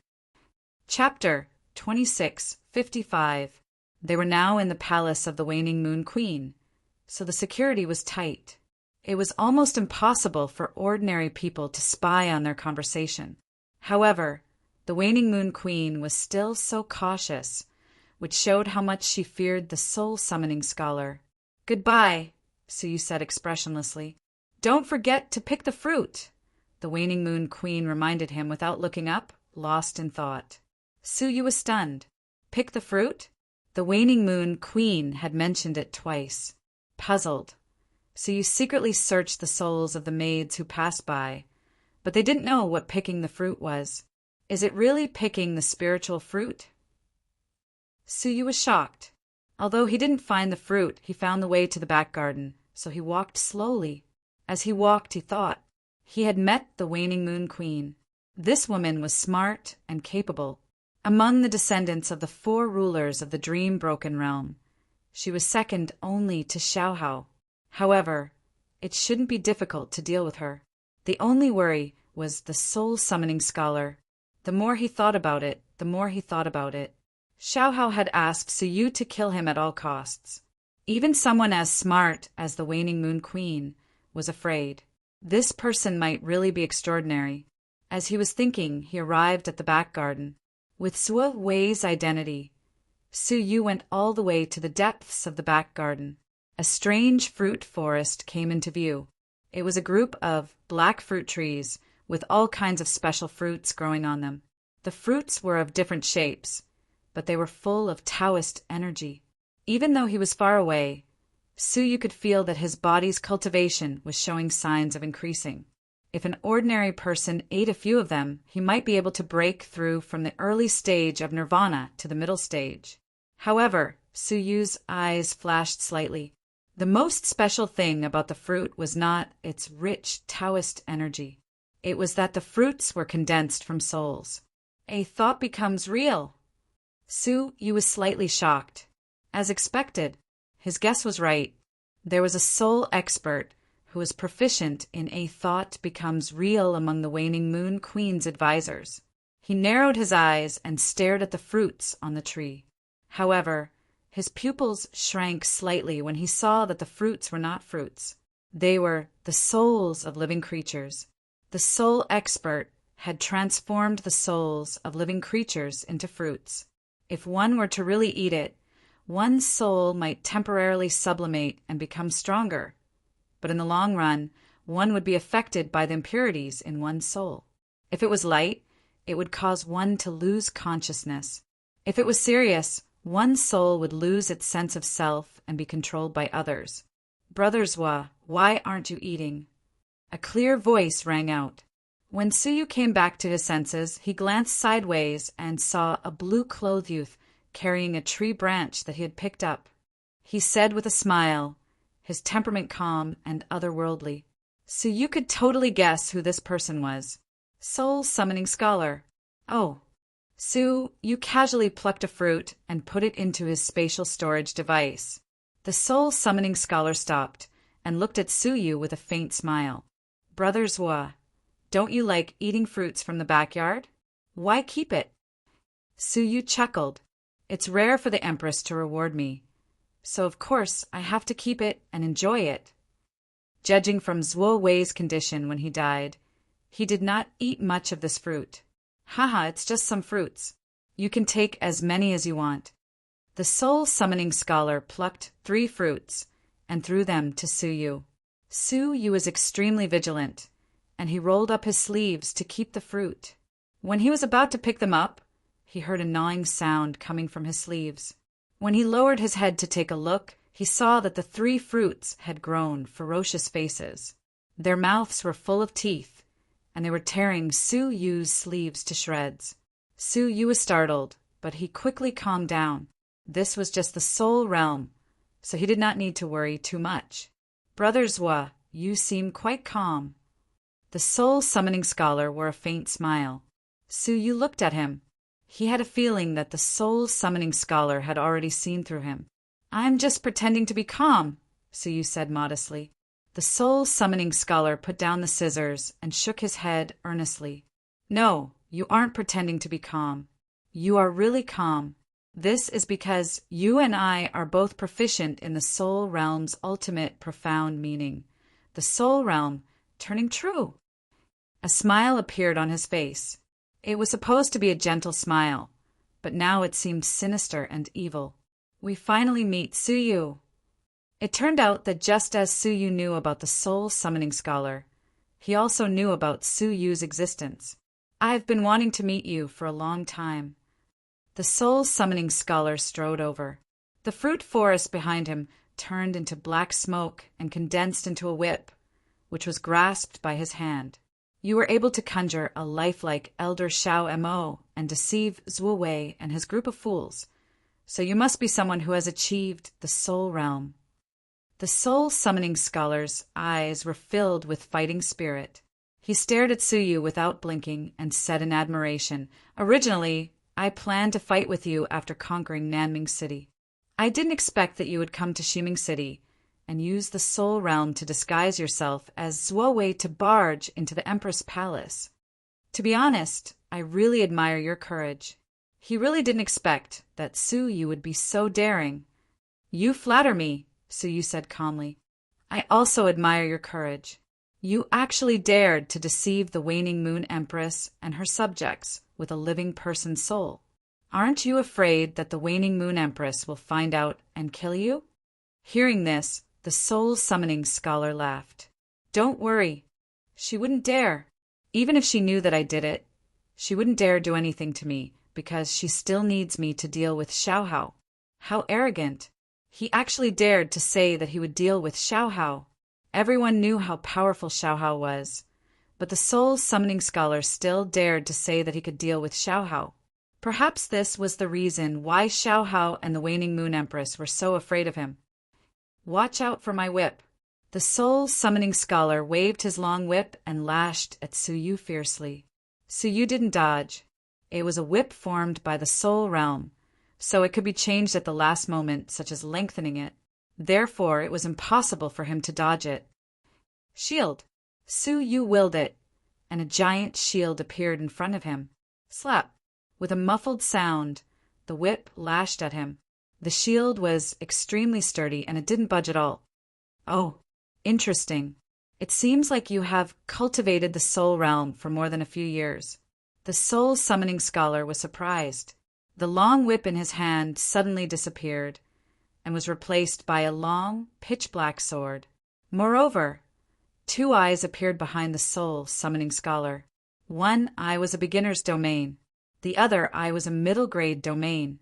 Chapter 26:55. They were now in the palace of the waning moon queen, so the security was tight. It was almost impossible for ordinary people to spy on their conversation. However, the waning moon queen was still so cautious, which showed how much she feared the soul-summoning scholar. "Goodbye," Su Yu said expressionlessly. "Don't forget to pick the fruit," the waning moon queen reminded him without looking up, lost in thought. Su Yu was stunned. Pick the fruit? The waning moon queen had mentioned it twice. Puzzled, Su Yu secretly searched the souls of the maids who passed by, but they didn't know what picking the fruit was. Is it really picking the spiritual fruit? Su Yu was shocked. Although he didn't find the fruit, he found the way to the back garden, so he walked slowly. As he walked, he thought. He had met the waning moon queen. This woman was smart and capable. Among the descendants of the 4 rulers of the dream-broken realm, she was second only to Xiaohao. However, it shouldn't be difficult to deal with her. The only worry was the soul-summoning scholar. The more he thought about it, the more he thought about it. Xiaohao had asked Su Yu to kill him at all costs. Even someone as smart as the waning moon queen was afraid. This person might really be extraordinary. As he was thinking, he arrived at the back garden. With Su Wei's identity, Su Yu went all the way to the depths of the back garden. A strange fruit forest came into view. It was a group of black fruit trees with all kinds of special fruits growing on them. The fruits were of different shapes, but they were full of Taoist energy. Even though he was far away, Su Yu could feel that his body's cultivation was showing signs of increasing. If an ordinary person ate a few of them, he might be able to break through from the early stage of nirvana to the middle stage. However, Su Yu's eyes flashed slightly. The most special thing about the fruit was not its rich Taoist energy. It was that the fruits were condensed from souls. A thought becomes real. Su Yu was slightly shocked. As expected, his guess was right. There was a soul expert who was proficient in a thought becomes real among the waning moon queen's advisors. He narrowed his eyes and stared at the fruits on the tree. However, his pupils shrank slightly when he saw that the fruits were not fruits. They were the souls of living creatures. The soul expert had transformed the souls of living creatures into fruits. If one were to really eat it, one's soul might temporarily sublimate and become stronger, but in the long run, one would be affected by the impurities in one's soul. If it was light, it would cause one to lose consciousness. If it was serious, one's soul would lose its sense of self and be controlled by others. Brother Zwa, why aren't you eating? A clear voice rang out. When Suyu came back to his senses, he glanced sideways and saw a blue-clothed youth carrying a tree branch that he had picked up. He said with a smile, his temperament calm and otherworldly, Suyu could totally guess who this person was. Soul Summoning Scholar. Oh. Su, you casually plucked a fruit and put it into his spatial storage device. The Soul Summoning Scholar stopped and looked at Suyu with a faint smile. Brother Zwa, don't you like eating fruits from the backyard? Why keep it? Suyu chuckled. It's rare for the Empress to reward me, so of course I have to keep it and enjoy it. Judging from Zwo Wei's condition when he died, he did not eat much of this fruit. Haha, it's just some fruits. You can take as many as you want. The Soul Summoning Scholar plucked 3 fruits and threw them to Suyu. Suyu was extremely vigilant, and he rolled up his sleeves to keep the fruit. When he was about to pick them up, he heard a gnawing sound coming from his sleeves. When he lowered his head to take a look, he saw that the 3 fruits had grown ferocious faces. Their mouths were full of teeth, and they were tearing Suyu's sleeves to shreds. Suyu was startled, but he quickly calmed down. This was just the soul realm, so he did not need to worry too much. Brother Zwa, you seem quite calm. The Soul Summoning Scholar wore a faint smile. Suyu looked at him. He had a feeling that the Soul Summoning Scholar had already seen through him. I'm just pretending to be calm, Suyu said modestly. The Soul Summoning Scholar put down the scissors and shook his head earnestly. No, you aren't pretending to be calm. You are really calm. This is because you and I are both proficient in the soul realm's ultimate profound meaning. The soul realm turning true. A smile appeared on his face. It was supposed to be a gentle smile, but now it seemed sinister and evil. We finally meet Suyu. It turned out that just as Suyu knew about the Soul Summoning Scholar, he also knew about Suyu's existence. I've been wanting to meet you for a long time. The Soul Summoning Scholar strode over. The fruit forest behind him turned into black smoke and condensed into a whip, which was grasped by his hand. You were able to conjure a lifelike Elder Shao Mo and deceive Zwo Wei and his group of fools, so you must be someone who has achieved the soul realm. The Soul Summoning Scholar's eyes were filled with fighting spirit. He stared at Suyu without blinking and said in admiration, Originally, I planned to fight with you after conquering Nanming City. I didn't expect that you would come to Shiming City and use the soul realm to disguise yourself as Zwo Wei to barge into the Empress Palace. To be honest, I really admire your courage. He really didn't expect that Suyu would be so daring. You flatter me, Suyu said calmly. I also admire your courage. You actually dared to deceive the Waning Moon Empress and her subjects with a living person's soul. Aren't you afraid that the Waning Moon Empress will find out and kill you? Hearing this, the Soul Summoning Scholar laughed. Don't worry. She wouldn't dare. Even if she knew that I did it, she wouldn't dare do anything to me because she still needs me to deal with Xiaohao. How arrogant. He actually dared to say that he would deal with Xiaohao. Everyone knew how powerful Xiaohao was, but the Soul Summoning Scholar still dared to say that he could deal with Xiaohao. Perhaps this was the reason why Xiaohao and the Waning Moon Empress were so afraid of him. Watch out for my whip. The Soul Summoning Scholar waved his long whip and lashed at Suyu fiercely. Suyu didn't dodge. It was a whip formed by the Soul Realm, so it could be changed at the last moment, such as lengthening it. Therefore, it was impossible for him to dodge it. Shield. Suyu willed it, and a giant shield appeared in front of him. Slap! With a muffled sound, the whip lashed at him. The shield was extremely sturdy and it didn't budge at all. Oh, interesting. It seems like you have cultivated the soul realm for more than a few years. The soul summoning scholar was surprised. The long whip in his hand suddenly disappeared and was replaced by a long, pitch-black sword. Moreover, 2 eyes appeared behind the soul summoning scholar. One eye was a beginner's domain. The other eye was a middle-grade domain.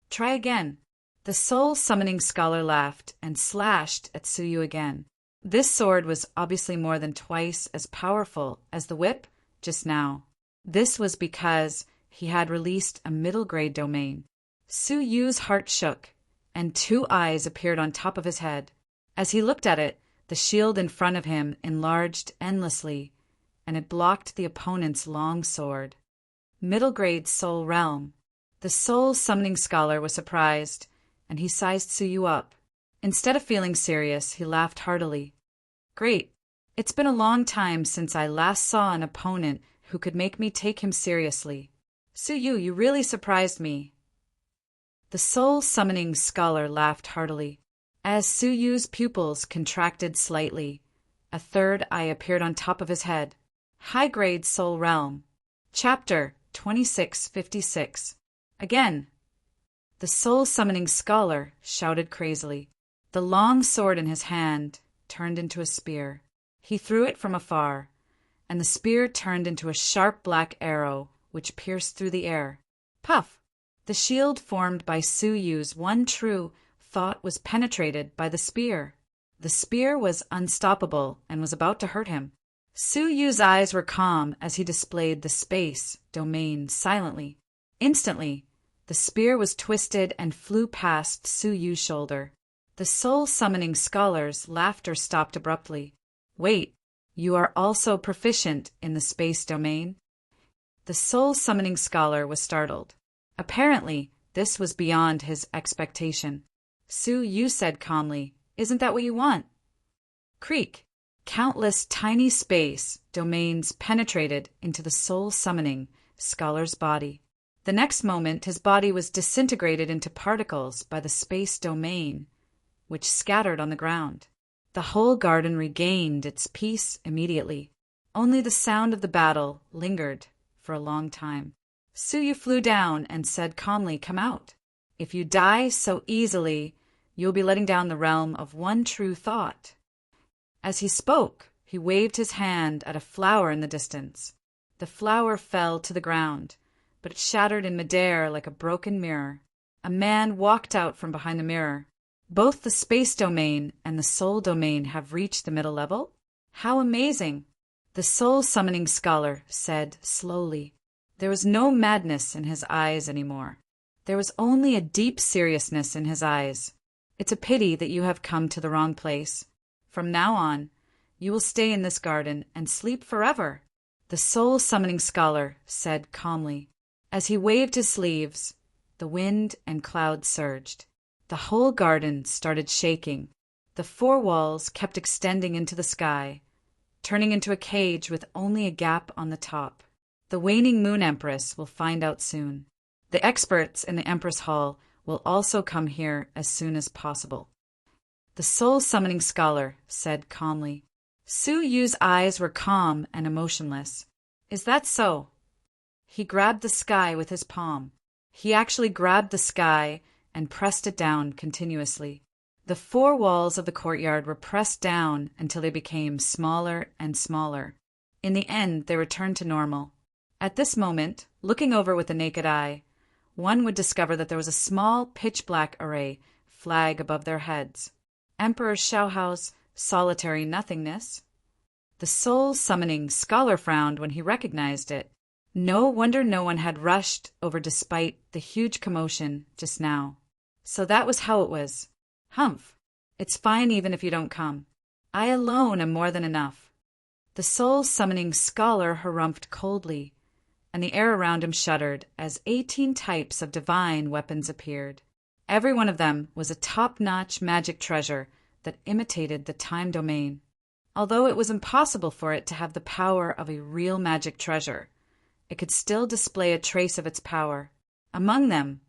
Try again. The soul summoning scholar laughed and slashed at Suyu again. This sword was obviously more than twice as powerful as the whip just now. This was because he had released a middle-grade domain. Suyu's heart shook, and 2 eyes appeared on top of his head. As he looked at it, the shield in front of him enlarged endlessly, and it blocked the opponent's long sword. Middle-grade soul realm. The soul summoning scholar was surprised, and he sized Suyu up. Instead of feeling serious, he laughed heartily. Great. It's been a long time since I last saw an opponent who could make me take him seriously. Suyu, you really surprised me. The soul summoning scholar laughed heartily. As Suyu's pupils contracted slightly, a 3rd eye appeared on top of his head. High-grade soul realm. Chapter 2656. Again. The soul summoning scholar shouted crazily. The long sword in his hand turned into a spear. He threw it from afar, and the spear turned into a sharp black arrow which pierced through the air. Puff! The shield formed by Suyu's one true thought was penetrated by the spear. The spear was unstoppable and was about to hurt him. Suyu's eyes were calm as he displayed the space domain silently. Instantly, the spear was twisted and flew past Suyu's shoulder. The soul-summoning scholar's laughter stopped abruptly. Wait, you are also proficient in the space domain? The soul-summoning scholar was startled. Apparently, this was beyond his expectation. Suyu said calmly, "Isn't that what you want?" Creak. Countless tiny space domains penetrated into the soul-summoning scholar's body. The next moment, his body was disintegrated into particles by the space domain, which scattered on the ground. The whole garden regained its peace immediately. Only the sound of the battle lingered for a long time. Suyu flew down and said calmly, "Come out. If you die so easily, you'll be letting down the realm of one true thought." As he spoke, he waved his hand at a flower in the distance. The flower fell to the ground, but it shattered in midair like a broken mirror. A man walked out from behind the mirror. Both the space domain and the soul domain have reached the middle level? How amazing! The soul-summoning scholar said slowly. There was no madness in his eyes anymore. There was only a deep seriousness in his eyes. It's a pity that you have come to the wrong place. From now on, you will stay in this garden and sleep forever, the soul-summoning scholar said calmly. As he waved his sleeves, the wind and clouds surged. The whole garden started shaking. The 4 walls kept extending into the sky, turning into a cage with only a gap on the top. The waning moon empress will find out soon. The experts in the Empress Hall will also come here as soon as possible. The soul-summoning scholar said calmly. Suyu's eyes were calm and emotionless. Is that so? He grabbed the sky with his palm. He actually grabbed the sky and pressed it down continuously. The 4 walls of the courtyard were pressed down until they became smaller and smaller. In the end, they returned to normal. At this moment, looking over with the naked eye, one would discover that there was a small pitch-black array flag above their heads. Emperor Xiaohao's solitary nothingness. The soul-summoning scholar frowned when he recognized it. No wonder no one had rushed over despite the huge commotion just now. So that was how it was. Humph. It's fine even if you don't come. I alone am more than enough. The soul-summoning scholar harumphed coldly, and the air around him shuddered as 18 types of divine weapons appeared. Every one of them was a top-notch magic treasure that imitated the time domain. Although it was impossible for it to have the power of a real magic treasure, it could still display a trace of its power. Among them,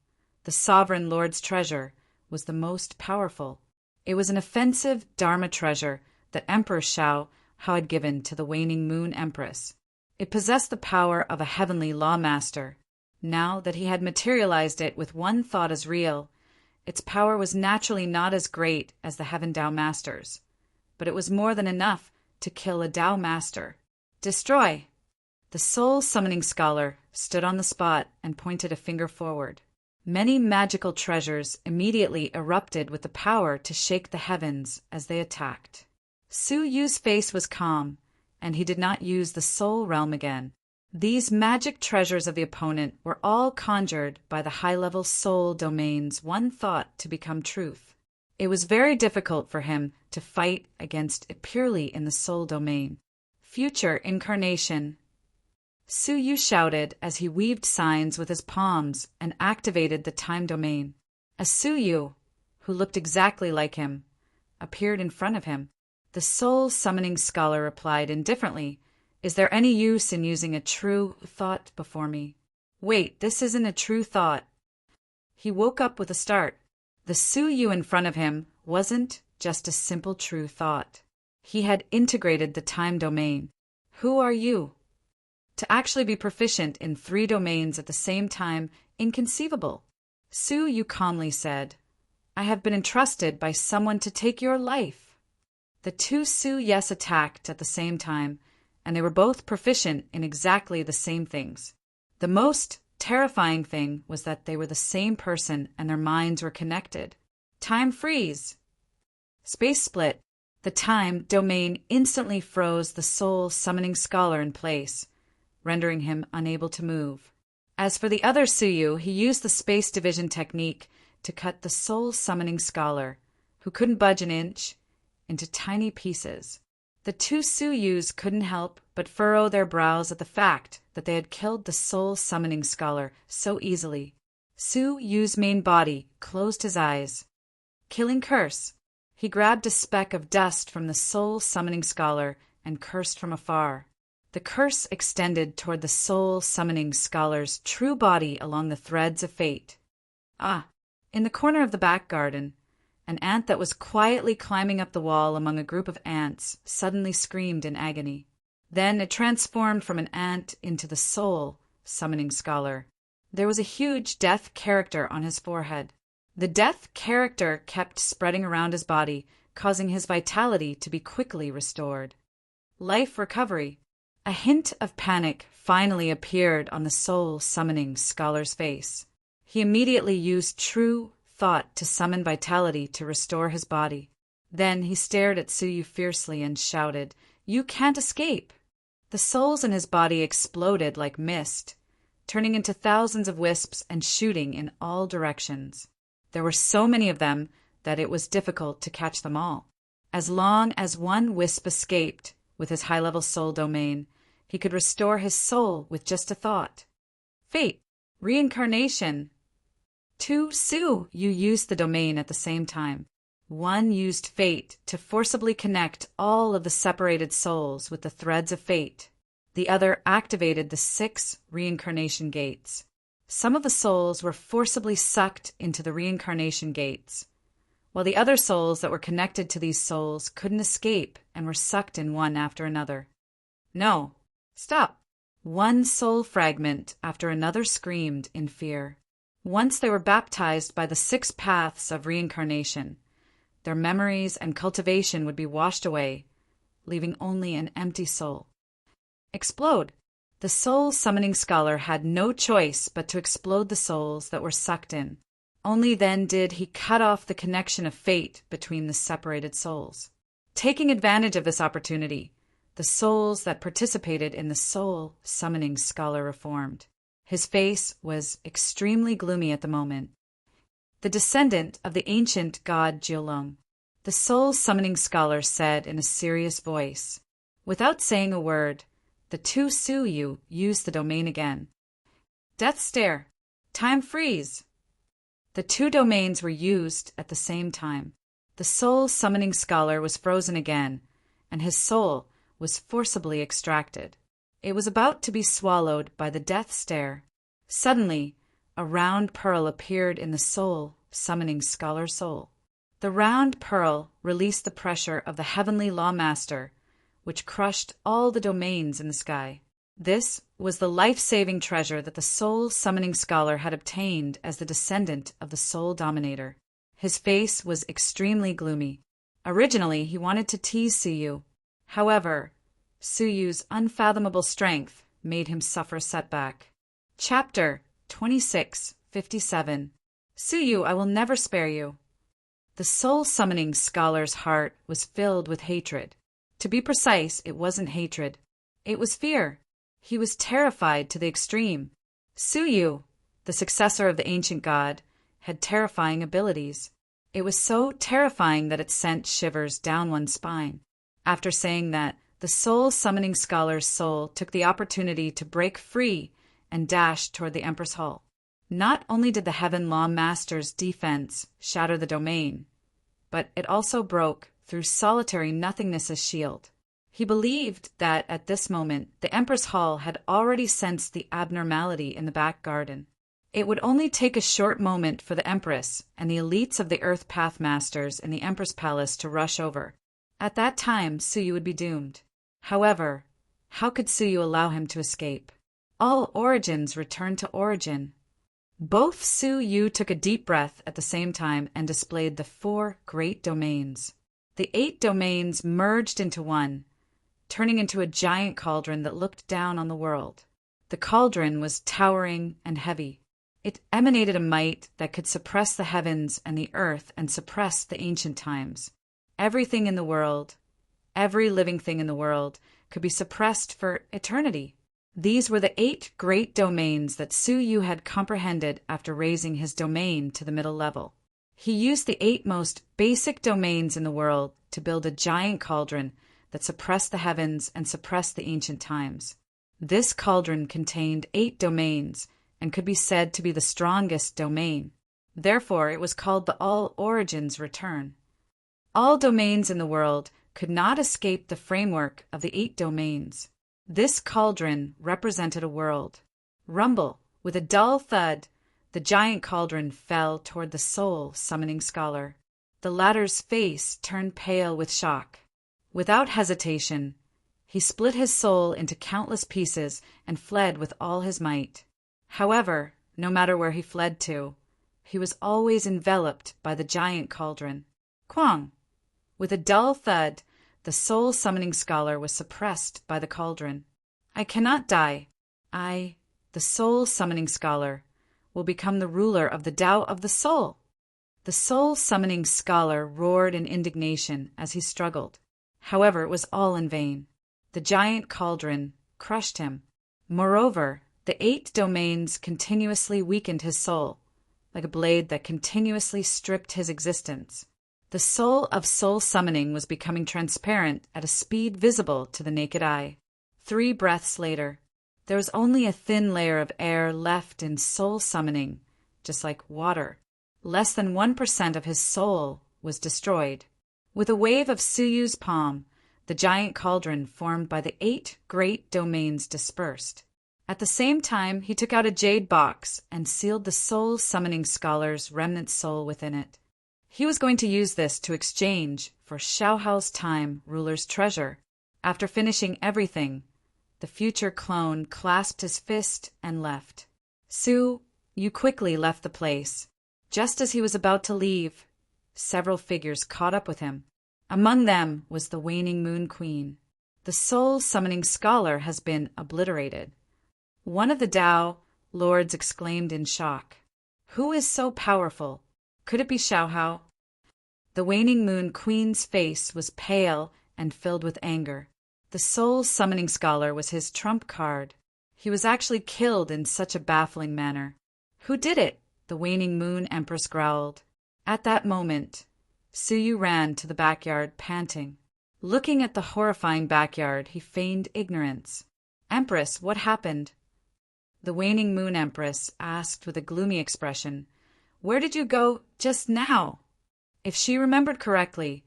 the sovereign lord's treasure was the most powerful. It was an offensive Dharma treasure that Emperor Shao had given to the waning moon empress. It possessed the power of a heavenly lawmaster. Now that he had materialized it with one thought as real, its power was naturally not as great as the Heaven Tao Masters, but it was more than enough to kill a Tao Master. Destroy! The soul summoning scholar stood on the spot and pointed a finger forward. Many magical treasures immediately erupted with the power to shake the heavens as they attacked. Su Yu's face was calm, and he did not use the soul realm again. These magic treasures of the opponent were all conjured by the high-level soul domain's one thought to become truth. It was very difficult for him to fight against it purely in the soul domain. Future incarnation. Su Yu shouted as he weaved signs with his palms and activated the time domain. A Su Yu, who looked exactly like him, appeared in front of him. The soul summoning scholar replied indifferently, "Is there any use in using a true thought before me?" "Wait, this isn't a true thought." He woke up with a start. The Su Yu in front of him wasn't just a simple true thought. He had integrated the time domain. Who are you? To actually be proficient in 3 domains at the same time, inconceivable. Su Yu calmly said, "I have been entrusted by someone to take your life." The 2 Su Yes attacked at the same time, and they were both proficient in exactly the same things. The most terrifying thing was that they were the same person and their minds were connected. Time freeze. Space split. The time domain instantly froze the soul summoning scholar in place, rendering him unable to move. As for the other Su Yu, he used the space division technique to cut the soul summoning scholar, who couldn't budge an inch, into tiny pieces. The 2 Su Yus couldn't help but furrow their brows at the fact that they had killed the soul summoning scholar so easily. Su Yu's main body closed his eyes. Killing curse. He grabbed a speck of dust from the soul summoning scholar and cursed from afar. The curse extended toward the soul summoning scholar's true body along the threads of fate. In the corner of the back garden, an ant that was quietly climbing up the wall among a group of ants suddenly screamed in agony. Then it transformed from an ant into the soul summoning scholar. There was a huge death character on his forehead. The death character kept spreading around his body, causing his vitality to be quickly restored. Life recovery. A hint of panic finally appeared on the soul summoning scholar's face. He immediately used true thought to summon vitality to restore his body. Then he stared at Su Yu fiercely and shouted, "You can't escape!" The souls in his body exploded like mist, turning into thousands of wisps and shooting in all directions. There were so many of them that it was difficult to catch them all. As long as one wisp escaped with his high-level soul domain, he could restore his soul with just a thought. Fate, reincarnation. 2 Su Yu used the domain at the same time. One used fate to forcibly connect all of the separated souls with the threads of fate. The other activated the 6 reincarnation gates. Some of the souls were forcibly sucked into the reincarnation gates, while the other souls that were connected to these souls couldn't escape and were sucked in one after another. No, stop. One soul fragment after another screamed in fear. Once they were baptized by the 6 paths of reincarnation, their memories and cultivation would be washed away, leaving only an empty soul. Explode. The soul summoning scholar had no choice but to explode the souls that were sucked in. Only then did he cut off the connection of fate between the separated souls. Taking advantage of this opportunity, the souls that participated in the soul summoning scholar reformed. His face was extremely gloomy at the moment. The descendant of the ancient god Jiulong, the soul summoning scholar said in a serious voice. Without saying a word, the 2 Su Yu used the domain again. Death stare. Time freeze. The 2 domains were used at the same time. The soul summoning scholar was frozen again, and his soul was forcibly extracted. It was about to be swallowed by the death stare. Suddenly, a round pearl appeared in the soul summoning scholar's soul. The round pearl released the pressure of the heavenly lawmaster, which crushed all the domains in the sky. This was the life-saving treasure that the soul-summoning scholar had obtained as the descendant of the soul dominator. His face was extremely gloomy. Originally, he wanted to tease Suyu. However, Suyu's unfathomable strength made him suffer a setback. Chapter 2657. Suyu, I will never spare you. The soul-summoning scholar's heart was filled with hatred. To be precise, it wasn't hatred. It was fear. He was terrified to the extreme. Suyu, the successor of the ancient god, had terrifying abilities. It was so terrifying that it sent shivers down one's spine. After saying that, the soul-summoning scholar's soul took the opportunity to break free and dashed toward the Empress Hall. Not only did the Heaven Law Master's defense shatter the domain, but it also broke through solitary nothingness's shield. He believed that at this moment the Empress Hall had already sensed the abnormality in the back garden. It would only take a short moment for the Empress and the elites of the Earth Path Masters in the Empress Palace to rush over. At that time, Suyu would be doomed. However, how could Suyu allow him to escape? All origins return to origin. Both Suyu took a deep breath at the same time and displayed the 4 great domains. The 8 domains merged into one, turning into a giant cauldron that looked down on the world. The cauldron was towering and heavy. It emanated a might that could suppress the heavens and the earth and suppress the ancient times. Everything in the world, every living thing in the world, could be suppressed for eternity. These were the 8 great domains that Suyu had comprehended after raising his domain to the middle level. He used the 8 most basic domains in the world to build a giant cauldron that suppressed the heavens and suppressed the ancient times. This cauldron contained 8 domains and could be said to be the strongest domain. Therefore, it was called the All Origins Return. All domains in the world could not escape the framework of the 8 domains. This cauldron represented a world. Rumble, with a dull thud, the giant cauldron fell toward the soul-summoning scholar. The latter's face turned pale with shock. Without hesitation, he split his soul into countless pieces and fled with all his might. However, no matter where he fled to, he was always enveloped by the giant cauldron. Kwang! With a dull thud, the soul-summoning scholar was suppressed by the cauldron. I cannot die. I, the soul-summoning scholar, will become the ruler of the Tao of the soul. The soul-summoning scholar roared in indignation as he struggled. However, it was all in vain. The giant cauldron crushed him. Moreover, the 8 domains continuously weakened his soul, like a blade that continuously stripped his existence. The soul of soul summoning was becoming transparent at a speed visible to the naked eye. 3 breaths later, there was only a thin layer of air left in soul summoning, just like water. Less than 1% of his soul was destroyed. With a wave of Suyu's palm, the giant cauldron formed by the 8 great domains dispersed. At the same time, he took out a jade box and sealed the soul-summoning scholar's remnant soul within it. He was going to use this to exchange for Xiaohao's time ruler's treasure. After finishing everything, the future clone clasped his fist and left. Su, you quickly left the place. Just as he was about to leave, several figures caught up with him. Among them was the waning moon queen. The soul-summoning scholar has been obliterated. One of the Tao lords exclaimed in shock. Who is so powerful? Could it be Xiaohao? The waning moon queen's face was pale and filled with anger. The soul-summoning scholar was his trump card. He was actually killed in such a baffling manner. Who did it? The waning moon empress growled. At that moment, Suyu ran to the backyard, panting. Looking at the horrifying backyard, he feigned ignorance. Empress, what happened? The waning moon empress asked with a gloomy expression. Where did you go just now? If she remembered correctly,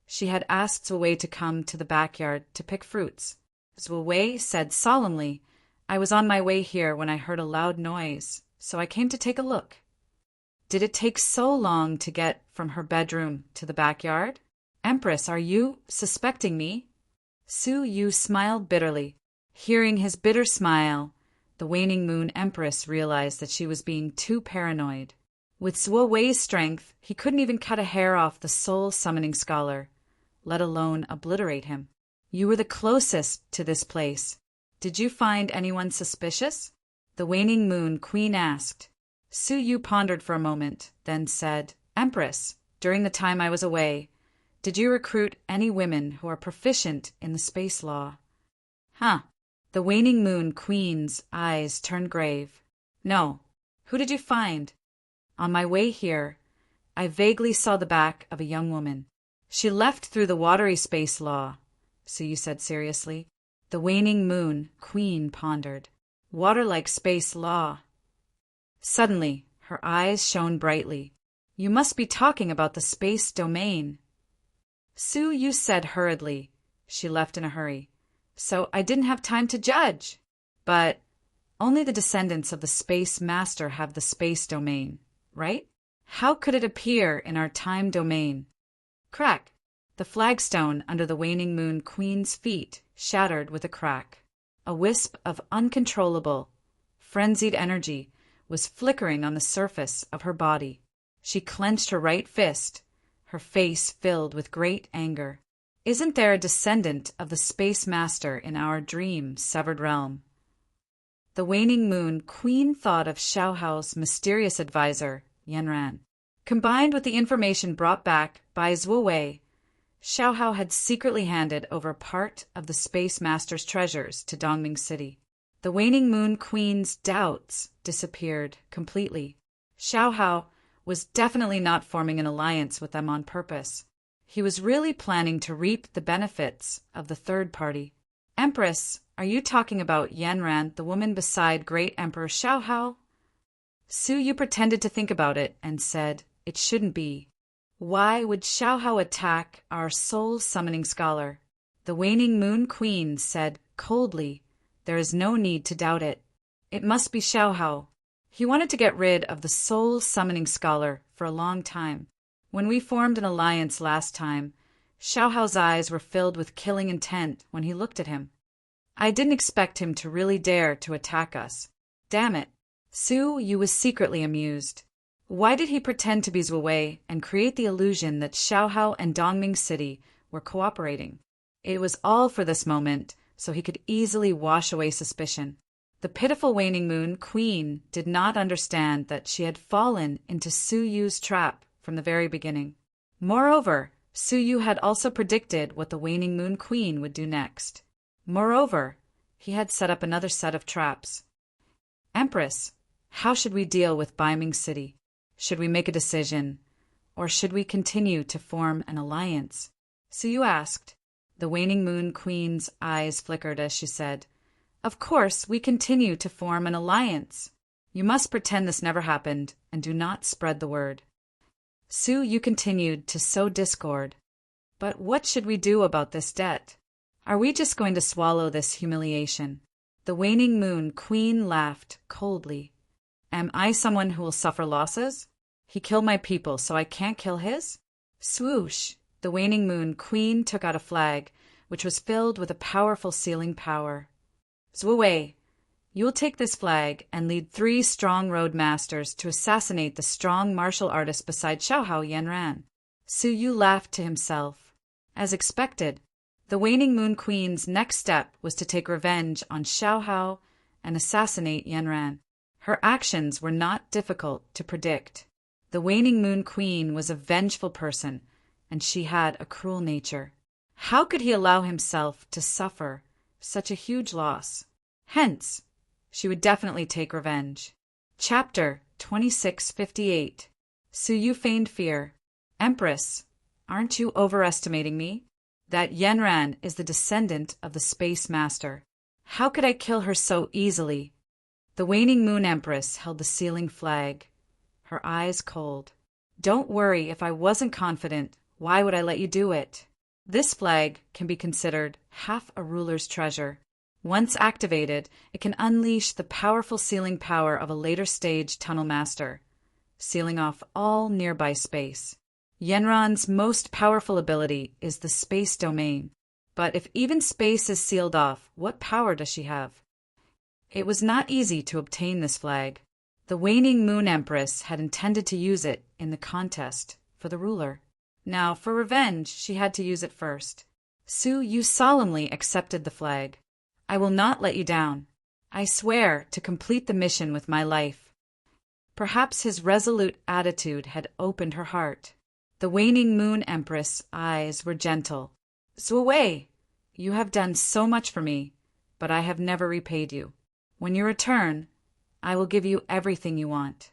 she had asked Zuwei to come to the backyard to pick fruits. Zhuo Wei said solemnly, "I was on my way here when I heard a loud noise, so I came to take a look." Did it take so long to get from her bedroom to the backyard? Empress, are you suspecting me? Su Yu smiled bitterly. Hearing his bitter smile, the waning moon empress realized that she was being too paranoid. With Zhuo Wei's strength, he couldn't even cut a hair off the soul-summoning scholar, let alone obliterate him. You were the closest to this place. Did you find anyone suspicious? The waning moon queen asked. Su Yu pondered for a moment, then said, Empress, during the time I was away, did you recruit any women who are proficient in the space law? Huh. The waning moon queen's eyes turned grave. No. Who did you find? On my way here, I vaguely saw the back of a young woman. She left through the watery space law, Su Yu said seriously. The waning moon queen pondered. Water-like space law. Suddenly, her eyes shone brightly. You must be talking about the space domain. Su Yu said hurriedly. She left in a hurry. So I didn't have time to judge. But only the descendants of the space master have the space domain, right? How could it appear in our time domain? Crack. The flagstone under the waning moon queen's feet shattered with a crack. A wisp of uncontrollable, frenzied energy was flickering on the surface of her body. She clenched her right fist, her face filled with great anger. Isn't there a descendant of the space master in our dream-severed realm? The waning moon queen thought of Xiaohao's mysterious advisor, Yanran. Combined with the information brought back by Zhuo Wei, Xiaohao had secretly handed over part of the space master's treasures to Dongming City. The waning moon queen's doubts disappeared completely. Xiaohao was definitely not forming an alliance with them on purpose. He was really planning to reap the benefits of the third party. Empress, are you talking about Yanran, the woman beside Great Emperor Xiaohao? Su Yu pretended to think about it and said, It shouldn't be. Why would Xiaohao attack our soul-summoning scholar? The waning moon queen said coldly, There is no need to doubt it. It must be Xiaohao. He wanted to get rid of the soul-summoning scholar for a long time. When we formed an alliance last time, Xiaohao's eyes were filled with killing intent when he looked at him. I didn't expect him to really dare to attack us. Damn it. Su Yu was secretly amused. Why did he pretend to be Zhuo Wei and create the illusion that Xiaohao and Dongming City were cooperating? It was all for this moment, so he could easily wash away suspicion. The pitiful waning moon queen did not understand that she had fallen into Su Yu's trap from the very beginning. Moreover, Su Yu had also predicted what the waning moon queen would do next. Moreover, he had set up another set of traps. Empress, how should we deal with Baiming City? Should we make a decision, or should we continue to form an alliance? Su Yu asked. The waning moon queen's eyes flickered as she said, Of course, we continue to form an alliance. You must pretend this never happened, and do not spread the word. Su Yu continued to sow discord. But what should we do about this debt? Are we just going to swallow this humiliation? The waning moon queen laughed coldly. Am I someone who will suffer losses? He killed my people, so I can't kill his? Swoosh! The waning moon queen took out a flag, which was filled with a powerful sealing power. Zhuo Wei, you will take this flag and lead 3 strong road masters to assassinate the strong martial artist beside Xiaohao Yanran. Su Yu laughed to himself. As expected, the waning moon queen's next step was to take revenge on Xiaohao and assassinate Yanran. Her actions were not difficult to predict. The waning moon queen was a vengeful person, and she had a cruel nature. How could he allow himself to suffer such a huge loss? Hence, she would definitely take revenge. Chapter 2658. Su Yu feigned fear. Empress, aren't you overestimating me? That Yanran is the descendant of the Space Master. How could I kill her so easily? The waning moon empress held the sealing flag, her eyes cold. Don't worry, if I wasn't confident, why would I let you do it? This flag can be considered half a ruler's treasure. Once activated, it can unleash the powerful sealing power of a later stage tunnel master, sealing off all nearby space. Yenron's most powerful ability is the space domain. But if even space is sealed off, what power does she have? It was not easy to obtain this flag. The waning Moon Empress had intended to use it in the contest for the ruler. Now, for revenge, she had to use it first. Su, you solemnly accepted the flag. I will not let you down. I swear to complete the mission with my life. Perhaps his resolute attitude had opened her heart. The waning Moon Empress' eyes were gentle. Zuowei, you have done so much for me, but I have never repaid you. When you return, I will give you everything you want.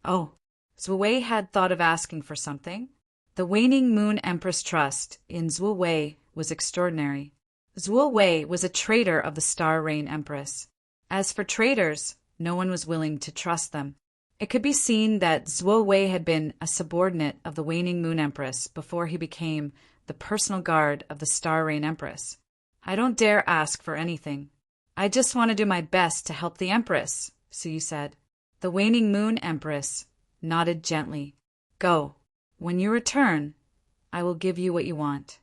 Oh, Zuowei had thought of asking for something. The waning Moon Empress' trust in Zuowei was extraordinary. Zuowei was a traitor of the Star Rain Empress. As for traitors, no one was willing to trust them. It could be seen that Zuowei had been a subordinate of the waning Moon Empress before he became the personal guard of the Star Rain Empress. I don't dare ask for anything. I just want to do my best to help the Empress, Suyu said. The waning Moon Empress nodded gently. Go. When you return, I will give you what you want.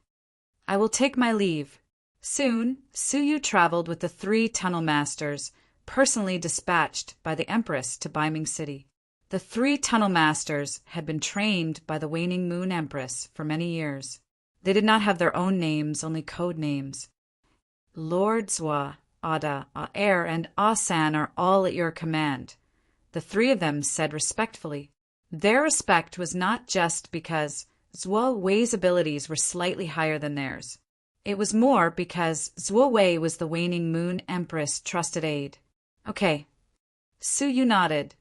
I will take my leave. Soon, Suyu traveled with the 3 tunnel masters, personally dispatched by the Empress to Beiming City. The 3 tunnel masters had been trained by the waning Moon Empress for many years. They did not have their own names, only code names. Lord Zua, Ada, Aer, and Asan are all at your command, the 3 of them said respectfully. Their respect was not just because Zuowei's abilities were slightly higher than theirs. It was more because Zuowei was the waning Moon Empress' trusted aide. Okay. Suyu nodded,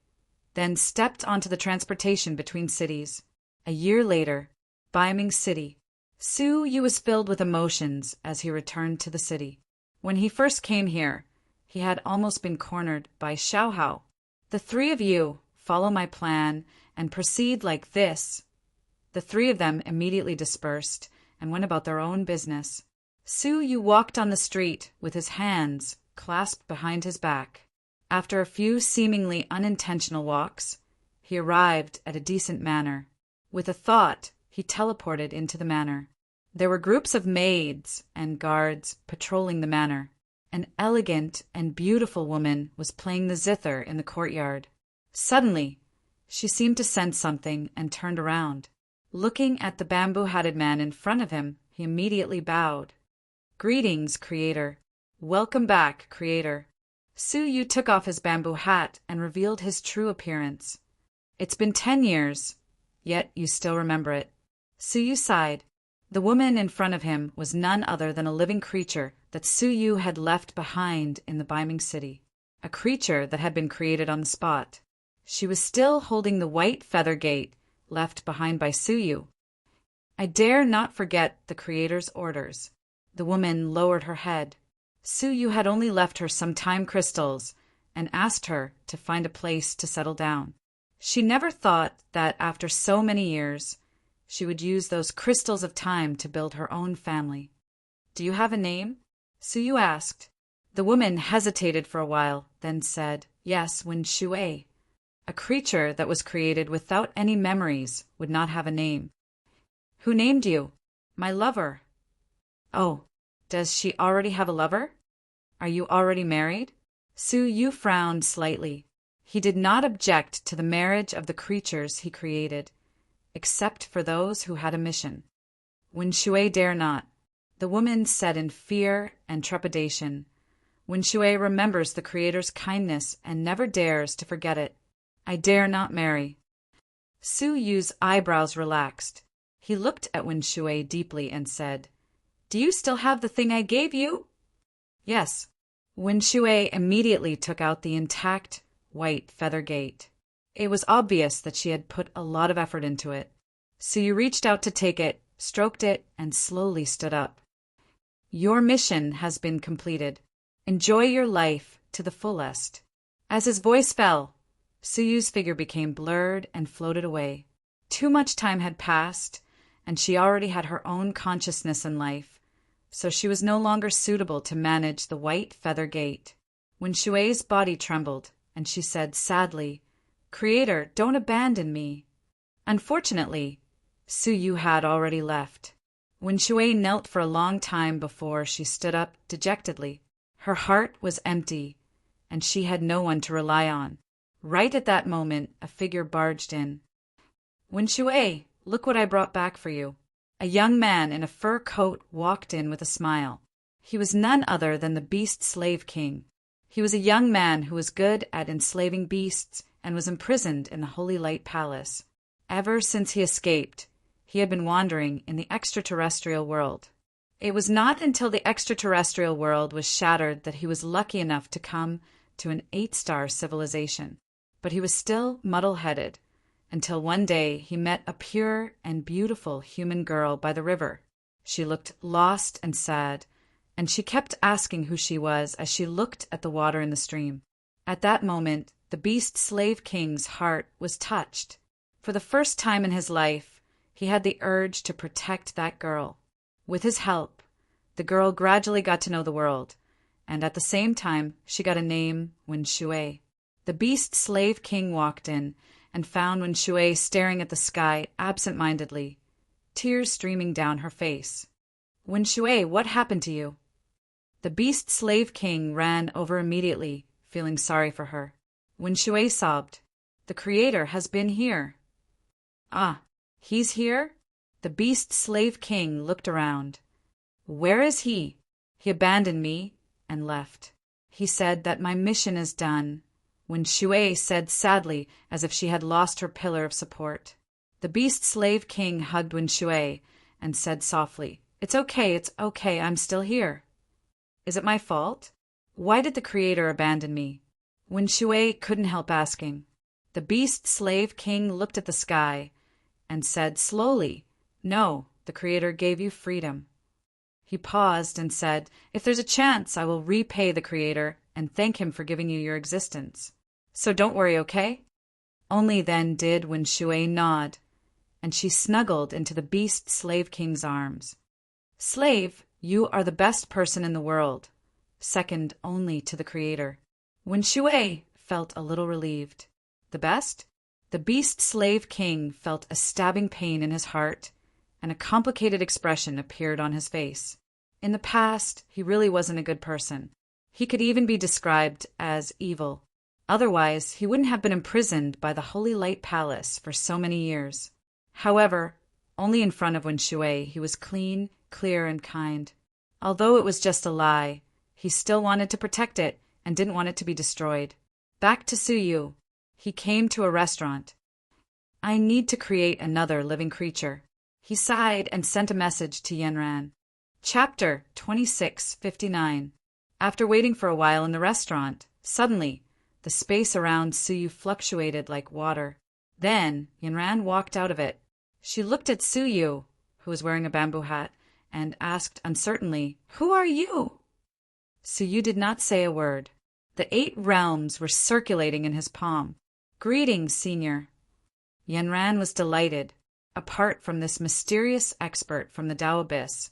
then stepped onto the transportation between cities. A year later, Beiming City. Suyu was filled with emotions as he returned to the city. When he first came here, he had almost been cornered by Xiaohao. The 3 of you follow my plan and proceed like this. The 3 of them immediately dispersed and went about their own business. Suyu walked on the street with his hands clasped behind his back. After a few seemingly unintentional walks, he arrived at a decent manor. With a thought, he teleported into the manor. There were groups of maids and guards patrolling the manor. An elegant and beautiful woman was playing the zither in the courtyard. Suddenly, she seemed to sense something and turned around. Looking at the bamboo-hatted man in front of him, he immediately bowed. Greetings, Creator. Welcome back, Creator. Suyu took off his bamboo hat and revealed his true appearance. It's been 10 years, yet you still remember it. Suyu sighed. The woman in front of him was none other than a living creature that Suyu had left behind in the Beiming City, a creature that had been created on the spot. She was still holding the white feather gate left behind by Suyu. I dare not forget the Creator's orders. The woman lowered her head. Suyu had only left her some time crystals and asked her to find a place to settle down. She never thought that after so many years, she would use those crystals of time to build her own family. Do you have a name? Suyu asked. The woman hesitated for a while, then said, Yes, Wen Shui. A creature that was created without any memories would not have a name. Who named you? My lover. Oh, does she already have a lover? Are you already married? Suyu frowned slightly. He did not object to the marriage of the creatures he created, except for those who had a mission. Wen Shui dare not. The woman said in fear and trepidation. Wen Shui remembers the Creator's kindness and never dares to forget it. I dare not marry. Suyu's eyebrows relaxed. He looked at Wen Shui deeply and said, Do you still have the thing I gave you? Yes. Wen Shui immediately took out the intact white feather gate. It was obvious that she had put a lot of effort into it. Suyu reached out to take it, stroked it, and slowly stood up. Your mission has been completed. Enjoy your life to the fullest. As his voice fell, Suyu's figure became blurred and floated away. Too much time had passed, and she already had her own consciousness in life, so she was no longer suitable to manage the white feather gate. When Shui's body trembled, and she said sadly, "Creator, don't abandon me." Unfortunately, Su Yu had already left. When Shui knelt for a long time before she stood up dejectedly, her heart was empty, and she had no one to rely on. Right at that moment, a figure barged in. "Wen Shui, look what I brought back for you." A young man in a fur coat walked in with a smile. He was none other than the Beast Slave King. He was a young man who was good at enslaving beasts and was imprisoned in the Holy Light Palace. Ever since he escaped, he had been wandering in the extraterrestrial world. It was not until the extraterrestrial world was shattered that he was lucky enough to come to an 8-star civilization. But he was still muddle-headed, until one day he met a pure and beautiful human girl by the river. She looked lost and sad, and she kept asking who she was as she looked at the water in the stream. At that moment, the Beast Slave King's heart was touched. For the first time in his life, he had the urge to protect that girl. With his help, the girl gradually got to know the world, and at the same time, she got a name, Wen Shui. The Beast Slave King walked in and found Wen Shui staring at the sky absent-mindedly, tears streaming down her face. "Wen Shui, what happened to you?" The Beast Slave King ran over immediately, feeling sorry for her. Wen Shui sobbed, "The Creator has been here." "Ah, he's here?" The Beast Slave King looked around. "Where is he?" "He abandoned me and left. He said that my mission is done," Wen Shui said sadly, as if she had lost her pillar of support. The Beast Slave King hugged Wen Shui and said softly, it's okay, I'm still here." "Is it my fault? Why did the Creator abandon me?" Wen Shui couldn't help asking. The Beast Slave King looked at the sky and said slowly, "No, the Creator gave you freedom." He paused and said, "If there's a chance, I will repay the Creator and thank him for giving you your existence. So don't worry, okay?" Only then did Wen Shui nod, and she snuggled into the Beast Slave King's arms. "Slave, you are the best person in the world, second only to the Creator." Wen Shui felt a little relieved. The best? The Beast Slave King felt a stabbing pain in his heart, and a complicated expression appeared on his face. In the past, he really wasn't a good person. He could even be described as evil. Otherwise, he wouldn't have been imprisoned by the Holy Light Palace for so many years. However, only in front of Wen Shui, he was clean, clear, and kind. Although it was just a lie, he still wanted to protect it and didn't want it to be destroyed. Back to Su Yu. He came to a restaurant. "I need to create another living creature." He sighed and sent a message to Yanran. Chapter 2659. After waiting for a while in the restaurant, suddenly, the space around Su Yu fluctuated like water. Then, Yanran walked out of it. She looked at Su Yu, who was wearing a bamboo hat, and asked uncertainly, "Who are you?" Su Yu did not say a word. The 8 realms were circulating in his palm. "Greetings, Senior." Yanran was delighted. Apart from this mysterious expert from the Tao Abyss,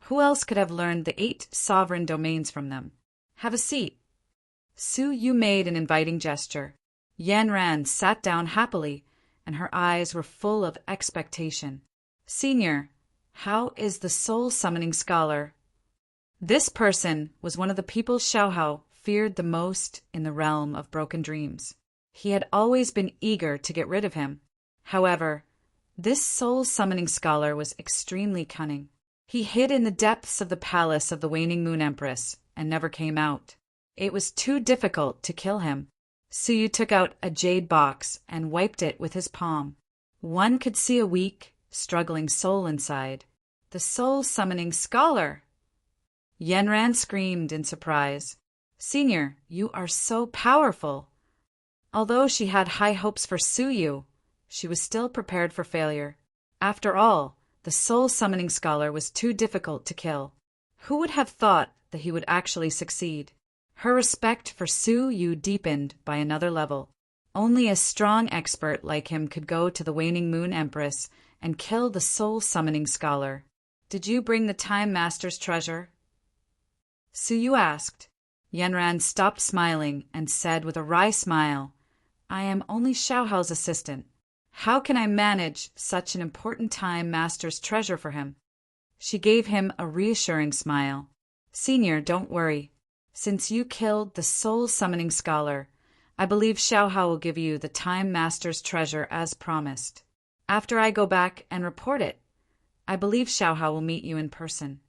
who else could have learned the 8 sovereign domains from them? "Have a seat." Su Yu made an inviting gesture. Yanran sat down happily, and her eyes were full of expectation. "Senior, how is the soul-summoning scholar?" This person was one of the people Xiaohao feared the most in the realm of broken dreams. He had always been eager to get rid of him. However, this soul-summoning scholar was extremely cunning. He hid in the depths of the palace of the Waning Moon Empress and never came out. It was too difficult to kill him. Su Yu took out a jade box and wiped it with his palm. One could see a weak, struggling soul inside. The soul-summoning scholar! Yanran screamed in surprise. "Senior, you are so powerful." Although she had high hopes for Su Yu, she was still prepared for failure. After all, the soul-summoning scholar was too difficult to kill. Who would have thought that he would actually succeed? Her respect for Su Yu deepened by another level. Only a strong expert like him could go to the Waning Moon Empress and kill the soul-summoning scholar. Did you bring the Time Master's treasure? Su Yu asked. Yanran stopped smiling and said with a wry smile, I am only Xiaohao's assistant. How can I manage such an important Time Master's treasure for him? She gave him a reassuring smile. Senior, don't worry. Since you killed the soul-summoning scholar, I believe Xiaohao will give you the Time Master's treasure as promised. After I go back and report it, I believe Xiaohao will meet you in person.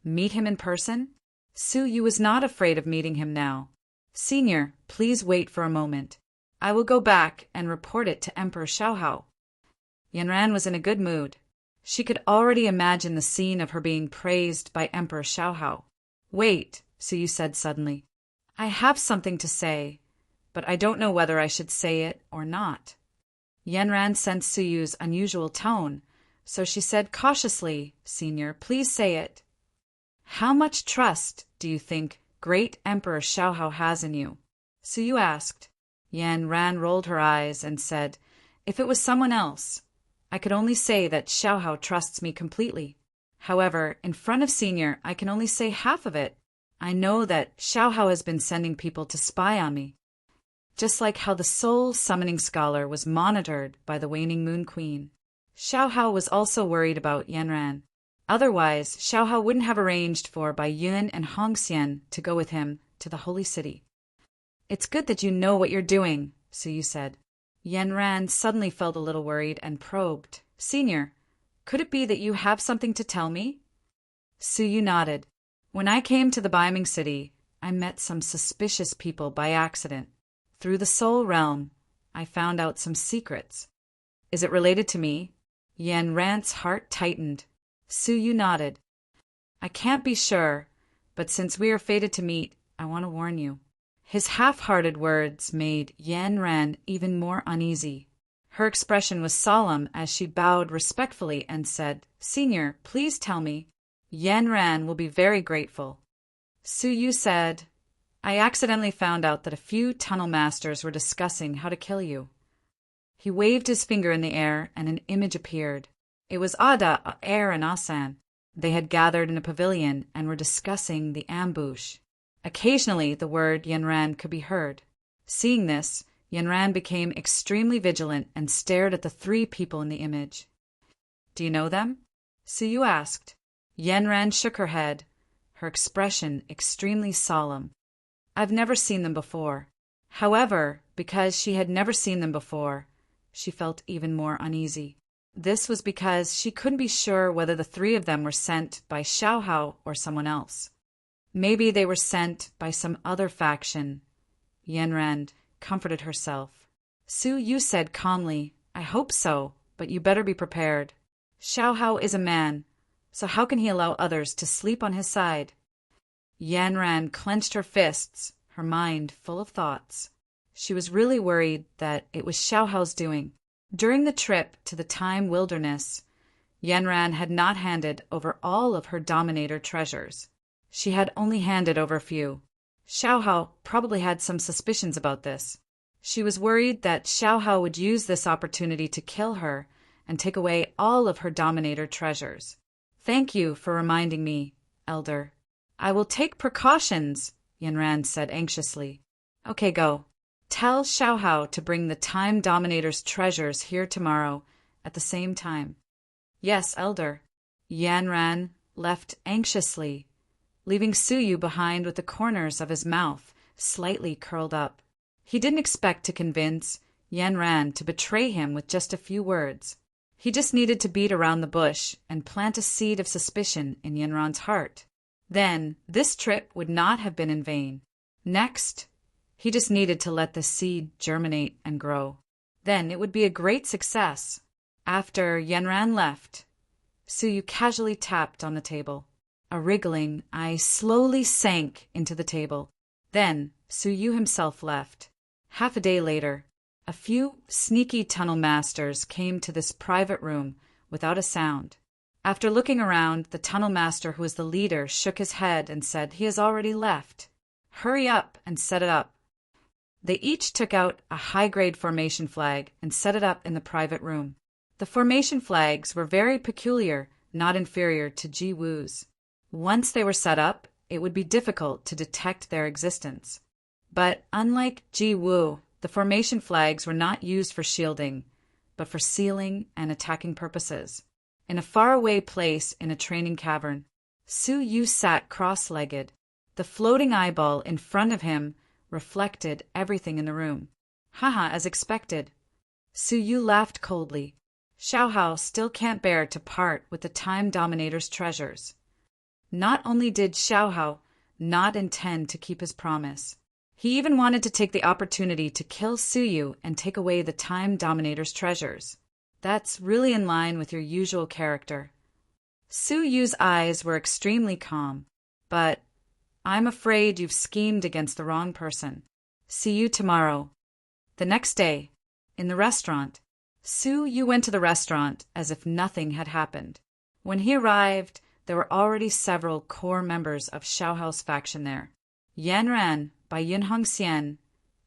Meet him in person? Su Yu was not afraid of meeting him now. Senior, please wait for a moment. I will go back and report it to Emperor Xiaohao. Yanran was in a good mood. She could already imagine the scene of her being praised by Emperor Xiaohao. Wait, Su Yu said suddenly. I have something to say, but I don't know whether I should say it or not. Yanran sensed Su Yu's unusual tone, so she said cautiously, Senior, please say it. How much trust do you think great Emperor Xiaohao has in you? Su Yu asked. Yanran rolled her eyes and said, If it was someone else, I could only say that Xiaohao trusts me completely. However, in front of Senior, I can only say half of it. I know that Xiaohao has been sending people to spy on me. Just like how the soul-summoning scholar was monitored by the waning Moon Queen. Xiaohao was also worried about Yanran. Otherwise, Xiaohao wouldn't have arranged for Bai Yun and Hongxian to go with him to the holy city. It's good that you know what you're doing, Su Yu said. Yanran suddenly felt a little worried and probed. Senior, could it be that you have something to tell me? Su Yu nodded. When I came to the Baiming city, I met some suspicious people by accident. Through the soul realm, I found out some secrets. Is it related to me? Yanran's heart tightened. Su Yu nodded. I can't be sure, but since we are fated to meet, I want to warn you. His half-hearted words made Yanran even more uneasy. Her expression was solemn as she bowed respectfully and said, Senior, please tell me. Yanran will be very grateful. Su Yu said, I accidentally found out that a few tunnel masters were discussing how to kill you. He waved his finger in the air and an image appeared. It was Ada, Air, and Asan. They had gathered in a pavilion and were discussing the ambush. Occasionally, the word Yanran could be heard. Seeing this, Yanran became extremely vigilant and stared at the three people in the image. Do you know them? Su Yu asked. Yanran shook her head, her expression extremely solemn. I've never seen them before. However, because she had never seen them before, she felt even more uneasy. This was because she couldn't be sure whether the three of them were sent by Xiaohao or someone else. Maybe they were sent by some other faction. Yanran comforted herself. Su Yu said calmly, I hope so, but you better be prepared. Xiaohao is a man, so how can he allow others to sleep on his side? Yanran clenched her fists, her mind full of thoughts. She was really worried that it was Xiaohao's doing. During the trip to the Time Wilderness, Yanran had not handed over all of her Dominator treasures. She had only handed over a few. Xiaohao probably had some suspicions about this. She was worried that Xiaohao would use this opportunity to kill her and take away all of her Dominator treasures. Thank you for reminding me, Elder. I will take precautions, Yanran said anxiously. Okay, go. Tell Xiaohao to bring the Time Dominator's treasures here tomorrow at the same time. Yes, Elder. Yanran left anxiously, leaving Su Yu behind with the corners of his mouth slightly curled up. He didn't expect to convince Yanran to betray him with just a few words. He just needed to beat around the bush and plant a seed of suspicion in Yanran's heart. Then, this trip would not have been in vain. Next, he just needed to let the seed germinate and grow. Then it would be a great success. After Yanran left, Su Yu casually tapped on the table. A wriggling eye slowly sank into the table. Then Su Yu himself left. Half a day later, a few sneaky tunnel masters came to this private room without a sound. After looking around, the tunnel master who was the leader shook his head and said he has already left. Hurry up and set it up. They each took out a high-grade formation flag and set it up in the private room. The formation flags were very peculiar, not inferior to Ji Wu's. Once they were set up, it would be difficult to detect their existence. But unlike Ji Wu, the formation flags were not used for shielding, but for sealing and attacking purposes. In a faraway place in a training cavern, Su Yu sat cross-legged. The floating eyeball in front of him reflected everything in the room. Haha, as expected. Su Yu laughed coldly. Xiaohao still can't bear to part with the Time Dominator's treasures. Not only did Xiaohao not intend to keep his promise, he even wanted to take the opportunity to kill Su Yu and take away the Time Dominator's treasures. That's really in line with your usual character. Su Yu's eyes were extremely calm, but I'm afraid you've schemed against the wrong person. See you tomorrow. The next day, in the restaurant, Su Yu went to the restaurant as if nothing had happened. When he arrived, there were already several core members of Xiaohao's faction there. Yan Ran, by Yunhong Xian,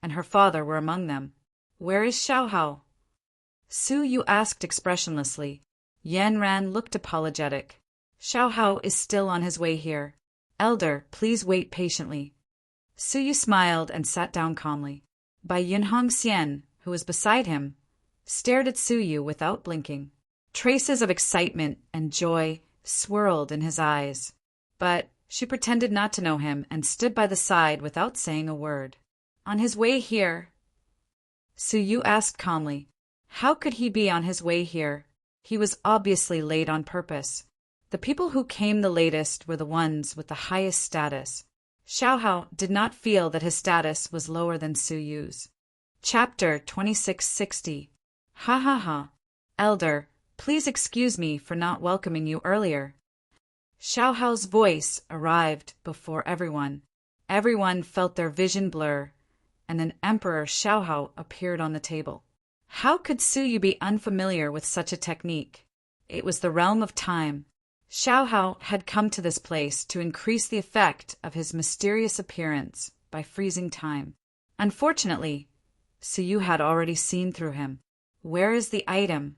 and her father were among them. Where is Xiaohao? Su Yu asked expressionlessly. Yan Ran looked apologetic. Xiaohao is still on his way here. Elder, please wait patiently. Su Yu smiled and sat down calmly. By Yunhong Xian, who was beside him, stared at Su Yu without blinking. Traces of excitement and joy swirled in his eyes, but she pretended not to know him and stood by the side without saying a word. On his way here? Su Yu asked calmly. How could he be on his way here? He was obviously late on purpose. The people who came the latest were the ones with the highest status. Xiaohao did not feel that his status was lower than Su Yu's. Chapter 2660. Ha ha ha. Elder, please excuse me for not welcoming you earlier. Xiaohao's voice arrived before everyone. Everyone felt their vision blur, and then Emperor Xiaohao appeared on the table. How could Su Yu be unfamiliar with such a technique? It was the realm of time. Xiaohao had come to this place to increase the effect of his mysterious appearance by freezing time. Unfortunately, Su Yu had already seen through him. Where is the item?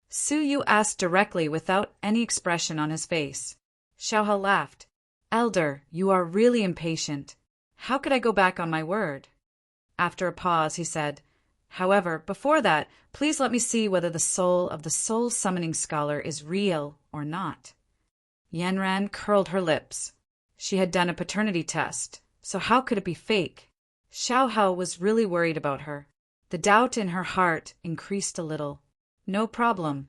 Su Yu asked directly without any expression on his face. Xiaohao laughed. Elder, you are really impatient. How could I go back on my word? After a pause, he said, However, before that, please let me see whether the soul of the soul summoning scholar is real or not. Yanran curled her lips. She had done a paternity test, so how could it be fake? Xiaohao was really worried about her. The doubt in her heart increased a little. No problem.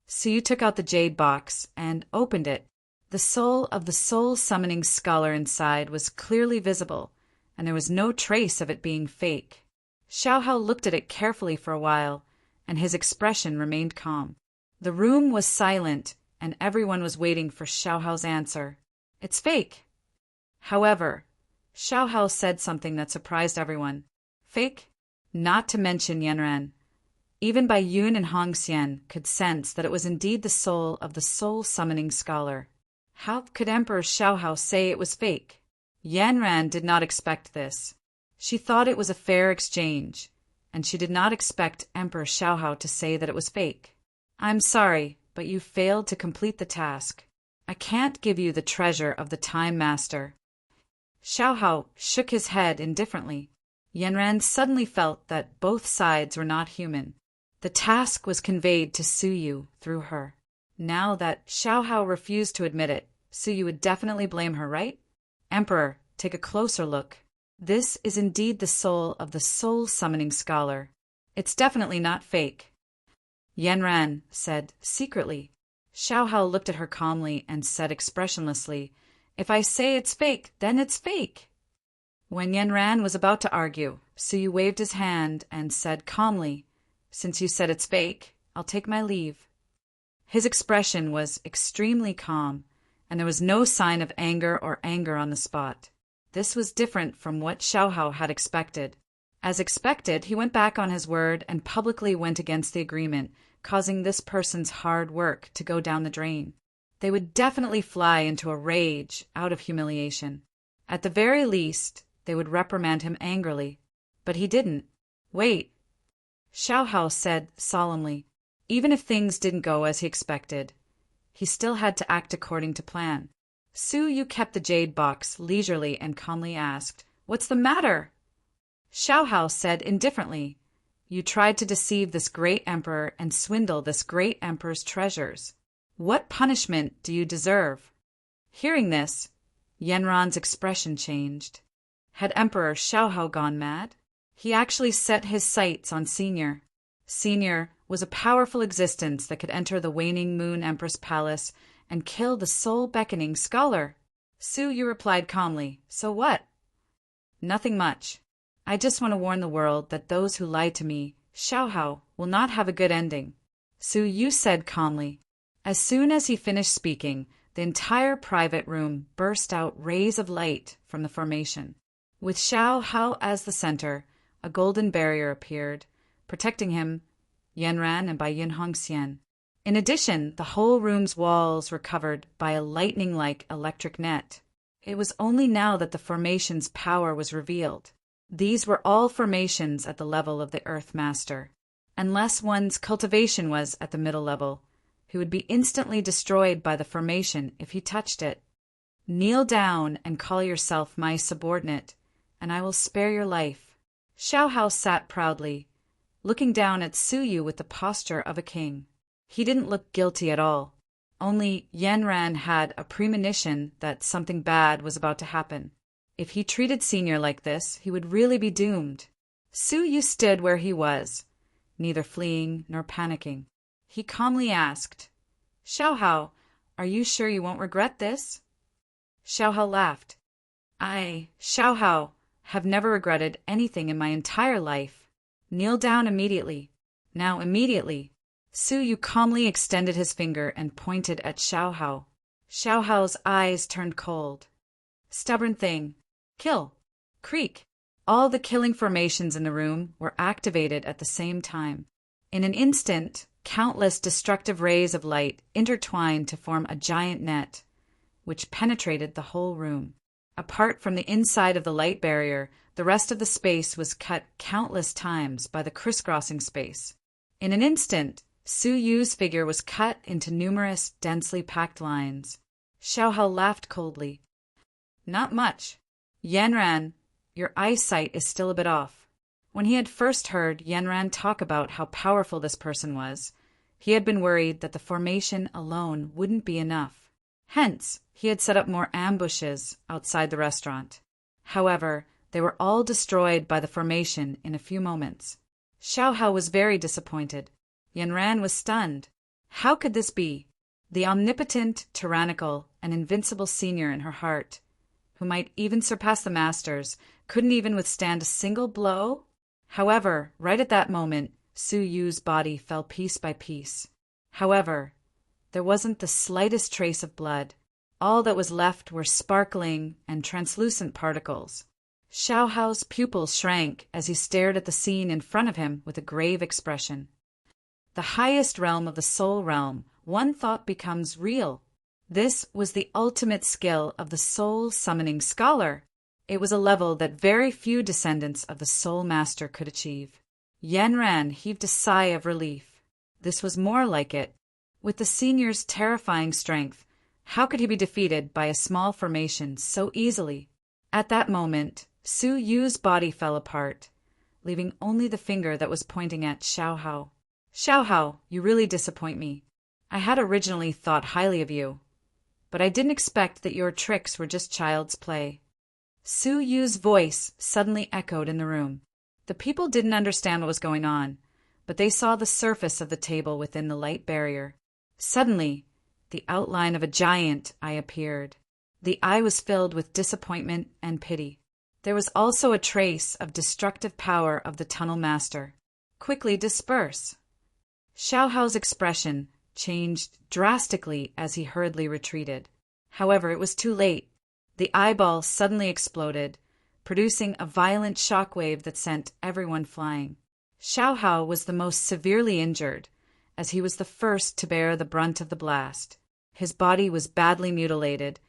Su Yu took out the jade box and opened it. The soul of the soul summoning scholar inside was clearly visible, and there was no trace of it being fake. Xiaohao looked at it carefully for a while, and his expression remained calm. The room was silent, and everyone was waiting for Xiaohao's answer. It's fake. However, Xiaohao said something that surprised everyone. Fake? Not to mention Yanran. Even Bai Yun and Hong Xian could sense that it was indeed the soul of the soul summoning scholar. How could Emperor Xiaohao say it was fake? Yanran did not expect this. She thought it was a fair exchange, and she did not expect Emperor Xiaohao to say that it was fake. I'm sorry, but you failed to complete the task. I can't give you the treasure of the Time Master. Xiaohao shook his head indifferently. Yanran suddenly felt that both sides were not human. The task was conveyed to Su Yu through her. Now that Xiaohao refused to admit it, Su Yu would definitely blame her, right? Emperor, take a closer look. This is indeed the soul of the soul summoning scholar. It's definitely not fake. Yanran said secretly. Xiaohao looked at her calmly and said expressionlessly, If I say it's fake, then it's fake. When Yanran was about to argue, Su Yu waved his hand and said calmly, Since you said it's fake, I'll take my leave. His expression was extremely calm, and there was no sign of anger on the spot. This was different from what Xiaohao had expected. As expected, he went back on his word and publicly went against the agreement, causing this person's hard work to go down the drain. They would definitely fly into a rage out of humiliation. At the very least, they would reprimand him angrily. But he didn't. Wait. Xiaohao said solemnly, even if things didn't go as he expected, he still had to act according to plan. Su Yu kept the jade box leisurely and calmly asked, "What's the matter?" Xiao Hao said indifferently, "You tried to deceive this great emperor and swindle this great emperor's treasures. What punishment do you deserve?" Hearing this, Yanran's expression changed. Had Emperor Xiao Hao gone mad? He actually set his sights on Senior. Senior was a powerful existence that could enter the waning Moon Empress Palace and kill the soul-beckoning scholar. Su Yu replied calmly, "So what?" "Nothing much. I just want to warn the world that those who lie to me, Xiao Hao, will not have a good ending," Su Yu said calmly. As soon as he finished speaking, the entire private room burst out rays of light from the formation. With Xiao Hao as the center, a golden barrier appeared, protecting him, Yanran, and by Yin Hongxian. In addition, the whole room's walls were covered by a lightning-like electric net. It was only now that the formation's power was revealed. These were all formations at the level of the Earth Master. Unless one's cultivation was at the middle level, he would be instantly destroyed by the formation if he touched it. "Kneel down and call yourself my subordinate, and I will spare your life." Xiao Hao sat proudly, looking down at Su Yu with the posture of a king. He didn't look guilty at all. Only Yanran had a premonition that something bad was about to happen. If he treated Senior like this, he would really be doomed. Su Yu stood where he was, neither fleeing nor panicking. He calmly asked, "Xiao Hao, are you sure you won't regret this?" Xiao Hao laughed. "I, Xiao Hao, have never regretted anything in my entire life. Kneel down immediately. Now immediately." Su Yu calmly extended his finger and pointed at Xiao Hao. Xiao Hao's eyes turned cold. "Stubborn thing. Kill. Creak." All the killing formations in the room were activated at the same time. In an instant, countless destructive rays of light intertwined to form a giant net, which penetrated the whole room. Apart from the inside of the light barrier, the rest of the space was cut countless times by the crisscrossing space. In an instant, Su Yu's figure was cut into numerous densely packed lines. Xiao Hao laughed coldly. "Not much. Yanran, your eyesight is still a bit off." When he had first heard Yanran talk about how powerful this person was, he had been worried that the formation alone wouldn't be enough. Hence, he had set up more ambushes outside the restaurant. However, they were all destroyed by the formation in a few moments. Xiao Hao was very disappointed. Yanran was stunned. How could this be? The omnipotent, tyrannical, and invincible Senior in her heart, who might even surpass the masters, couldn't even withstand a single blow? However, right at that moment, Su Yu's body fell piece by piece. However, there wasn't the slightest trace of blood. All that was left were sparkling and translucent particles. Xiao Hao's pupils shrank as he stared at the scene in front of him with a grave expression. The highest realm of the soul realm, one thought becomes real. This was the ultimate skill of the soul-summoning scholar. It was a level that very few descendants of the Soul Master could achieve. Yanran heaved a sigh of relief. This was more like it. With the Senior's terrifying strength, how could he be defeated by a small formation so easily? At that moment, Su Yu's body fell apart, leaving only the finger that was pointing at Xiao Hao. "Xiao Hao, you really disappoint me. I had originally thought highly of you, but I didn't expect that your tricks were just child's play." Su Yu's voice suddenly echoed in the room. The people didn't understand what was going on, but they saw the surface of the table within the light barrier. Suddenly, the outline of a giant eye appeared. The eye was filled with disappointment and pity. There was also a trace of destructive power of the Tunnel Master. "Quickly disperse." Xiao Hao's expression changed drastically as he hurriedly retreated. However, it was too late. The eyeball suddenly exploded, producing a violent shockwave that sent everyone flying. Xiao Hao was the most severely injured, as he was the first to bear the brunt of the blast. His body was badly mutilated,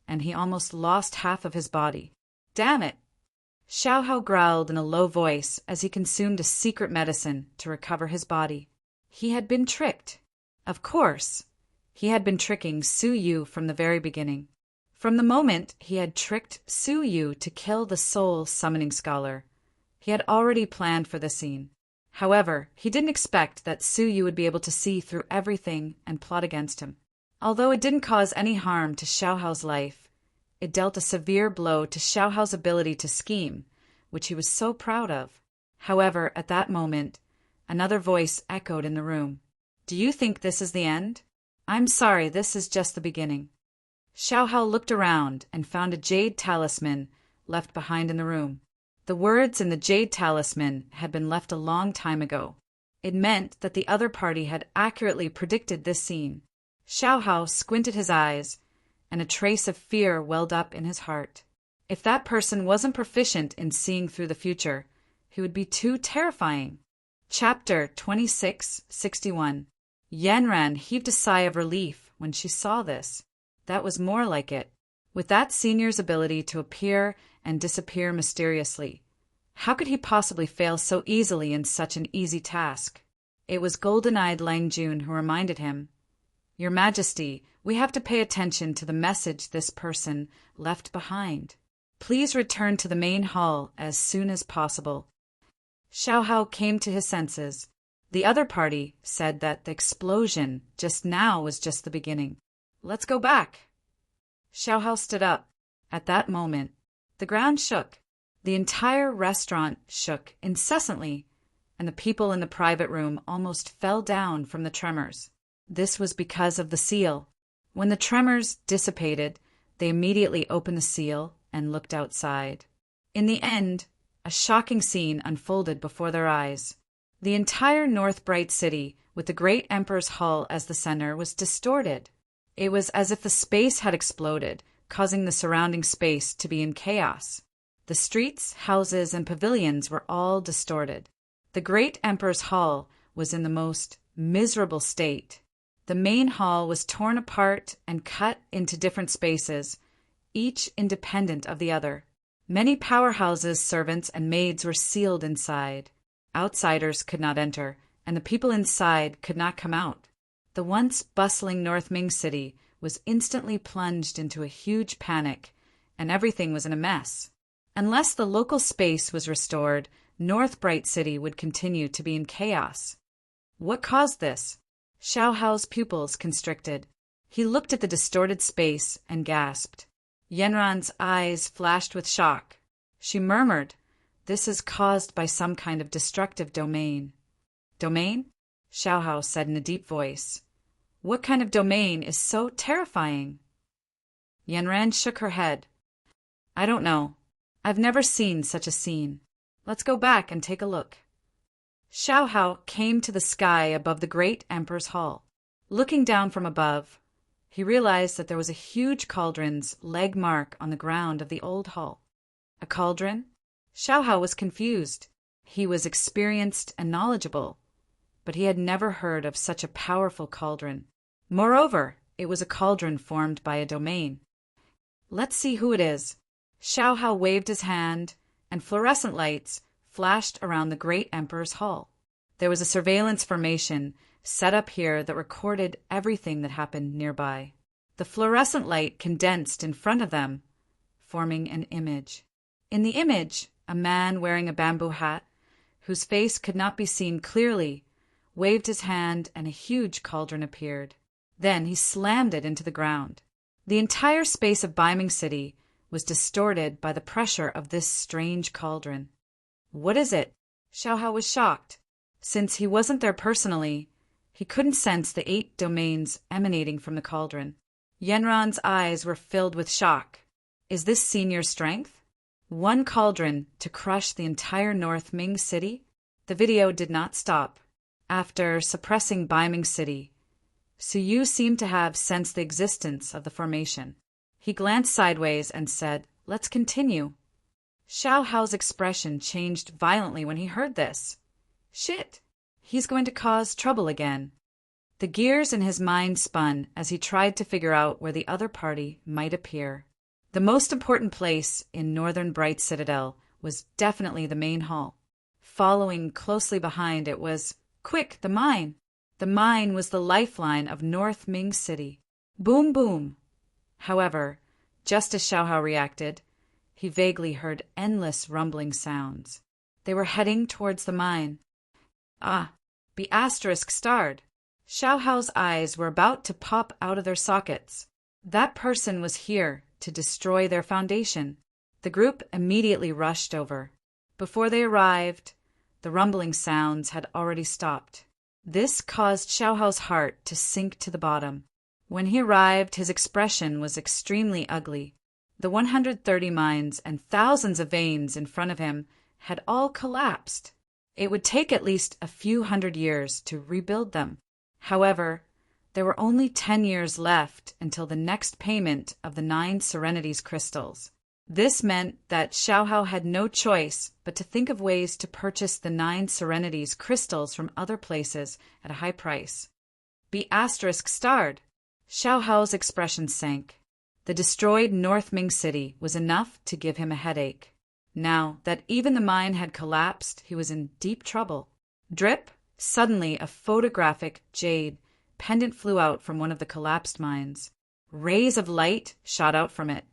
and he almost lost half of his body. "Damn it!" Xiao Hao growled in a low voice as he consumed a secret medicine to recover his body. He had been tricked. Of course. He had been tricking Su Yu from the very beginning. From the moment he had tricked Su Yu to kill the soul summoning scholar, he had already planned for the scene. However, he didn't expect that Su Yu would be able to see through everything and plot against him. Although it didn't cause any harm to Xiaohao's life, it dealt a severe blow to Xiaohao's ability to scheme, which he was so proud of. However, at that moment, another voice echoed in the room. "Do you think this is the end? I'm sorry, this is just the beginning." Xiaohao looked around and found a jade talisman left behind in the room. The words in the jade talisman had been left a long time ago. It meant that the other party had accurately predicted this scene. Xiaohao squinted his eyes, and a trace of fear welled up in his heart. If that person wasn't proficient in seeing through the future, he would be too terrifying. Chapter 2661. Yanran heaved a sigh of relief when she saw this. That was more like it. With that senior's ability to appear and disappear mysteriously, how could he possibly fail so easily in such an easy task? It was golden-eyed Lang Jun who reminded him, "Your Majesty, we have to pay attention to the message this person left behind. Please return to the main hall as soon as possible." Xiaohao came to his senses. The other party said that the explosion just now was just the beginning. "Let's go back." Xiaohao stood up. At that moment, the ground shook. The entire restaurant shook incessantly, and the people in the private room almost fell down from the tremors. This was because of the seal. When the tremors dissipated, they immediately opened the seal and looked outside. In the end, a shocking scene unfolded before their eyes. The entire North Bright City, with the great Emperor's Hall as the center, was distorted. It was as if the space had exploded, causing the surrounding space to be in chaos. The streets, houses, and pavilions were all distorted. The great Emperor's Hall was in the most miserable state. The main hall was torn apart and cut into different spaces, each independent of the other. Many powerhouses, servants, and maids were sealed inside. Outsiders could not enter, and the people inside could not come out. The once bustling North Ming City was instantly plunged into a huge panic, and everything was in a mess. Unless the local space was restored, North Bright City would continue to be in chaos. What caused this? Xiaohao's pupils constricted. He looked at the distorted space and gasped. Yanran's eyes flashed with shock. She murmured, "This is caused by some kind of destructive domain." "Domain?" Xiaohao said in a deep voice. "What kind of domain is so terrifying?" Yanran shook her head. "I don't know. I've never seen such a scene. Let's go back and take a look." Xiaohao came to the sky above the great Emperor's Hall. Looking down from above, he realized that there was a huge cauldron's leg mark on the ground of the old hall. A cauldron? Xiaohao was confused. He was experienced and knowledgeable, but he had never heard of such a powerful cauldron. Moreover, it was a cauldron formed by a domain. "Let's see who it is." Xiaohao waved his hand, and fluorescent lights flashed around the great Emperor's Hall. There was a surveillance formation set up here that recorded everything that happened nearby. The fluorescent light condensed in front of them, forming an image. In the image, a man wearing a bamboo hat, whose face could not be seen clearly, waved his hand and a huge cauldron appeared. Then he slammed it into the ground. The entire space of Baiming City was distorted by the pressure of this strange cauldron. "What is it?" Xiaohao was shocked. Since he wasn't there personally, he couldn't sense the 8 domains emanating from the cauldron. Yanran's eyes were filled with shock. Is this senior strength? 1 cauldron to crush the entire North Ming City? The video did not stop. After suppressing Baiming City, Su Yu seemed to have sensed the existence of the formation. He glanced sideways and said, "Let's continue." Xiaohao's expression changed violently when he heard this. Shit! He's going to cause trouble again. The gears in his mind spun as he tried to figure out where the other party might appear. The most important place in Northern Bright Citadel was definitely the main hall. Following closely behind it was, quick, the mine! The mine was the lifeline of North Ming City. Boom, boom. However, just as Xiaohao reacted, he vaguely heard endless rumbling sounds. They were heading towards the mine. Ah, be asterisk starred. Xiaohao's eyes were about to pop out of their sockets. That person was here to destroy their foundation. The group immediately rushed over. Before they arrived, the rumbling sounds had already stopped. This caused Xiaohao's heart to sink to the bottom. When he arrived, his expression was extremely ugly. The 130 mines and thousands of veins in front of him had all collapsed. It would take at least a few hundred years to rebuild them. However, there were only 10 years left until the next payment of the 9 Serenities crystals. This meant that Xiaohao had no choice but to think of ways to purchase the 9 Serenities crystals from other places at a high price. Be asterisk starred. Xiaohao's expression sank. The destroyed North Ming City was enough to give him a headache. Now that even the mine had collapsed, he was in deep trouble. Drip! Suddenly, a photographic jade pendant flew out from one of the collapsed mines. Rays of light shot out from it,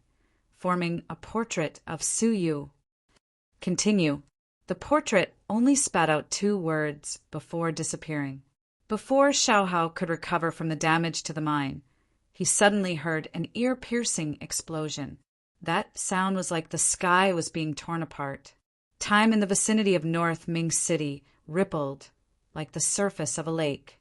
forming a portrait of Su Yu. Continue. The portrait only spat out 2 words before disappearing. Before Xiaohao could recover from the damage to the mine, he suddenly heard an ear-piercing explosion. That sound was like the sky was being torn apart. Time in the vicinity of North Ming City rippled like the surface of a lake.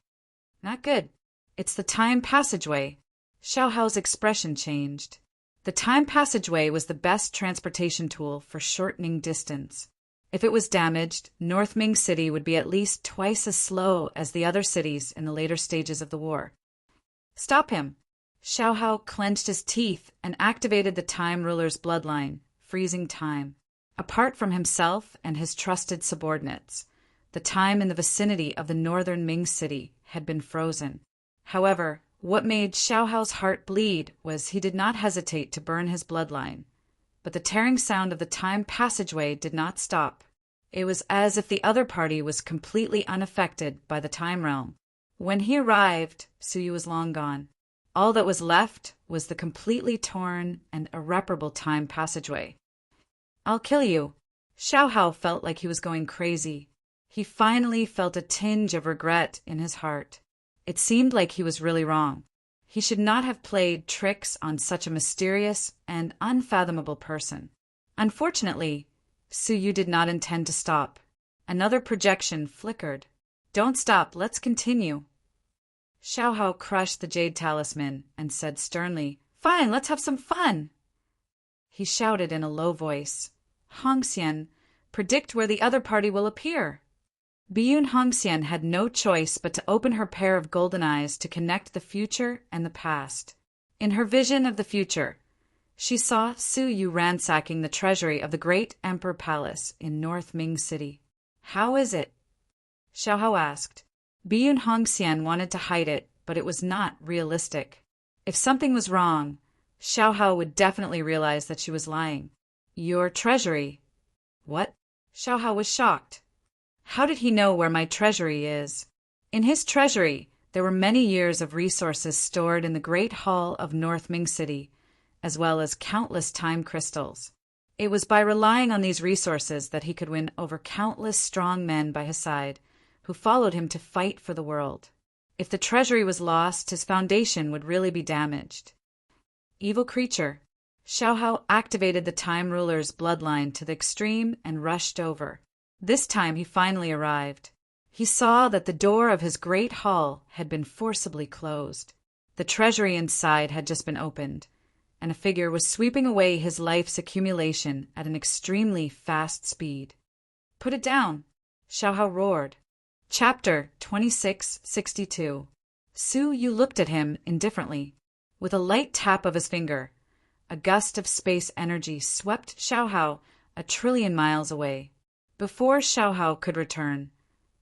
Not good. It's the time passageway. Xiaohao's expression changed. The time passageway was the best transportation tool for shortening distance. If it was damaged, North Ming City would be at least twice as slow as the other cities in the later stages of the war. Stop him! Xiaohao clenched his teeth and activated the Time Ruler's bloodline, freezing time. Apart from himself and his trusted subordinates, the time in the vicinity of the northern Ming City had been frozen. However, what made Xiaohao's heart bleed was he did not hesitate to burn his bloodline. But the tearing sound of the time passageway did not stop. It was as if the other party was completely unaffected by the time realm. When he arrived, Suyu was long gone. All that was left was the completely torn and irreparable time passageway. I'll kill you. Xiaohao felt like he was going crazy. He finally felt a tinge of regret in his heart. It seemed like he was really wrong. He should not have played tricks on such a mysterious and unfathomable person. Unfortunately, Suyu did not intend to stop. Another projection flickered. Don't stop, let's continue. Xiaohao crushed the jade talisman and said sternly, Fine, let's have some fun. He shouted in a low voice, Hongxian, predict where the other party will appear. Biyun Hongxian had no choice but to open her pair of golden eyes to connect the future and the past. In her vision of the future, she saw Su Yu ransacking the treasury of the great Emperor Palace in North Ming City. How is it? Xiaohao asked. Biyun Hongxian wanted to hide it, but it was not realistic. If something was wrong, Xiaohao would definitely realize that she was lying. Your treasury? What? Xiaohao was shocked. How did he know where my treasury is? In his treasury, there were many years of resources stored in the Great Hall of North Ming City, as well as countless time crystals. It was by relying on these resources that he could win over countless strong men by his side, who followed him to fight for the world. If the treasury was lost, his foundation would really be damaged. Evil creature. Xiaohao activated the Time Ruler's bloodline to the extreme and rushed over. This time he finally arrived. He saw that the door of his great hall had been forcibly closed. The treasury inside had just been opened, and a figure was sweeping away his life's accumulation at an extremely fast speed. Put it down, Xiaohao roared. Chapter 2662. Su Yu looked at him indifferently. With a light tap of his finger, a gust of space energy swept Xiaohao 1,000,000,000,000 miles away. Before Xiaohao could return,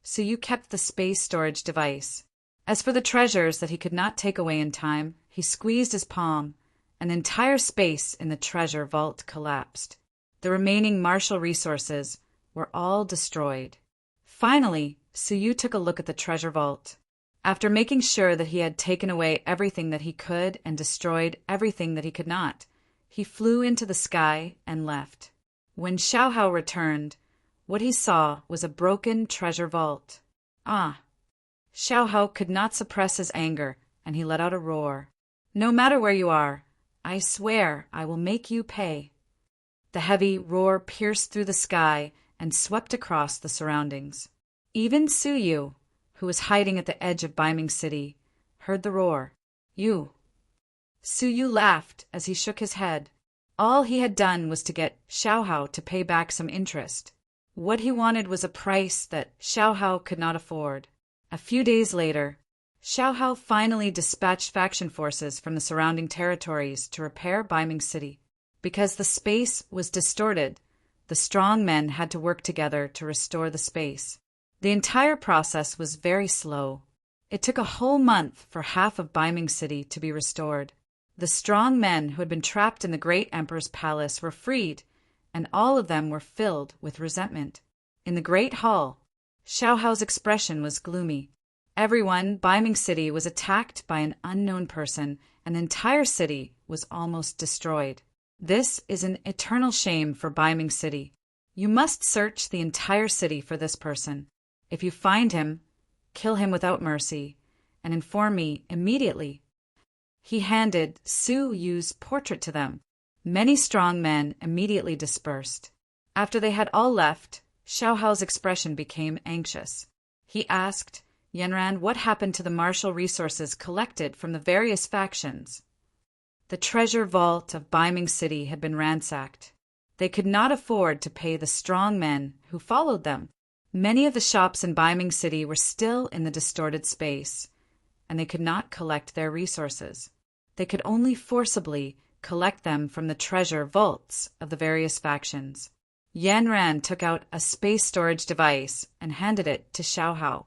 Su Yu kept the space storage device. As for the treasures that he could not take away in time, he squeezed his palm, and the entire space in the treasure vault collapsed. The remaining martial resources were all destroyed. Finally, Su Yu took a look at the treasure vault. After making sure that he had taken away everything that he could and destroyed everything that he could not, he flew into the sky and left. When Xiaohao returned, what he saw was a broken treasure vault. Ah! Xiaohao could not suppress his anger, and he let out a roar. No matter where you are, I swear I will make you pay. The heavy roar pierced through the sky and swept across the surroundings. Even Su Yu, who was hiding at the edge of Baiming City, heard the roar. You. Su Yu laughed as he shook his head. All he had done was to get Xiaohao to pay back some interest. What he wanted was a price that Xiaohao could not afford. A few days later, Xiaohao finally dispatched faction forces from the surrounding territories to repair Baiming City. Because the space was distorted, the strong men had to work together to restore the space. The entire process was very slow. It took a whole month for half of Baiming City to be restored. The strong men who had been trapped in the great emperor's palace were freed, and all of them were filled with resentment. In the great hall, Xiaohao's expression was gloomy. Everyone, Baiming City was attacked by an unknown person, and the entire city was almost destroyed. This is an eternal shame for Baiming City. You must search the entire city for this person. If you find him, kill him without mercy, and inform me immediately. He handed Su Yu's portrait to them. Many strong men immediately dispersed. After they had all left, Xiaohao's expression became anxious. He asked Yanran what happened to the martial resources collected from the various factions. The treasure vault of Baiming City had been ransacked. They could not afford to pay the strong men who followed them. Many of the shops in Baiming City were still in the distorted space, and they could not collect their resources. They could only forcibly collect them from the treasure vaults of the various factions. Yanran took out a space storage device and handed it to Xiaohao.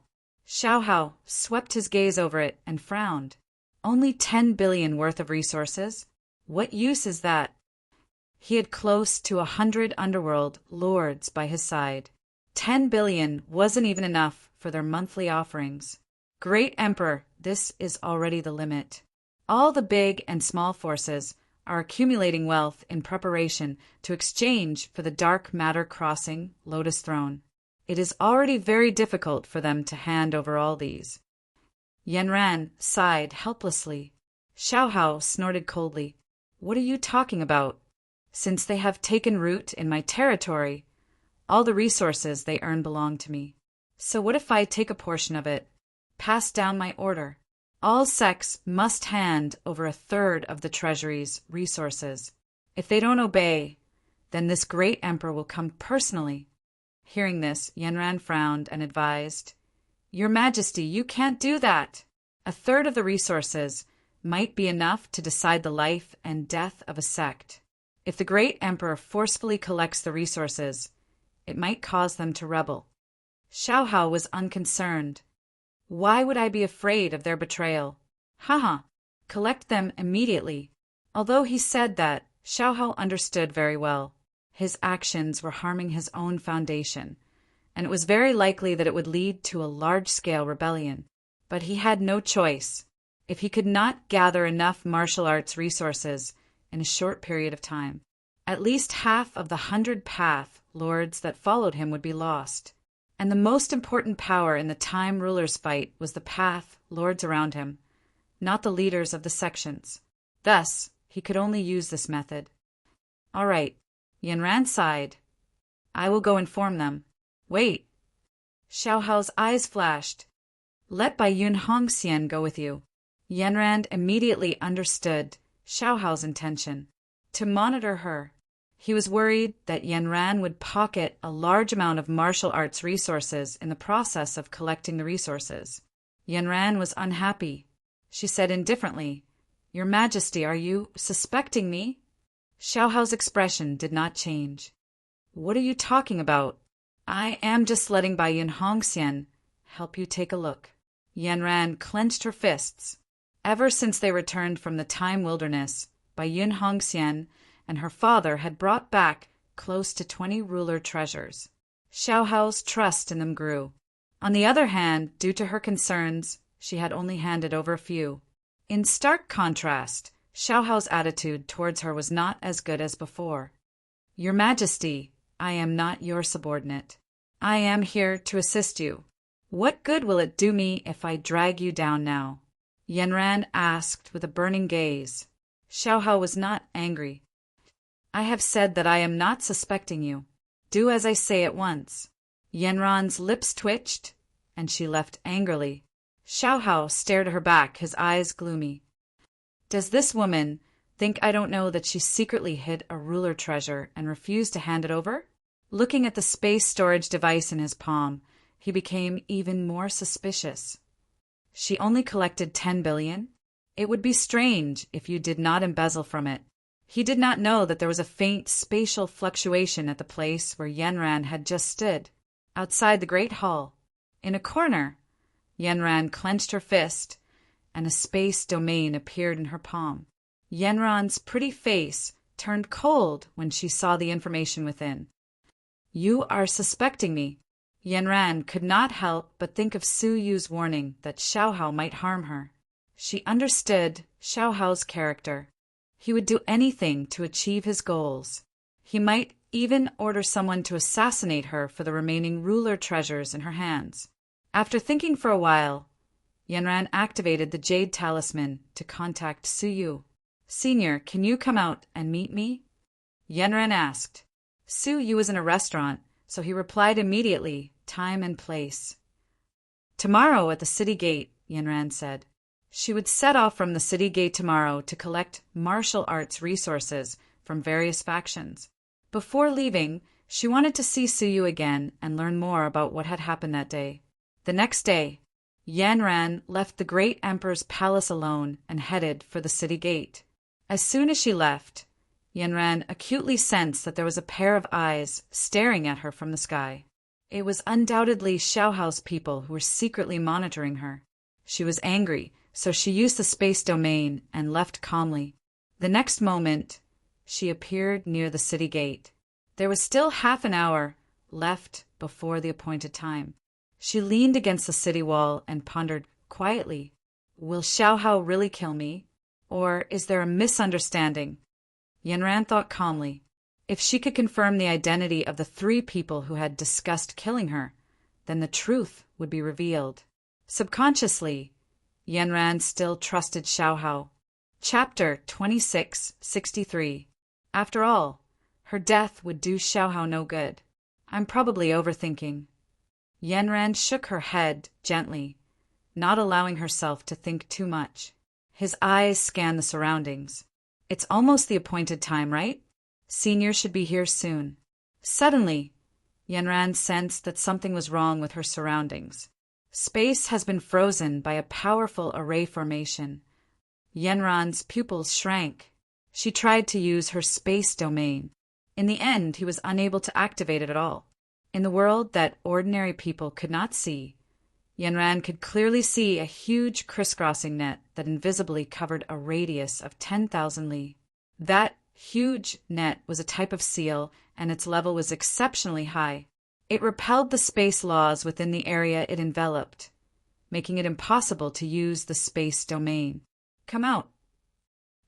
Xiaohao swept his gaze over it and frowned. Only 10 billion worth of resources? What use is that? He had close to 100 underworld lords by his side. 10 billion wasn't even enough for their monthly offerings. Great Emperor, this is already the limit. All the big and small forces are accumulating wealth in preparation to exchange for the dark matter crossing Lotus Throne. It is already very difficult for them to hand over all these. Yanran sighed helplessly. Xiaohao snorted coldly. What are you talking about? Since they have taken root in my territory, all the resources they earn belong to me. So what if I take a portion of it? Pass down my order. All sects must hand over a third of the treasury's resources. If they don't obey, then this great emperor will come personally. Hearing this, Yanran frowned and advised, Your Majesty, you can't do that. A third of the resources might be enough to decide the life and death of a sect. If the great emperor forcefully collects the resources, it might cause them to rebel. Xiaohao was unconcerned. Why would I be afraid of their betrayal? Haha, collect them immediately. Although he said that, Xiaohao understood very well. His actions were harming his own foundation, and it was very likely that it would lead to a large-scale rebellion. But he had no choice. If he could not gather enough martial arts resources in a short period of time, at least half of the 100 path lords that followed him would be lost. And the most important power in the Time Rulers fight was the path lords around him, not the leaders of the sections. Thus, he could only use this method. All right, Yanran sighed. I will go inform them. Wait. Xiaohao's eyes flashed. Let Bai Yun Hongxian go with you. Yanran immediately understood Xiaohao's intention. To monitor her. He was worried that Yanran would pocket a large amount of martial arts resources in the process of collecting the resources. Yanran was unhappy. She said indifferently, Your Majesty, are you suspecting me? Xiaohao's expression did not change. What are you talking about? I am just letting Bai Yun Hongxian help you take a look. Yanran clenched her fists. Ever since they returned from the Time Wilderness, Bai Yun Hongxian and her father had brought back close to 20 ruler treasures. Xiaohao's trust in them grew. On the other hand, due to her concerns, she had only handed over a few. In stark contrast, Xiaohao's attitude towards her was not as good as before. Your Majesty, I am not your subordinate. I am here to assist you. What good will it do me if I drag you down now? Yanran asked with a burning gaze. Xiaohao was not angry. I have said that I am not suspecting you. Do as I say at once. Yanran's lips twitched, and she left angrily. Xiaohao stared at her back, his eyes gloomy. Does this woman think I don't know that she secretly hid a ruler treasure and refused to hand it over? Looking at the space storage device in his palm, he became even more suspicious. She only collected 10 billion? It would be strange if you did not embezzle from it. He did not know that there was a faint spatial fluctuation at the place where Yanran had just stood, outside the great hall. In a corner, Yanran clenched her fist, and a space domain appeared in her palm. Yanran's pretty face turned cold when she saw the information within. You are suspecting me. Yanran could not help but think of Su Yu's warning that Xiaohao might harm her. She understood Xiaohao's character. He would do anything to achieve his goals. He might even order someone to assassinate her for the remaining ruler treasures in her hands. After thinking for a while, Yanran activated the Jade Talisman to contact Su Yu. Senior, can you come out and meet me? Yanran asked. Su Yu was in a restaurant, so he replied immediately, time and place. Tomorrow at the city gate, Yanran said. She would set off from the city gate tomorrow to collect martial arts resources from various factions. Before leaving, she wanted to see Su Yu again and learn more about what had happened that day. The next day, Yanran left the great emperor's palace alone and headed for the city gate. As soon as she left, Yanran acutely sensed that there was a pair of eyes staring at her from the sky. It was undoubtedly Xiaohao's people who were secretly monitoring her. She was angry, so she used the space domain and left calmly. The next moment, she appeared near the city gate. There was still half an hour left before the appointed time. She leaned against the city wall and pondered quietly, will Xiaohao really kill me? Or is there a misunderstanding? Yanran thought calmly. If she could confirm the identity of the 3 people who had discussed killing her, then the truth would be revealed. Subconsciously, Yanran still trusted Xiaohao. Chapter 2663. After all, her death would do Xiaohao no good. I'm probably overthinking. Yanran shook her head gently, not allowing herself to think too much. His eyes scanned the surroundings. It's almost the appointed time, right? Senior should be here soon. Suddenly, Yanran sensed that something was wrong with her surroundings. Space has been frozen by a powerful array formation. Yanran's pupils shrank. She tried to use her space domain. In the end, he was unable to activate it at all. In the world that ordinary people could not see, Yanran could clearly see a huge crisscrossing net that invisibly covered a radius of 10,000 li. That huge net was a type of seal, and its level was exceptionally high. It repelled the space laws within the area it enveloped, making it impossible to use the space domain. Come out.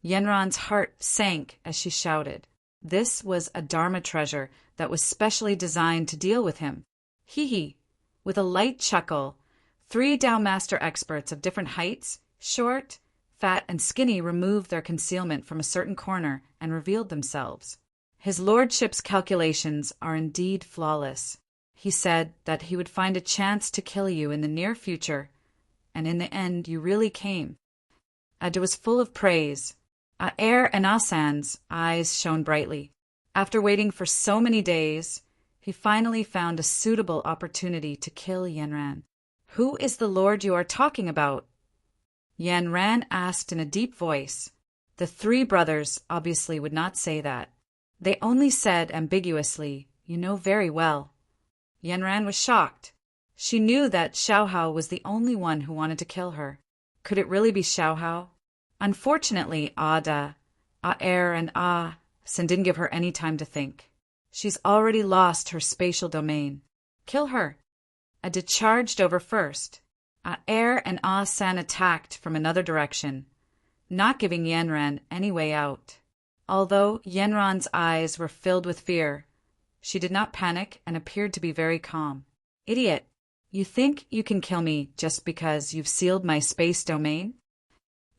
Yanran's heart sank as she shouted. This was a Dharma treasure that was specially designed to deal with him. Hee. With a light chuckle, 3 Dao Master experts of different heights, short, fat, and skinny, removed their concealment from a certain corner and revealed themselves. His lordship's calculations are indeed flawless. He said that he would find a chance to kill you in the near future, and in the end you really came. Ada was full of praise. Aer and Asan's eyes shone brightly. After waiting for so many days, he finally found a suitable opportunity to kill Yanran. Who is the lord you are talking about? Yanran asked in a deep voice. The 3 brothers obviously would not say that. They only said ambiguously, you know very well. Yanran was shocked. She knew that Xiaohao was the only one who wanted to kill her. Could it really be Xiaohao? Unfortunately, Aer and Asan didn't give her any time to think. She's already lost her spatial domain. Kill her. Ada charged over first. Air and Ah San attacked from another direction, not giving Yanran any way out. Although Yanran's eyes were filled with fear, she did not panic and appeared to be very calm. Idiot, you think you can kill me just because you've sealed my space domain?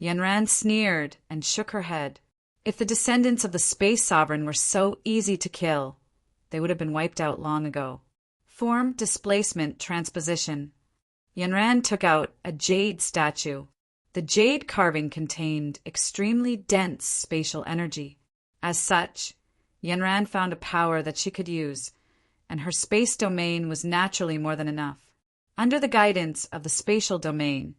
Yanran sneered and shook her head. If the descendants of the space sovereign were so easy to kill, they would have been wiped out long ago. Form displacement transposition. Yanran took out a jade statue. The jade carving contained extremely dense spatial energy. As such, Yanran found a power that she could use, and her space domain was naturally more than enough. Under the guidance of the spatial domain,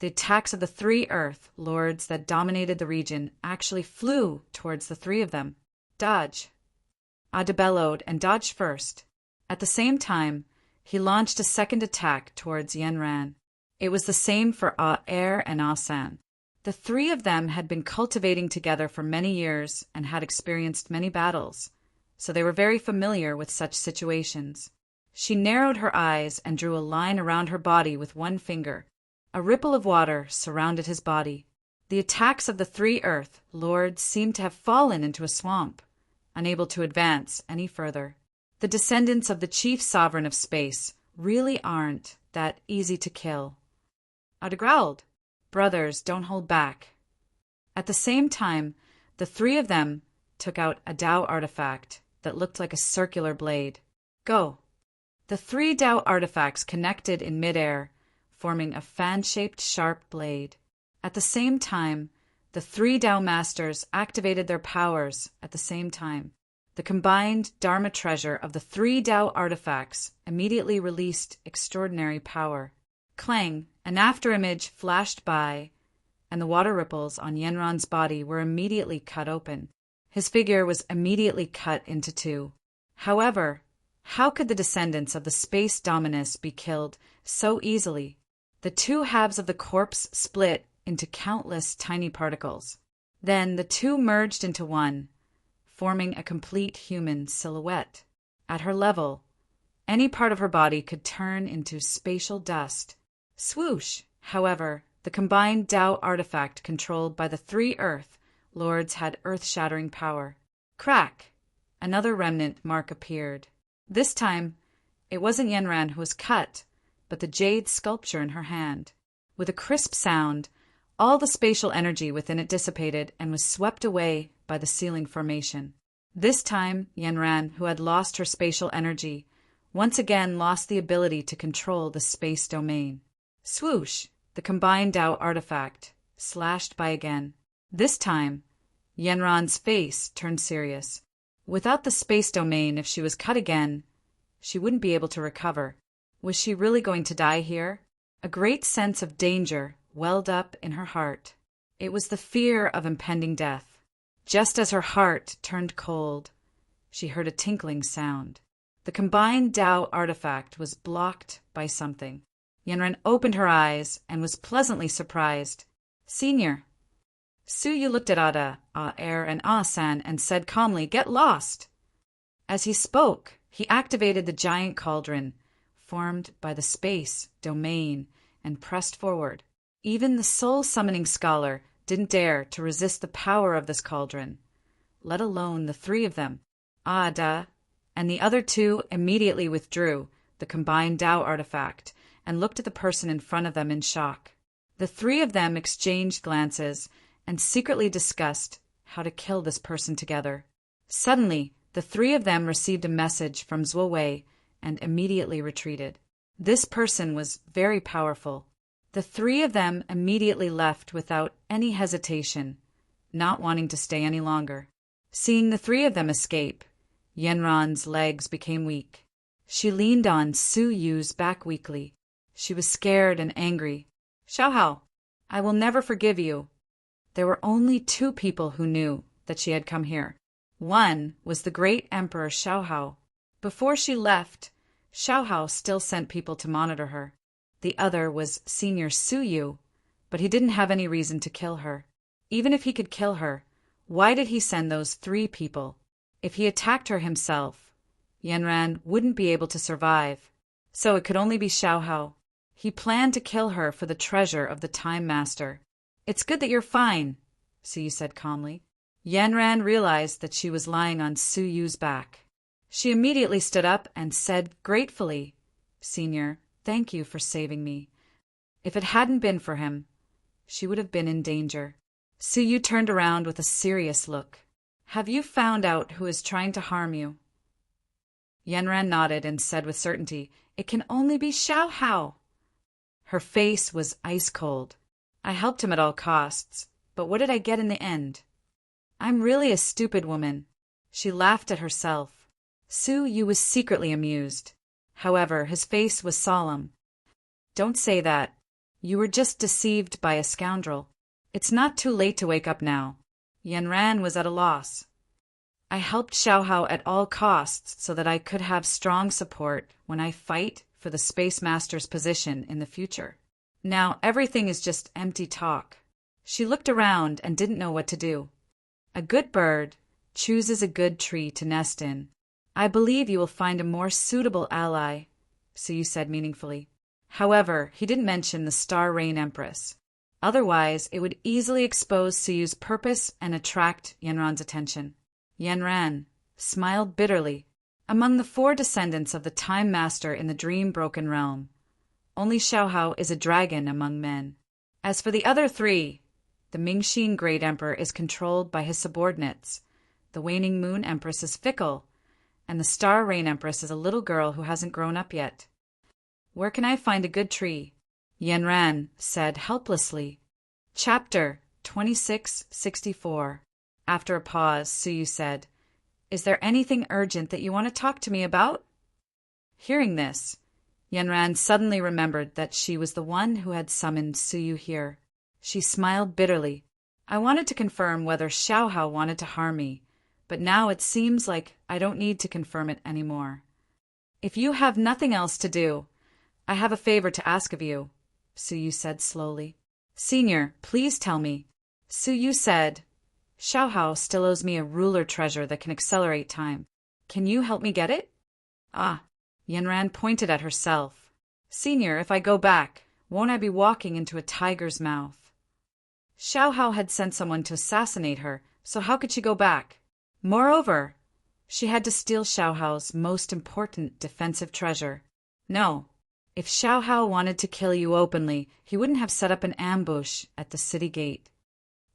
the attacks of the 3 Earth lords that dominated the region actually flew towards the 3 of them. Dodge. Ada bellowed and dodged first. At the same time, he launched a second attack towards Yanran. It was the same for Air and Ah San. The 3 of them had been cultivating together for many years and had experienced many battles, so they were very familiar with such situations. She narrowed her eyes and drew a line around her body with one finger. A ripple of water surrounded his body. The attacks of the 3 Earth lords seemed to have fallen into a swamp, unable to advance any further. The descendants of the chief sovereign of space really aren't that easy to kill. Ada growled, "Brothers, don't hold back." At the same time, the 3 of them took out a Dao artifact that looked like a circular blade. Go. The 3 Dao artifacts connected in midair, forming a fan-shaped sharp blade. At the same time, the 3 Dao masters activated their powers at the same time. The combined Dharma treasure of the 3 Dao artifacts immediately released extraordinary power. Clang, an afterimage flashed by, and the water ripples on Yanran's body were immediately cut open. His figure was immediately cut into 2. However, how could the descendants of the space dominus be killed so easily? The 2 halves of the corpse split into countless tiny particles. Then the 2 merged into one, forming a complete human silhouette. At her level, any part of her body could turn into spatial dust. Swoosh! However, the combined Dao artifact controlled by the 3 Earth lords had earth-shattering power. Crack! Another remnant mark appeared. This time, it wasn't Yanran who was cut, but the jade sculpture in her hand. With a crisp sound, all the spatial energy within it dissipated and was swept away by the sealing formation. This time, Yanran, who had lost her spatial energy, once again lost the ability to control the space domain. Swoosh! The combined Dao artifact, slashed by again. This time, Yanran's face turned serious. Without the space domain, if she was cut again, she wouldn't be able to recover. Was she really going to die here? A great sense of danger welled up in her heart. It was the fear of impending death. Just as her heart turned cold, she heard a tinkling sound. The combined Dao artifact was blocked by something. Yanran opened her eyes and was pleasantly surprised. "Senior." Suyu looked at Ada, Air, and Ah San and said calmly, "Get lost." As he spoke, he activated the giant cauldron, formed by the space domain, and pressed forward. Even the soul-summoning scholar didn't dare to resist the power of this cauldron, let alone the 3 of them. Ada and the other 2 immediately withdrew the combined Dao artifact and looked at the person in front of them in shock. The 3 of them exchanged glances and secretly discussed how to kill this person together. Suddenly, the 3 of them received a message from Zhuowei and immediately retreated. This person was very powerful. The 3 of them immediately left without any hesitation, not wanting to stay any longer. Seeing the 3 of them escape, Yanran's legs became weak. She leaned on Su Yu's back weakly. She was scared and angry. "Xiaohao, I will never forgive you." There were only 2 people who knew that she had come here. One was the great Emperor Xiaohao. Before she left, Xiaohao still sent people to monitor her. The other was Senior Su Yu, but he didn't have any reason to kill her. Even if he could kill her, why did he send those 3 people? If he attacked her himself, Yanran wouldn't be able to survive. So it could only be Xiaohao. He planned to kill her for the treasure of the Time Master. It's good that you're fine, Suyu said calmly. Yanran realized that she was lying on Suyu's back. She immediately stood up and said gratefully, Senior, thank you for saving me. If it hadn't been for him, she would have been in danger. Suyu turned around with a serious look. Have you found out who is trying to harm you? Yanran nodded and said with certainty, It can only be Xiao Hao. Her face was ice cold. I helped him at all costs, but what did I get in the end? I'm really a stupid woman. She laughed at herself. Suyu was secretly amused. However, his face was solemn. Don't say that. You were just deceived by a scoundrel. It's not too late to wake up now. Yanran was at a loss. I helped Xiao Hao at all costs so that I could have strong support when I fight for the Space Master's position in the future. Now everything is just empty talk. She looked around and didn't know what to do. A good bird chooses a good tree to nest in. I believe you will find a more suitable ally, Suyu said meaningfully. However, he didn't mention the Star Rain Empress. Otherwise, it would easily expose Suyu's purpose and attract Yanran's attention. Yanran smiled bitterly. Among the 4 descendants of the Time Master in the Dream-Broken Realm, only Xiao Hao is a dragon among men. As for the other 3, the Mingxin Great Emperor is controlled by his subordinates, the Waning Moon Empress is fickle, and the Star Rain Empress is a little girl who hasn't grown up yet. Where can I find a good tree? Yanran said helplessly. Chapter 2664. After a pause, Suyu said, Is there anything urgent that you want to talk to me about? Hearing this, Yanran suddenly remembered that she was the one who had summoned Suyu here. She smiled bitterly. I wanted to confirm whether Xiao Hao wanted to harm me, but now it seems like I don't need to confirm it anymore. If you have nothing else to do, I have a favor to ask of you, Suyu said slowly. Senior, please tell me. Suyu said, Xiao Hao still owes me a ruler treasure that can accelerate time. Can you help me get it? Ah, Yanran pointed at herself. Senior, if I go back, won't I be walking into a tiger's mouth? Xiao Hao had sent someone to assassinate her, so how could she go back? Moreover, she had to steal Xiao Hao's most important defensive treasure. No, if Xiao Hao wanted to kill you openly, he wouldn't have set up an ambush at the city gate.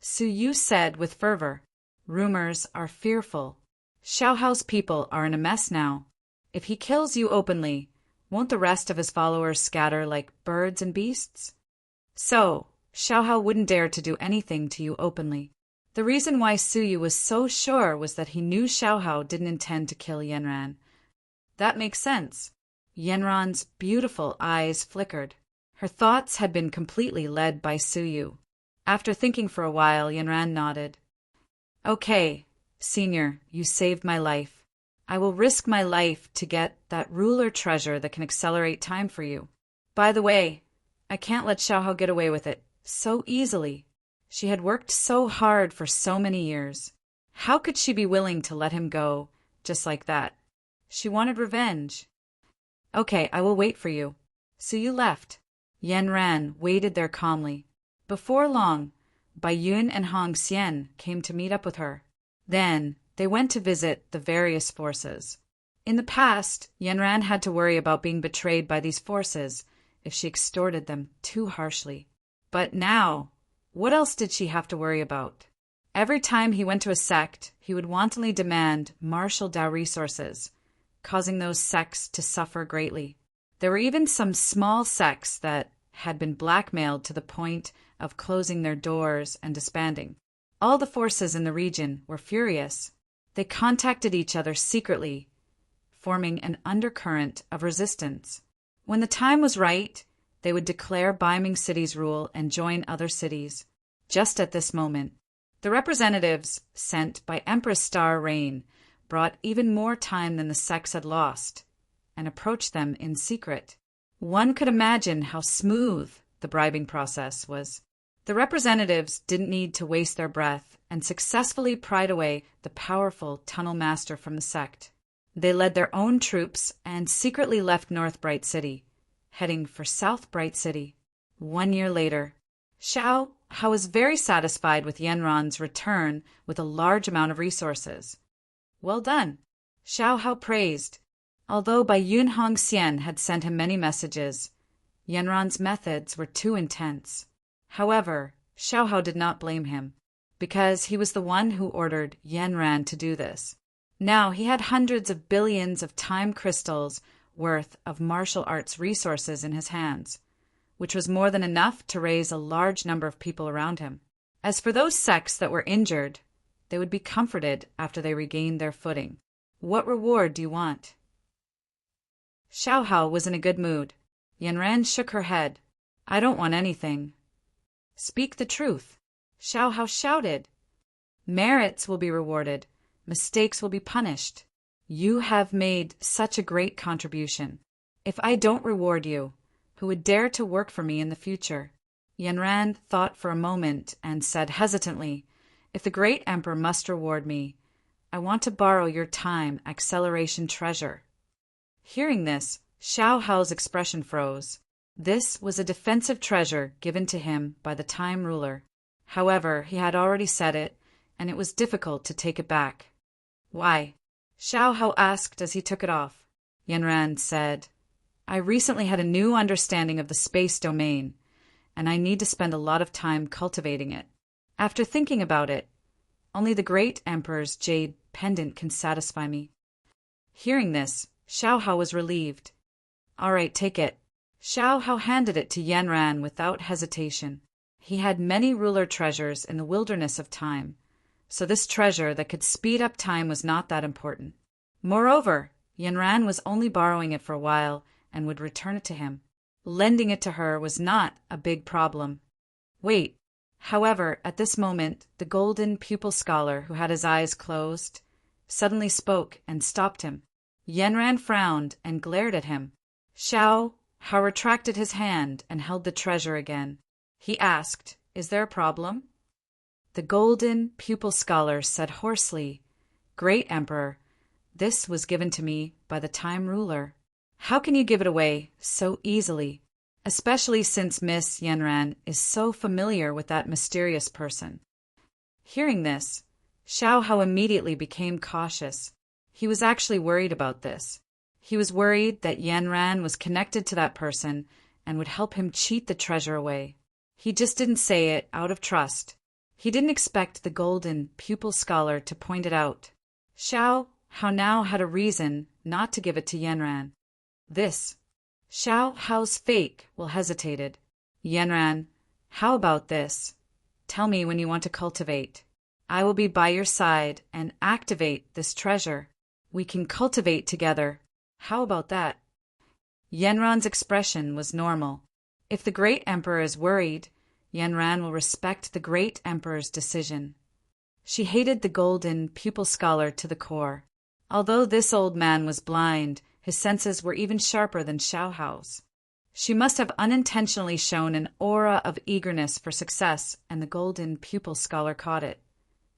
Suyu said with fervor, Rumors are fearful. Xiao Hao's people are in a mess now. If he kills you openly, won't the rest of his followers scatter like birds and beasts? So, Xiao Hao wouldn't dare to do anything to you openly. The reason why Suyu was so sure was that he knew Xiao Hao didn't intend to kill Yanran. That makes sense. Yanran's beautiful eyes flickered. Her thoughts had been completely led by Suyu. After thinking for a while, Yanran nodded. Okay, Senior, you saved my life. I will risk my life to get that ruler treasure that can accelerate time for you. By the way, I can't let Xiao Hao get away with it so easily. She had worked so hard for so many years. How could she be willing to let him go just like that? She wanted revenge. Okay, I will wait for you. Suyu left. Yanran waited there calmly. Before long, Bai Yun and Hong Xian came to meet up with her. Then, they went to visit the various forces. In the past, Yanran had to worry about being betrayed by these forces if she extorted them too harshly. But now, what else did she have to worry about? Every time he went to a sect, he would wantonly demand martial Dao resources, causing those sects to suffer greatly. There were even some small sects that had been blackmailed to the point of closing their doors and disbanding. All the forces in the region were furious. They contacted each other secretly, forming an undercurrent of resistance. When the time was right, they would declare Baiming City's rule and join other cities. Just at this moment, the representatives sent by Empress Star Rain brought even more time than the sects had lost, and approached them in secret. One could imagine how smooth the bribing process was. The representatives didn't need to waste their breath and successfully pried away the powerful tunnel master from the sect. They led their own troops and secretly left North Bright City, heading for South Bright City. 1 year later, Xiao Hao was very satisfied with Yanran's return with a large amount of resources. Well done, Xiao Hao praised. Although Bai Yun Hongxian had sent him many messages, Yanran's methods were too intense. However, Xiao Hao did not blame him, because he was the one who ordered Yanran to do this. Now he had hundreds of billions of time crystals worth of martial arts resources in his hands, which was more than enough to raise a large number of people around him. As for those sects that were injured, they would be comforted after they regained their footing. What reward do you want? Xiao Hao was in a good mood. Yanran shook her head. I don't want anything. Speak the truth, Xiao Hao shouted. Merits will be rewarded. Mistakes will be punished. You have made such a great contribution. If I don't reward you, who would dare to work for me in the future? Yanran thought for a moment and said hesitantly, If the great emperor must reward me, I want to borrow your time acceleration treasure. Hearing this, Xiao Hao's expression froze. This was a defensive treasure given to him by the time ruler. However, he had already said it, and it was difficult to take it back. Why? Xiao Hao asked as he took it off. Yanran said, I recently had a new understanding of the space domain, and I need to spend a lot of time cultivating it. After thinking about it, only the great emperor's jade pendant can satisfy me. Hearing this, Xiao Hao was relieved. All right, take it. Xiao Hao handed it to Yanran without hesitation. He had many ruler treasures in the wilderness of time, so this treasure that could speed up time was not that important. Moreover, Yanran was only borrowing it for a while and would return it to him. Lending it to her was not a big problem. Wait. However, at this moment, the golden pupil scholar who had his eyes closed suddenly spoke and stopped him. Yanran frowned and glared at him. Xiao Hao retracted his hand and held the treasure again. He asked, Is there a problem? The golden pupil scholar said hoarsely, Great Emperor, this was given to me by the time ruler. How can you give it away so easily, especially since Miss Yanran is so familiar with that mysterious person? Hearing this, Xiao Hao immediately became cautious. He was actually worried about this. He was worried that Yanran was connected to that person and would help him cheat the treasure away. He just didn't say it out of trust. He didn't expect the golden pupil scholar to point it out. Xiao Hao now had a reason not to give it to Yanran. This. Xiao Hao's fake hesitated. Yanran, how about this? Tell me when you want to cultivate. I will be by your side and activate this treasure. We can cultivate together. How about that? Yanran's expression was normal. If the great emperor is worried, Yanran will respect the great emperor's decision. She hated the golden pupil scholar to the core. Although this old man was blind, his senses were even sharper than Xiao Hao's. She must have unintentionally shown an aura of eagerness for success, and the golden pupil scholar caught it.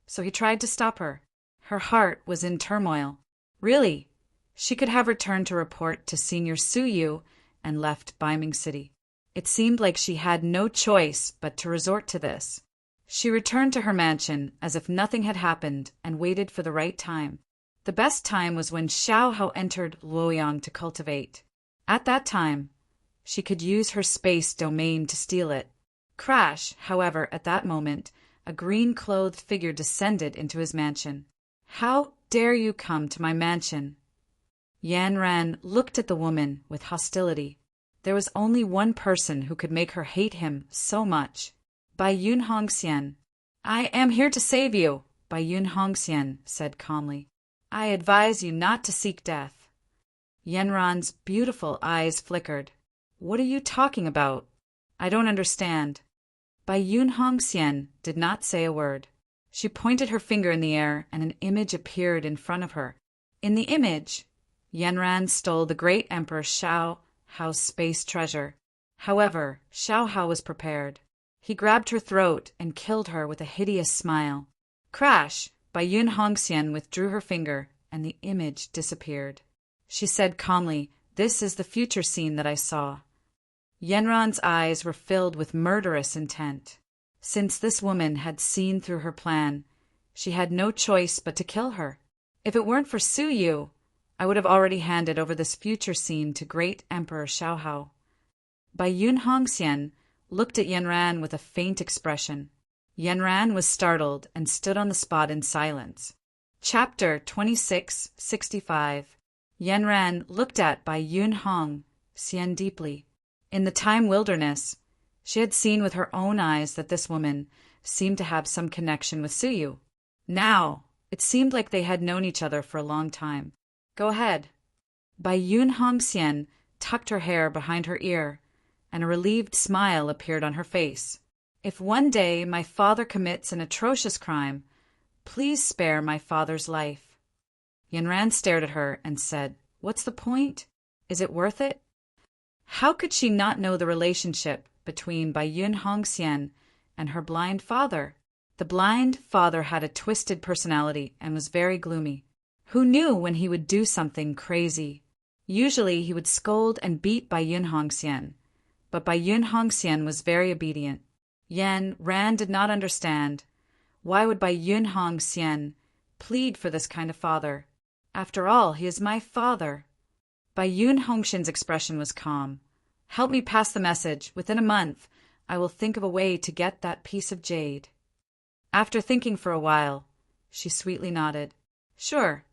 So he tried to stop her. Her heart was in turmoil. Really, she could have returned to report to Senior Su Yu and left Baiming City. It seemed like she had no choice but to resort to this. She returned to her mansion as if nothing had happened and waited for the right time. The best time was when Xiao Hao entered Luoyang to cultivate. At that time, she could use her space domain to steal it. Crash, however, at that moment, a green-clothed figure descended into his mansion. How dare you come to my mansion? Yanran looked at the woman with hostility. There was only one person who could make her hate him so much. Bai Yun Hongxian. I am here to save you, Bai Yun Hongxian said calmly. I advise you not to seek death. Yanran's beautiful eyes flickered. What are you talking about? I don't understand. Bai Yun Hongxian did not say a word. She pointed her finger in the air and an image appeared in front of her. In the image, Yanran stole the great Emperor Xiao Hao's space treasure. However, Xiao Hao was prepared. He grabbed her throat and killed her with a hideous smile. Crash! Bai Yun Hongxian withdrew her finger, and the image disappeared. She said calmly, This is the future scene that I saw. Yenran's eyes were filled with murderous intent. Since this woman had seen through her plan, she had no choice but to kill her. If it weren't for Su Yu, I would have already handed over this future scene to great Emperor Xiaohao. Bai Yun Hongxian looked at Yenran with a faint expression. Yenran was startled and stood on the spot in silence. Chapter 2665. Yenran looked at Bai Yun Hongxian deeply. In the time wilderness, she had seen with her own eyes that this woman seemed to have some connection with Su Yu. Now, it seemed like they had known each other for a long time. Go ahead. Bai Yun Hongxian tucked her hair behind her ear, and a relieved smile appeared on her face. If one day my father commits an atrocious crime, please spare my father's life. Yenran stared at her and said, What's the point? Is it worth it? How could she not know the relationship between Bai Yun Hongxian and her blind father? The blind father had a twisted personality and was very gloomy. Who knew when he would do something crazy? Usually he would scold and beat Bai Yun Hongxian, but Bai Yun Hongxian was very obedient. Yenran did not understand. Why would Bai Yun Hongxian plead for this kind of father? After all, he is my father. Bai Yun Hongxian's expression was calm. Help me pass the message. Within a month, I will think of a way to get that piece of jade. After thinking for a while, she sweetly nodded. Sure.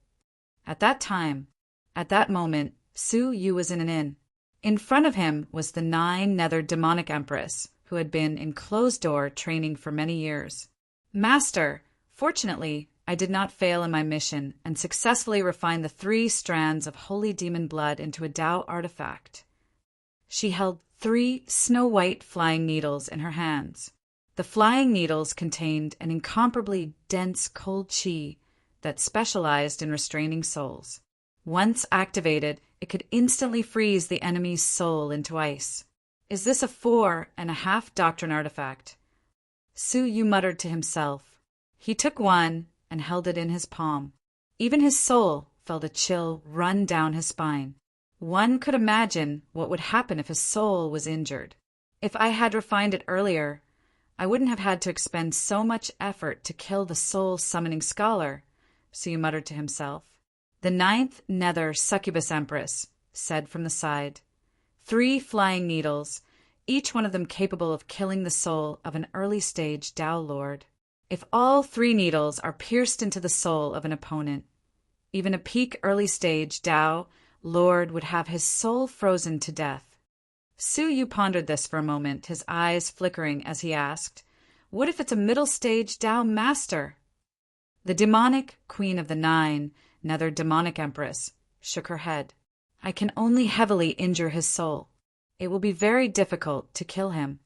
At that moment, Su Yu was in an inn. In front of him was the Nine-Nethered Demonic Empress, who had been in closed-door training for many years. Master, fortunately, I did not fail in my mission and successfully refined the 3 strands of holy demon blood into a Tao artifact. She held 3 snow-white flying needles in her hands. The flying needles contained an incomparably dense cold qi that specialized in restraining souls. Once activated, it could instantly freeze the enemy's soul into ice. Is this a 4.5 doctrine artifact? Su Yu muttered to himself. He took one and held it in his palm. Even his soul felt a chill run down his spine. One could imagine what would happen if his soul was injured. If I had refined it earlier, I wouldn't have had to expend so much effort to kill the soul-summoning scholar, Su Yu muttered to himself. The 9th Nether Succubus Empress said from the side. 3 flying needles, each one of them capable of killing the soul of an early-stage Tao Lord. If all 3 needles are pierced into the soul of an opponent, even a peak early-stage Tao Lord would have his soul frozen to death. Su Yu pondered this for a moment, his eyes flickering as he asked, What if it's a middle-stage Tao Master? The demonic queen of the 9-Nethered Demonic Empress shook her head. I can only heavily injure his soul. It will be very difficult to kill him.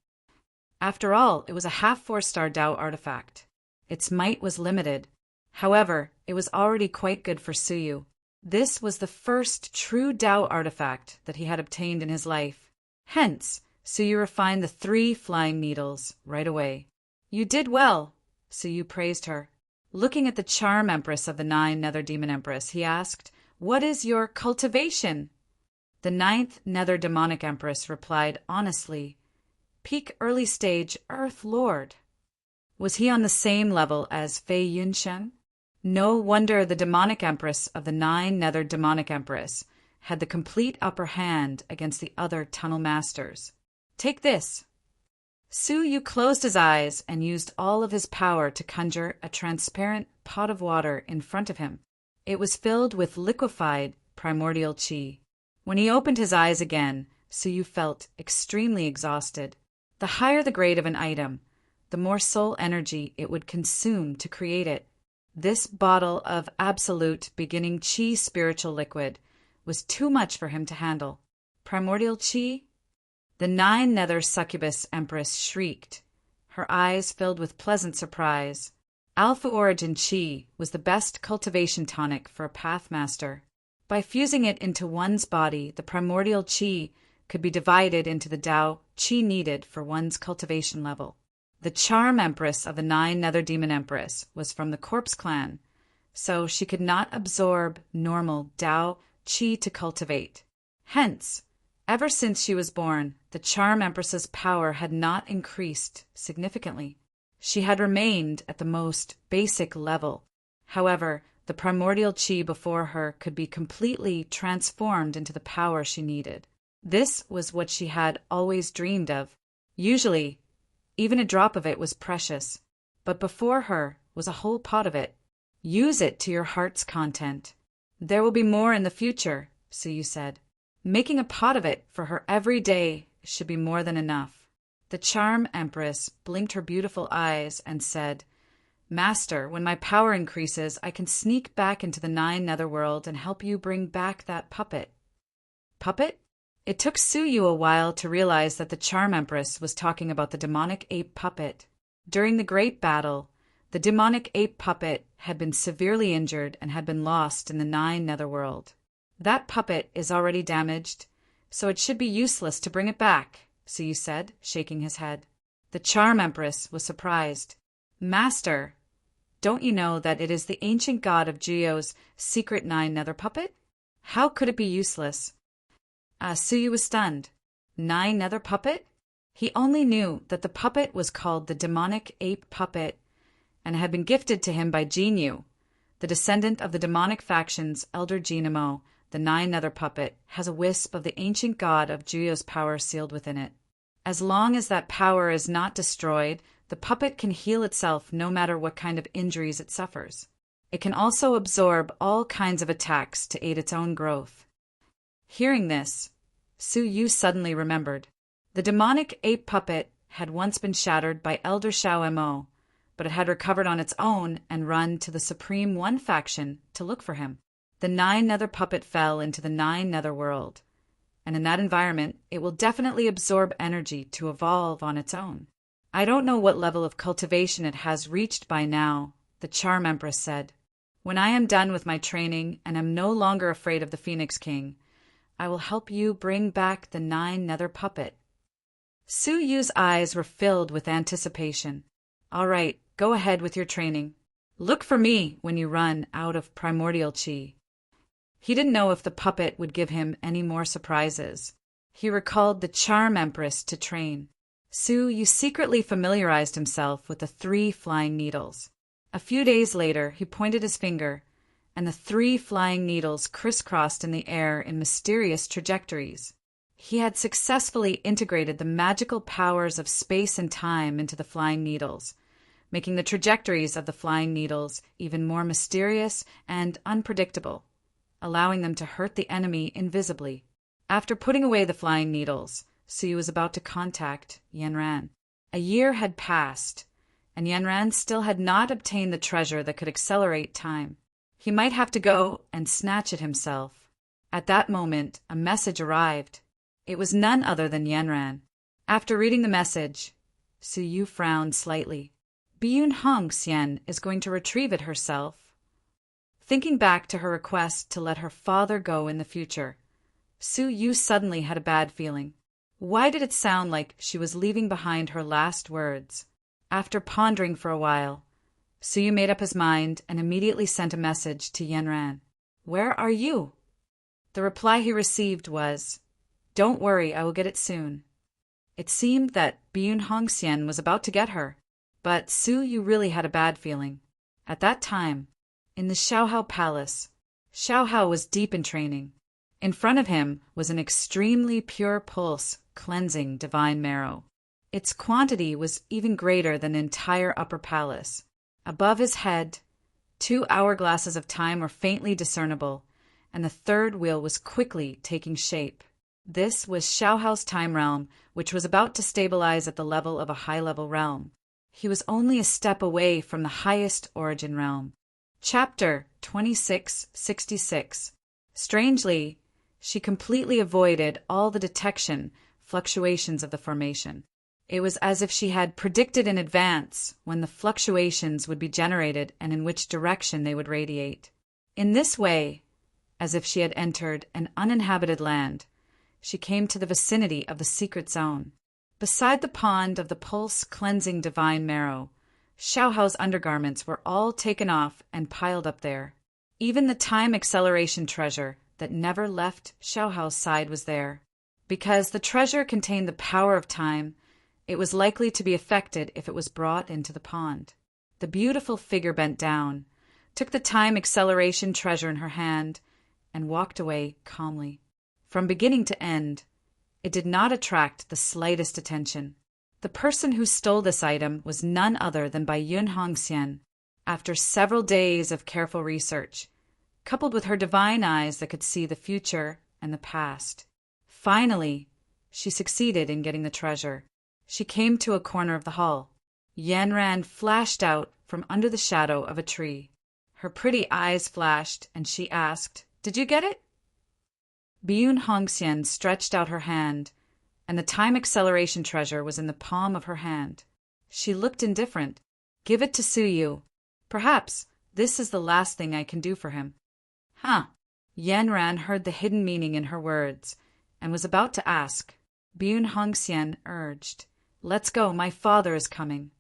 After all, it was a half 4-star Tao artifact. Its might was limited. However, it was already quite good for Su Yu. This was the first true Tao artifact that he had obtained in his life. Hence, Su Yu refined the 3 flying needles right away. You did well, Su Yu praised her. Looking at the charm empress of the 9-Nether Demon Empress, he asked, What is your cultivation? The 9th Nether Demonic Empress replied honestly, Peak early stage Earth Lord. Was he on the same level as Fei Yunsheng? No wonder the Demonic Empress of the 9-Nether Demonic Empress had the complete upper hand against the other tunnel masters. Take this. Su Yu closed his eyes and used all of his power to conjure a transparent pot of water in front of him. It was filled with liquefied primordial qi. When he opened his eyes again, Su Yu felt extremely exhausted. The higher the grade of an item, the more soul energy it would consume to create it. This bottle of absolute beginning qi spiritual liquid was too much for him to handle. Primordial qi? The 9-Nether Succubus Empress shrieked. Her eyes filled with pleasant surprise. Alpha Origin Qi was the best cultivation tonic for a Pathmaster. By fusing it into one's body, the primordial Qi could be divided into the Tao Qi needed for one's cultivation level. The Charm Empress of the 9-Nether Demon Empress was from the Corpse Clan, so she could not absorb normal Tao Qi to cultivate. Hence, Ever since she was born, the Charm Empress's power had not increased significantly. She had remained at the most basic level. However, the primordial chi before her could be completely transformed into the power she needed. This was what she had always dreamed of. Usually, even a drop of it was precious, but before her was a whole pot of it. Use it to your heart's content. There will be more in the future, Suyu said. Making a pot of it for her every day should be more than enough. The Charm Empress blinked her beautiful eyes and said, Master, when my power increases, I can sneak back into the 9 Netherworld and help you bring back that puppet. Puppet? It took Suyu a while to realize that the Charm Empress was talking about the demonic ape puppet. During the Great Battle, the demonic ape puppet had been severely injured and had been lost in the 9 Netherworld. That puppet is already damaged, so it should be useless to bring it back, Suyu said, shaking his head. The Charm Empress was surprised. Master, don't you know that it is the ancient god of Juyo's secret 9 Nether puppet? How could it be useless? Suyu was stunned. 9 Nether puppet? He only knew that the puppet was called the demonic ape puppet and had been gifted to him by Jinyu. The descendant of the demonic faction's Elder Jinamo, the 9 Nether puppet, has a wisp of the ancient god of Juyo's power sealed within it. As long as that power is not destroyed, the puppet can heal itself no matter what kind of injuries it suffers. It can also absorb all kinds of attacks to aid its own growth. Hearing this, Suyu suddenly remembered. The demonic ape puppet had once been shattered by Elder Shao Mo, but it had recovered on its own and run to the Supreme One faction to look for him. The 9 Nether puppet fell into the 9 Nether world, and in that environment it will definitely absorb energy to evolve on its own. I don't know what level of cultivation it has reached by now, the Charm Empress said. When I am done with my training and am no longer afraid of the Phoenix King, I will help you bring back the 9 Nether puppet. Suyu's eyes were filled with anticipation. All right, go ahead with your training. Look for me when you run out of primordial chi. He didn't know if the puppet would give him any more surprises. He recalled the Charm Empress to train. Suyu secretly familiarized himself with the 3 flying needles. A few days later, he pointed his finger, and the 3 flying needles crisscrossed in the air in mysterious trajectories. He had successfully integrated the magical powers of space and time into the flying needles, making the trajectories of the flying needles even more mysterious and unpredictable, allowing them to hurt the enemy invisibly. After putting away the flying needles, Suyu was about to contact Yanran. A year had passed, and Yanran still had not obtained the treasure that could accelerate time. He might have to go and snatch it himself. At that moment, a message arrived. It was none other than Yanran. After reading the message, Suyu frowned slightly. Byun-hong Xian is going to retrieve it herself. Thinking back to her request to let her father go in the future, Suyu suddenly had a bad feeling. Why did it sound like she was leaving behind her last words? After pondering for a while, Suyu made up his mind and immediately sent a message to Yanran. Where are you? The reply he received was, Don't worry, I will get it soon. It seemed that Byun-hong Xian was about to get her, but Suyu really had a bad feeling. At that time, in the Xiaohao Palace, Xiaohao was deep in training. In front of him was an extremely pure pulse cleansing divine marrow. Its quantity was even greater than the entire upper palace. Above his head, 2 hourglasses of time were faintly discernible, and the 3rd wheel was quickly taking shape. This was Xiaohao's time realm, which was about to stabilize at the level of a high-level realm. He was only a step away from the highest origin realm. Chapter 2666. Strangely, she completely avoided all the detection fluctuations of the formation. It was as if she had predicted in advance when the fluctuations would be generated and in which direction they would radiate. In this way, as if she had entered an uninhabited land, she came to the vicinity of the secret zone. Beside the pond of the pulse-cleansing divine marrow, Xiaohao's undergarments were all taken off and piled up there. Even the time acceleration treasure that never left Xiaohao's side was there. Because the treasure contained the power of time, it was likely to be affected if it was brought into the pond. The beautiful figure bent down, took the time acceleration treasure in her hand, and walked away calmly. From beginning to end, it did not attract the slightest attention. The person who stole this item was none other than Bai Yun Hongxian. After several days of careful research, coupled with her divine eyes that could see the future and the past, finally, she succeeded in getting the treasure. She came to a corner of the hall. Yanran flashed out from under the shadow of a tree. Her pretty eyes flashed, and she asked, "Did you get it?" Biyun Hongxian stretched out her hand, and the time acceleration treasure was in the palm of her hand. She looked indifferent. "Give it to Suyu. Perhaps this is the last thing I can do for him." Huh. Yanran heard the hidden meaning in her words, and was about to ask. Biyun Hongxian urged, "Let's go, my father is coming."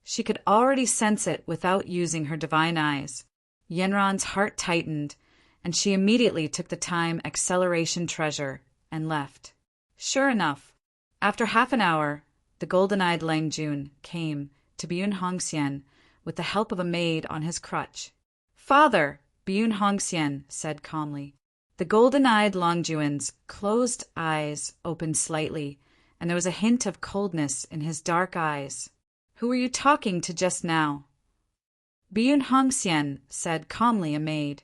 She could already sense it without using her divine eyes. Yanran's heart tightened, and she immediately took the time acceleration treasure and left. Sure enough, after half an hour, the golden-eyed Lang Jun came to Biyun Hongxian with the help of a maid on his crutch. "Father," Biyun Hongxian said calmly. The golden-eyed Longjuan's closed eyes opened slightly, and there was a hint of coldness in his dark eyes. "Who were you talking to just now?" Biyun Hongxian said calmly, a maid.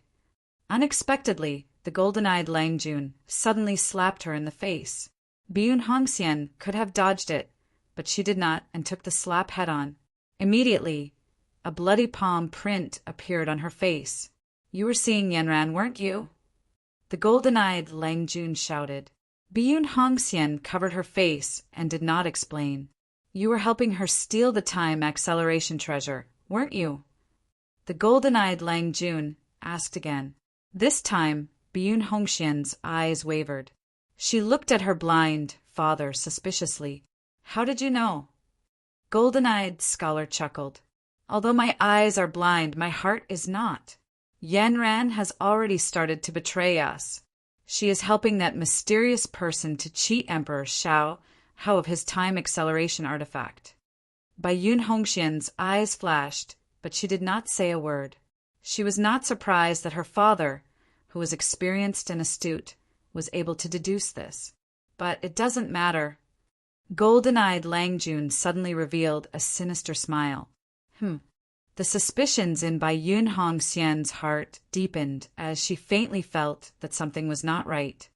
Unexpectedly, the golden-eyed Langjun suddenly slapped her in the face. Biyun Hongxian could have dodged it, but she did not and took the slap head-on. Immediately, a bloody palm print appeared on her face. "You were seeing Yanran, weren't you?" The golden-eyed Langjun shouted. Biyun Hongxian covered her face and did not explain. "You were helping her steal the time acceleration treasure, weren't you?" The golden-eyed Langjun asked again. This time, Biyun Hongxian's eyes wavered. She looked at her blind father suspiciously. "How did you know?" Golden-eyed scholar chuckled. "Although my eyes are blind, my heart is not. Yanran has already started to betray us. She is helping that mysterious person to cheat Emperor Xiao Hao of his time acceleration artifact." Biyun Hongxian's eyes flashed, but she did not say a word. She was not surprised that her father, who was experienced and astute, was able to deduce this. But it doesn't matter. Golden-eyed Langjun suddenly revealed a sinister smile. The suspicions in Biyun Hongxian's heart deepened as she faintly felt that something was not right.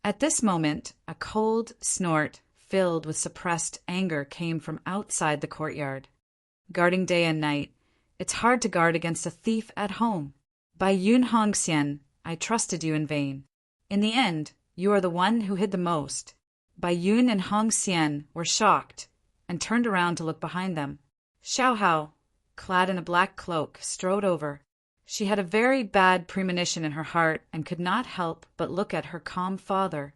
At this moment, a cold snort filled with suppressed anger came from outside the courtyard. Guarding day and night, it's hard to guard against a thief at home. Biyun Hongxian, I trusted you in vain. In the end, you are the one who hid the most. Biyun and Hongxian were shocked and turned around to look behind them. Xiao Hao, clad in a black cloak, strode over. She had a very bad premonition in her heart and could not help but look at her calm father.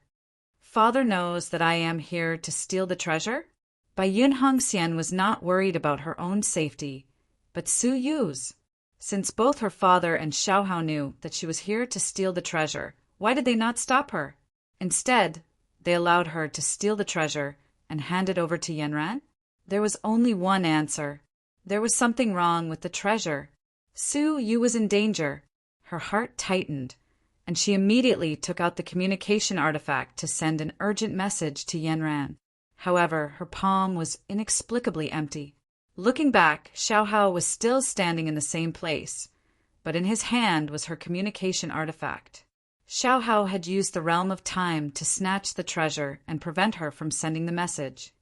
"Father knows that I am here to steal the treasure?" Biyun Hongxian was not worried about her own safety, but Su Yu's. Since both her father and Xiao Hao knew that she was here to steal the treasure, why did they not stop her? Instead, they allowed her to steal the treasure and hand it over to Yanran? There was only one answer. There was something wrong with the treasure. Su Yu was in danger. Her heart tightened, and she immediately took out the communication artifact to send an urgent message to Yanran. However, her palm was inexplicably empty. Looking back, Xiao Hao was still standing in the same place, but in his hand was her communication artifact. Xiao Hao had used the realm of time to snatch the treasure and prevent her from sending the message.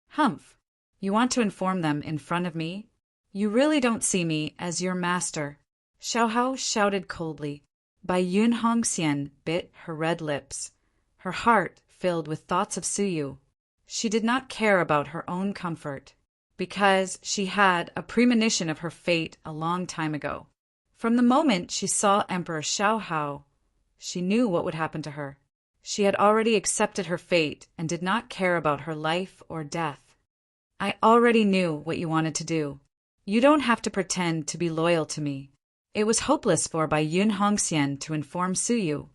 "Humph! You want to inform them in front of me? You really don't see me as your master," Xiao Hao shouted coldly. Biyun Hongxian bit her red lips, her heart filled with thoughts of Suyu. She did not care about her own comfort, because she had a premonition of her fate a long time ago. From the moment she saw Emperor Xiao Hao, she knew what would happen to her. She had already accepted her fate and did not care about her life or death. "I already knew what you wanted to do. You don't have to pretend to be loyal to me." It was hopeless for Biyun Hongxian to inform Suyu.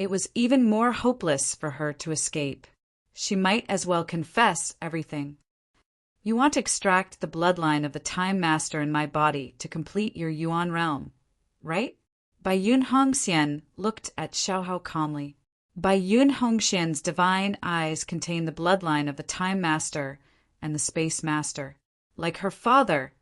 It was even more hopeless for her to escape. She might as well confess everything. You want to extract the bloodline of the Time Master in my body to complete your Yuan realm, right? Bai Yun Hongxian looked at Xiaohao calmly. Bai Yun Hongxian's divine eyes contained the bloodline of the Time Master and the Space Master. Like her father,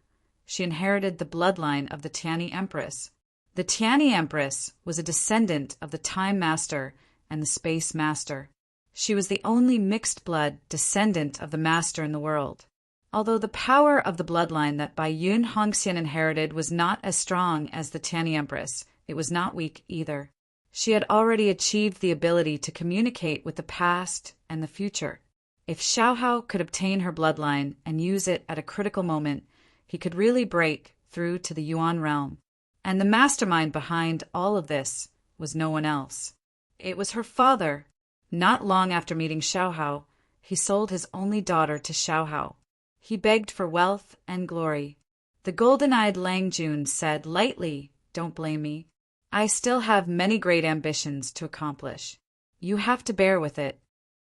she inherited the bloodline of the Tianyi Empress. The Tianyi Empress was a descendant of the Time Master and the Space Master. She was the only mixed-blood descendant of the Master in the world. Although the power of the bloodline that Bai Yun Hongxian inherited was not as strong as the Tianyi Empress, it was not weak either. She had already achieved the ability to communicate with the past and the future. If Xiaohao could obtain her bloodline and use it at a critical moment, he could really break through to the Yuan realm. And the mastermind behind all of this was no one else. It was her father. Not long after meeting Xiaohao, he sold his only daughter to Xiaohao. He begged for wealth and glory. The golden-eyed Lang Jun said lightly, "Don't blame me. I still have many great ambitions to accomplish. You have to bear with it."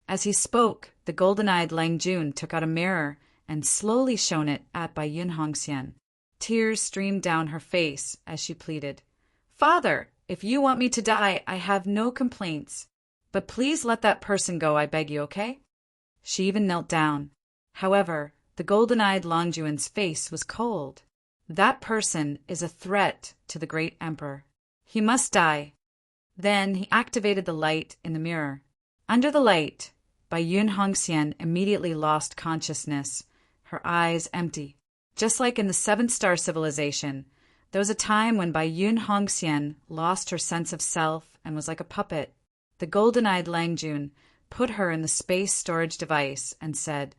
As he spoke, the golden-eyed Lang Jun took out a mirror and slowly shone it at Bai Yun Hongxian. Tears streamed down her face as she pleaded, "Father, if you want me to die, I have no complaints. But please let that person go, I beg you, okay?" She even knelt down. However, the golden-eyed Lang Jun's face was cold. That person is a threat to the great emperor. He must die. Then he activated the light in the mirror. Under the light, Bai Yun Hongxian immediately lost consciousness, her eyes empty. Just like in the seventh-star civilization, there was a time when Bai Yun Hongxian lost her sense of self and was like a puppet. The golden-eyed Lang Jun put her in the space storage device and said,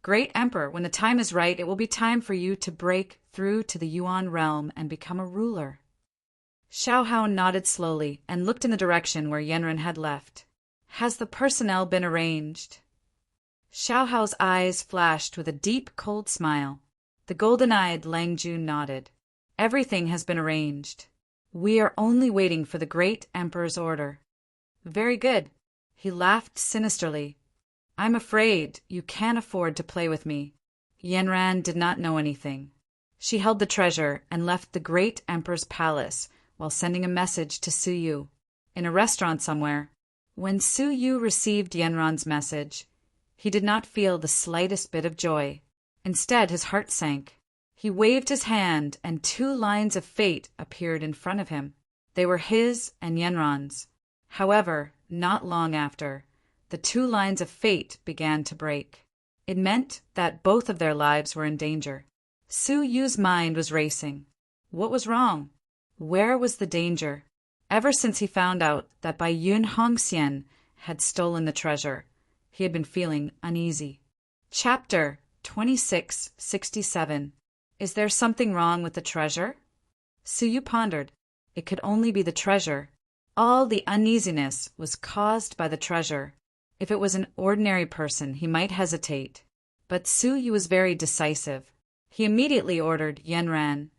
"Great Emperor, when the time is right, it will be time for you to break through to the Yuan realm and become a ruler." Xiaohao nodded slowly and looked in the direction where Yanran had left. "Has the personnel been arranged?" Xiaohao's eyes flashed with a deep, cold smile. The golden-eyed Lang Jun nodded. "Everything has been arranged. We are only waiting for the great Emperor's order." "Very good." He laughed sinisterly. "I'm afraid you can't afford to play with me." Yanran did not know anything. She held the treasure and left the great Emperor's palace while sending a message to Su Yu in a restaurant somewhere. When Su Yu received Yanran's message, he did not feel the slightest bit of joy. Instead, his heart sank. He waved his hand, and 2 lines of fate appeared in front of him. They were his and Yanran's. However, not long after, the 2 lines of fate began to break. It meant that both of their lives were in danger. Su Yu's mind was racing. What was wrong? Where was the danger? Ever since he found out that Bai Yun Hongxian had stolen the treasure, he had been feeling uneasy. Chapter 2667. Is there something wrong with the treasure? Su Yu pondered. It could only be the treasure. All the uneasiness was caused by the treasure. If it was an ordinary person, he might hesitate. But Su Yu was very decisive. He immediately ordered Yanran,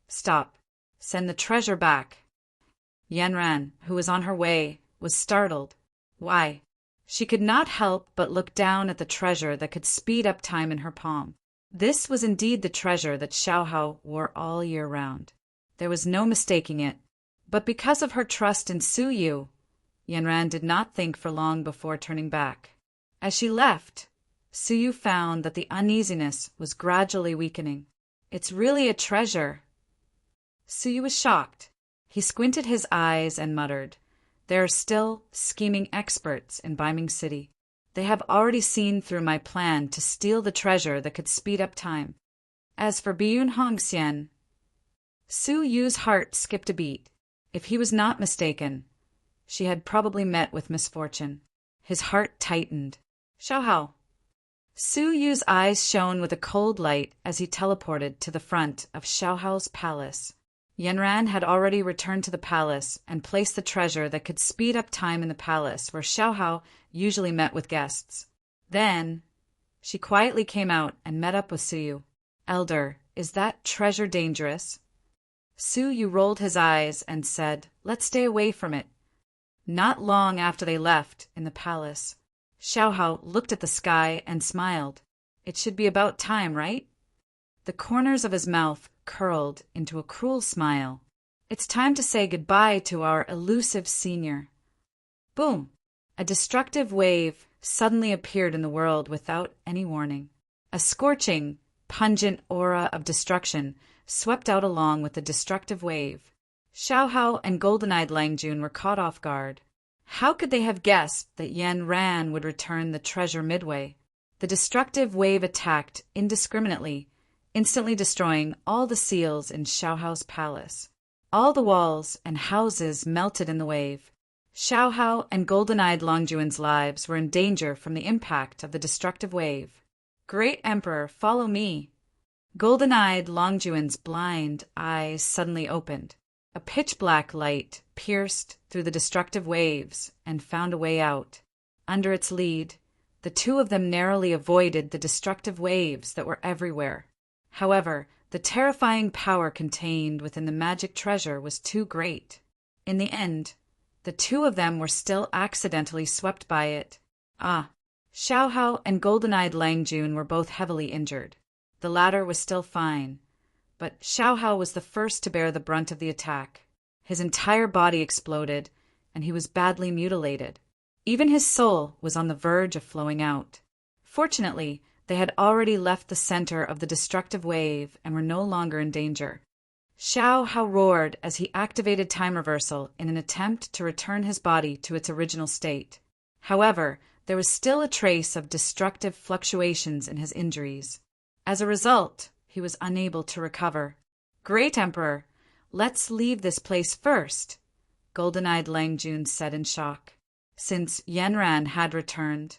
"Stop. Send the treasure back." Yanran, who was on her way, was startled. Why? She could not help but look down at the treasure that could speed up time in her palm. This was indeed the treasure that Xiaohao wore all year round. There was no mistaking it. But because of her trust in Su Yu, Yanran did not think for long before turning back. As she left, Su Yu found that the uneasiness was gradually weakening. "It's really a treasure." Su Yu was shocked. He squinted his eyes and muttered, "There are still scheming experts in Baiming City. They have already seen through my plan to steal the treasure that could speed up time." As for Bai Yun Hongxian, Su Yu's heart skipped a beat. If he was not mistaken, she had probably met with misfortune. His heart tightened. "Xiaohao." Su Yu's eyes shone with a cold light as he teleported to the front of Xiaohao's palace. Yanran had already returned to the palace and placed the treasure that could speed up time in the palace where Xiaohao usually met with guests. Then she quietly came out and met up with Su Yu. "Elder, is that treasure dangerous?" Su Yu rolled his eyes and said, "Let's stay away from it." Not long after they left in the palace, Xiaohao looked at the sky and smiled. It should be about time, right? The corners of his mouth curled into a cruel smile. It's time to say goodbye to our elusive senior. Boom! A destructive wave suddenly appeared in the world without any warning. A scorching, pungent aura of destruction swept out along with the destructive wave. Xiaohao and golden-eyed Langjun were caught off guard. How could they have guessed that Yan Ran would return the treasure midway? The destructive wave attacked indiscriminately, instantly destroying all the seals in Xiaohao's palace. All the walls and houses melted in the wave. Xiaohao and golden-eyed Longjuan's lives were in danger from the impact of the destructive wave. Great Emperor, follow me. Golden-eyed Longjuan's blind eyes suddenly opened. A pitch-black light pierced through the destructive waves and found a way out. Under its lead, the two of them narrowly avoided the destructive waves that were everywhere. However, the terrifying power contained within the magic treasure was too great. In the end, the two of them were still accidentally swept by it. Xiaohao and golden-eyed Langjun were both heavily injured. The latter was still fine, but Xiaohao was the first to bear the brunt of the attack. His entire body exploded, and he was badly mutilated. Even his soul was on the verge of flowing out. Fortunately, they had already left the center of the destructive wave and were no longer in danger. Xiaohao roared as he activated time reversal in an attempt to return his body to its original state. However, there was still a trace of destructive fluctuations in his injuries. As a result, he was unable to recover. Great Emperor, let's leave this place first, golden-eyed Langjun said in shock. Since Yanran had returned,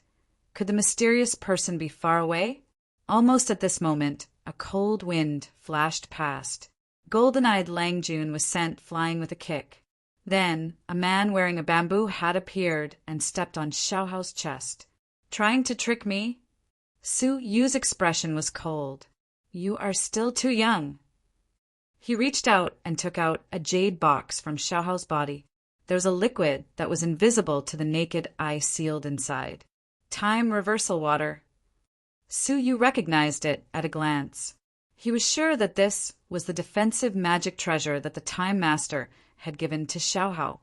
could the mysterious person be far away? Almost at this moment, a cold wind flashed past. Golden-eyed Langjun was sent flying with a kick. Then, a man wearing a bamboo hat appeared and stepped on Xiaohao's chest. Trying to trick me? Su Yu's expression was cold. You are still too young. He reached out and took out a jade box from Xiaohao's body. There was a liquid that was invisible to the naked eye sealed inside. Time reversal water. Su Yu recognized it at a glance. He was sure that this was the defensive magic treasure that the Time Master had given to Xiaohao.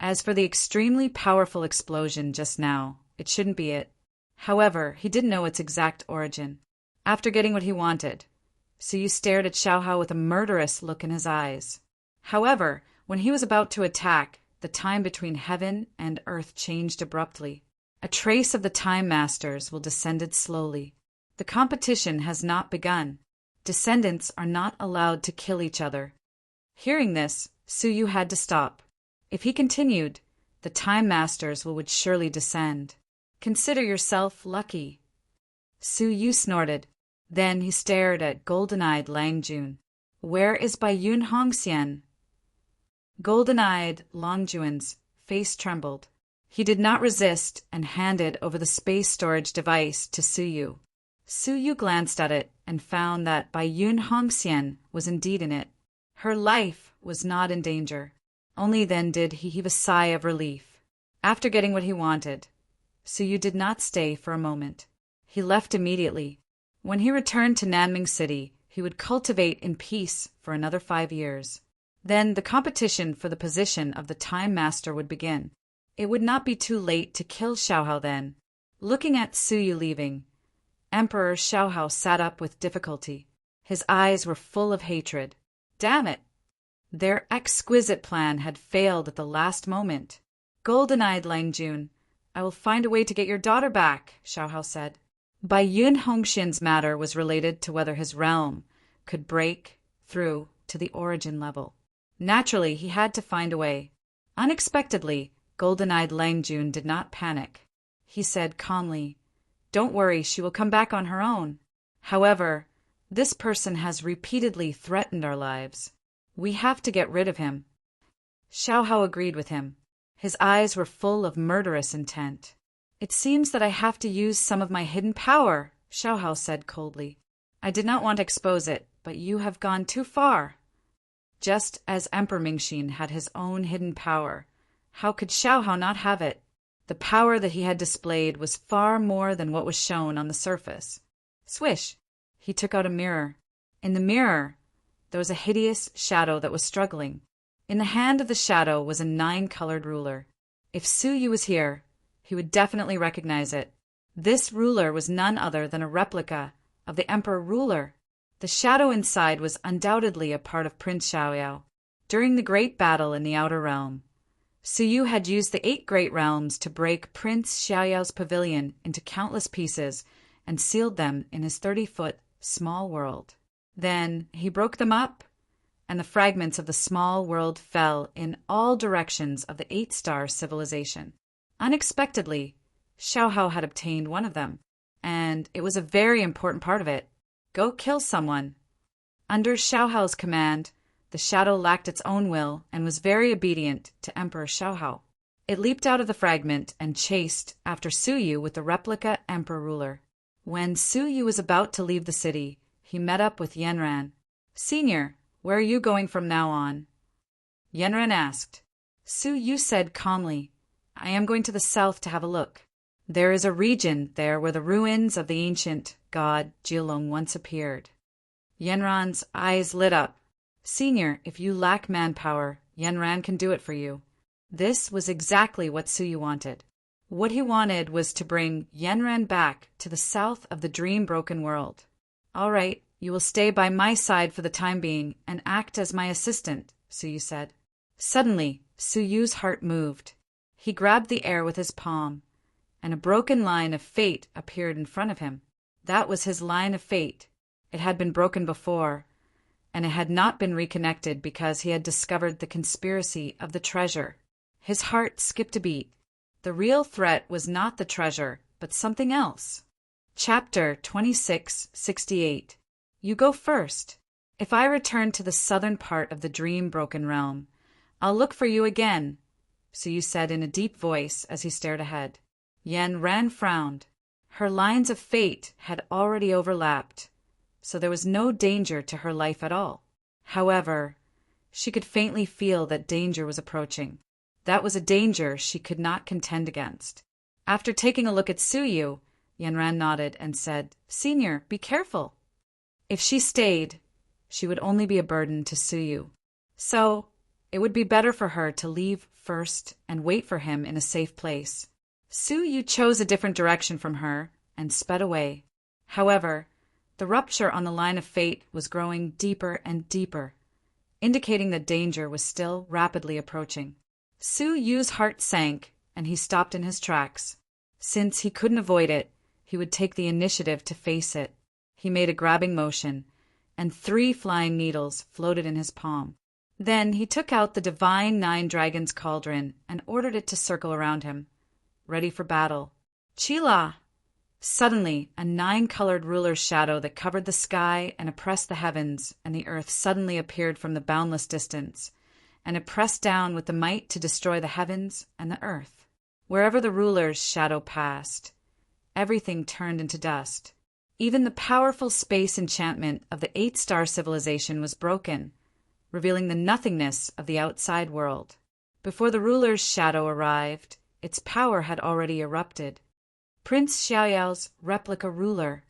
As for the extremely powerful explosion just now, it shouldn't be it. However, he didn't know its exact origin. After getting what he wanted, Su Yu stared at Xiaohao with a murderous look in his eyes. However, when he was about to attack, the time between heaven and earth changed abruptly. A trace of the Time Masters will descended slowly. The competition has not begun. Descendants are not allowed to kill each other. Hearing this, Su Yu had to stop. If he continued, the Time Masters would surely descend. Consider yourself lucky. Su Yu snorted. Then he stared at golden-eyed Langjun. Where is Bai Yun Hongxian? Golden-eyed Longjuan's face trembled. He did not resist and handed over the space storage device to Su Yu. Su Yu glanced at it and found that Bai Yun Hongxian was indeed in it. Her life was not in danger. Only then did he heave a sigh of relief. After getting what he wanted, Su Yu did not stay for a moment. He left immediately. When he returned to Nanming City, he would cultivate in peace for another 5 years. Then the competition for the position of the Time Master would begin. It would not be too late to kill Xiaohao then. Looking at Su Yu leaving, Emperor Xiaohao sat up with difficulty. His eyes were full of hatred. Damn it! Their exquisite plan had failed at the last moment. Golden-eyed Langjun, I will find a way to get your daughter back, Xiaohao said. Bai Yun Hongxian's matter was related to whether his realm could break through to the origin level. Naturally, he had to find a way. Unexpectedly, golden-eyed Langjun did not panic. He said calmly, Don't worry, she will come back on her own. However, this person has repeatedly threatened our lives. We have to get rid of him. Xiaohao agreed with him. His eyes were full of murderous intent. It seems that I have to use some of my hidden power, Xiaohao said coldly. I did not want to expose it, but you have gone too far. Just as Emperor Mingxin had his own hidden power, How could Xiaohao not have it? The power that he had displayed was far more than what was shown on the surface. Swish! He took out a mirror. In the mirror, there was a hideous shadow that was struggling. In the hand of the shadow was a 9-colored ruler. If Su Yu was here, he would definitely recognize it. This ruler was none other than a replica of the Emperor Ruler. The shadow inside was undoubtedly a part of Prince Xiaoyao. During the great battle in the Outer Realm, Su Yu had used the 8 great realms to break Prince Xiaoyao's pavilion into countless pieces and sealed them in his 30-foot small world. Then he broke them up, and the fragments of the small world fell in all directions of the 8-star civilization. Unexpectedly, Xiaohao had obtained one of them, and it was a very important part of it. Go kill someone. Under Xiaohao's command, the shadow lacked its own will and was very obedient to Emperor Xiaohao. It leaped out of the fragment and chased after Su Yu with the replica Emperor Ruler. When Su Yu was about to leave the city, he met up with Yanran. "Senior, where are you going from now on?" Yanran asked. Su Yu said calmly, "I am going to the south to have a look. There is a region there where the ruins of the ancient god Jilong once appeared." Yanran's eyes lit up. "Senior, if you lack manpower, Yanran can do it for you." This was exactly what Su Yu wanted. What he wanted was to bring Yanran back to the south of the dream-broken world. "All right, you will stay by my side for the time being and act as my assistant," Su Yu said. Suddenly, Su Yu's heart moved. He grabbed the air with his palm, and a broken line of fate appeared in front of him. That was his line of fate. It had been broken before, and it had not been reconnected because he had discovered the conspiracy of the treasure. His heart skipped a beat. The real threat was not the treasure, but something else. Chapter 2668. You go first. If I return to the southern part of the dream-broken realm, I'll look for you again, Su Yu said in a deep voice as he stared ahead. Yanran frowned. Her lines of fate had already overlapped, so there was no danger to her life at all. However, she could faintly feel that danger was approaching. That was a danger she could not contend against. After taking a look at Su Yu, Yanran nodded and said, "Senior, be careful." If she stayed, she would only be a burden to Su Yu. So, it would be better for her to leave first and wait for him in a safe place. Su Yu chose a different direction from her and sped away. However, the rupture on the line of fate was growing deeper and deeper, indicating that danger was still rapidly approaching. Su Yu's heart sank, and he stopped in his tracks. Since he couldn't avoid it, he would take the initiative to face it. He made a grabbing motion, and 3 flying needles floated in his palm. Then he took out the divine 9 Dragons Cauldron and ordered it to circle around him, ready for battle. Chila! Suddenly, a 9-colored ruler's shadow that covered the sky and oppressed the heavens and the earth suddenly appeared from the boundless distance, and it pressed down with the might to destroy the heavens and the earth. Wherever the ruler's shadow passed, everything turned into dust. Even the powerful space enchantment of the 8-star civilization was broken, revealing the nothingness of the outside world. Before the ruler's shadow arrived, its power had already erupted. Prince Xiaoyao's replica ruler.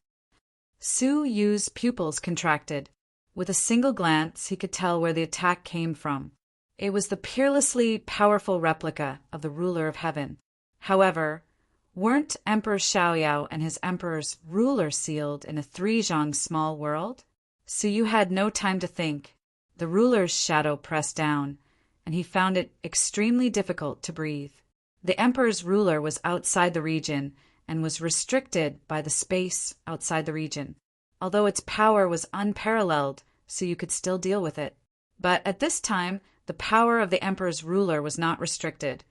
Su Yu's pupils contracted. With a single glance, he could tell where the attack came from. It was the peerlessly powerful replica of the ruler of heaven. However, weren't Emperor Xiaoyao and his emperor's ruler sealed in a 3-zhang small world? Su Yu had no time to think. The ruler's shadow pressed down, and he found it extremely difficult to breathe. The emperor's ruler was outside the region and was restricted by the space outside the region. Although its power was unparalleled, Su Yu could still deal with it. But at this time, the power of the emperor's ruler was not restricted,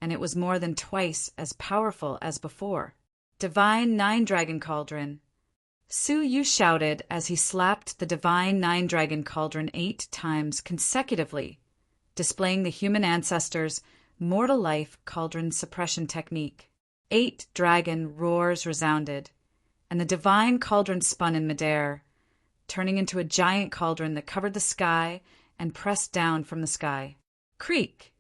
and it was more than twice as powerful as before. Divine 9-Dragon Cauldron. Su Yu shouted as he slapped the divine 9-Dragon Cauldron 8 times consecutively, displaying the human ancestors' mortal life cauldron suppression technique. 8 dragon roars resounded, and the divine cauldron spun in midair, turning into a giant cauldron that covered the sky and pressed down from the sky. Creak!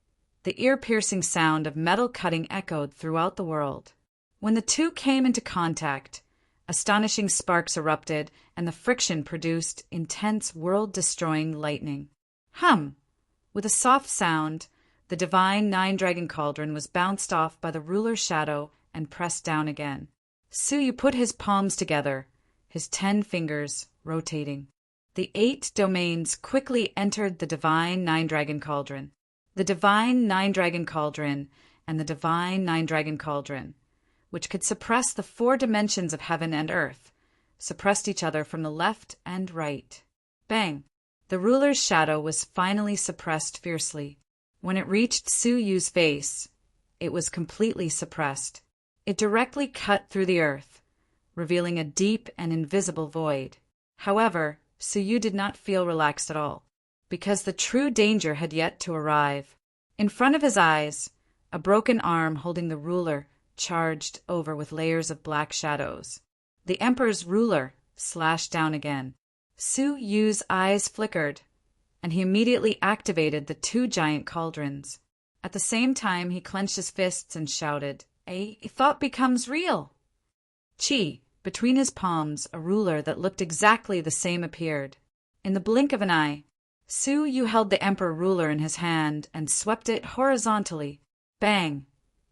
The ear-piercing sound of metal cutting echoed throughout the world. When the two came into contact, astonishing sparks erupted, and the friction produced intense, world-destroying lightning. Hum! With a soft sound, the divine nine-dragon cauldron was bounced off by the ruler's shadow and pressed down again. Suyu put his palms together, his 10 fingers rotating. The 8 domains quickly entered the divine nine-dragon cauldron. The divine nine-dragon cauldron and the divine nine-dragon cauldron, which could suppress the 4 dimensions of heaven and earth, suppressed each other from the left and right. Bang! The ruler's shadow was finally suppressed fiercely. When it reached Suyu's face, it was completely suppressed. It directly cut through the earth, revealing a deep and invisible void. However, Suyu did not feel relaxed at all, because the true danger had yet to arrive. In front of his eyes, a broken arm holding the ruler charged over with layers of black shadows. The Emperor's ruler slashed down again. Suyu's eyes flickered, and he immediately activated the 2 giant cauldrons. At the same time, he clenched his fists and shouted, "A thought becomes real!" Chi! Between his palms, a ruler that looked exactly the same appeared. In the blink of an eye, Suyu held the Emperor ruler in his hand and swept it horizontally. Bang!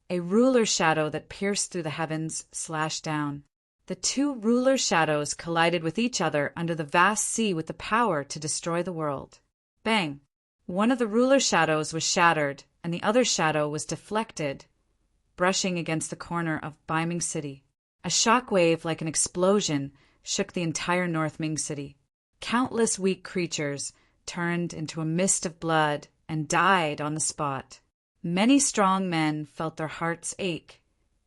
A ruler shadow that pierced through the heavens slashed down. The 2 ruler shadows collided with each other under the vast sea with the power to destroy the world. Bang! One of the ruler shadows was shattered, and the other shadow was deflected, brushing against the corner of Baiming City. A shock wave like an explosion shook the entire North Ming City. Countless weak creatures turned into a mist of blood and died on the spot. Many strong men felt their hearts ache,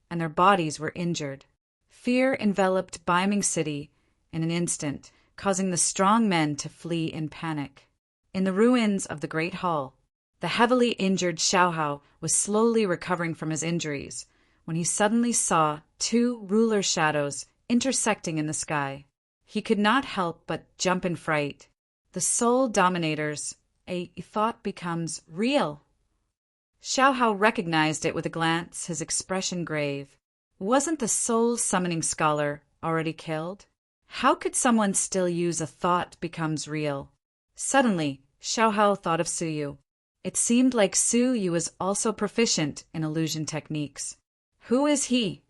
and their bodies were injured. Fear enveloped Baiming City in an instant, causing the strong men to flee in panic. In the ruins of the Great Hall, the heavily injured Xiaohao was slowly recovering from his injuries when he suddenly saw 2 ruler shadows intersecting in the sky. He could not help but jump in fright. The soul dominators, a thought becomes real. Xiaohao recognized it with a glance, his expression grave. Wasn't the soul-summoning scholar already killed? How could someone still use a thought becomes real? Suddenly, Xiaohao thought of Suyu. It seemed like Suyu was also proficient in illusion techniques. Who is he?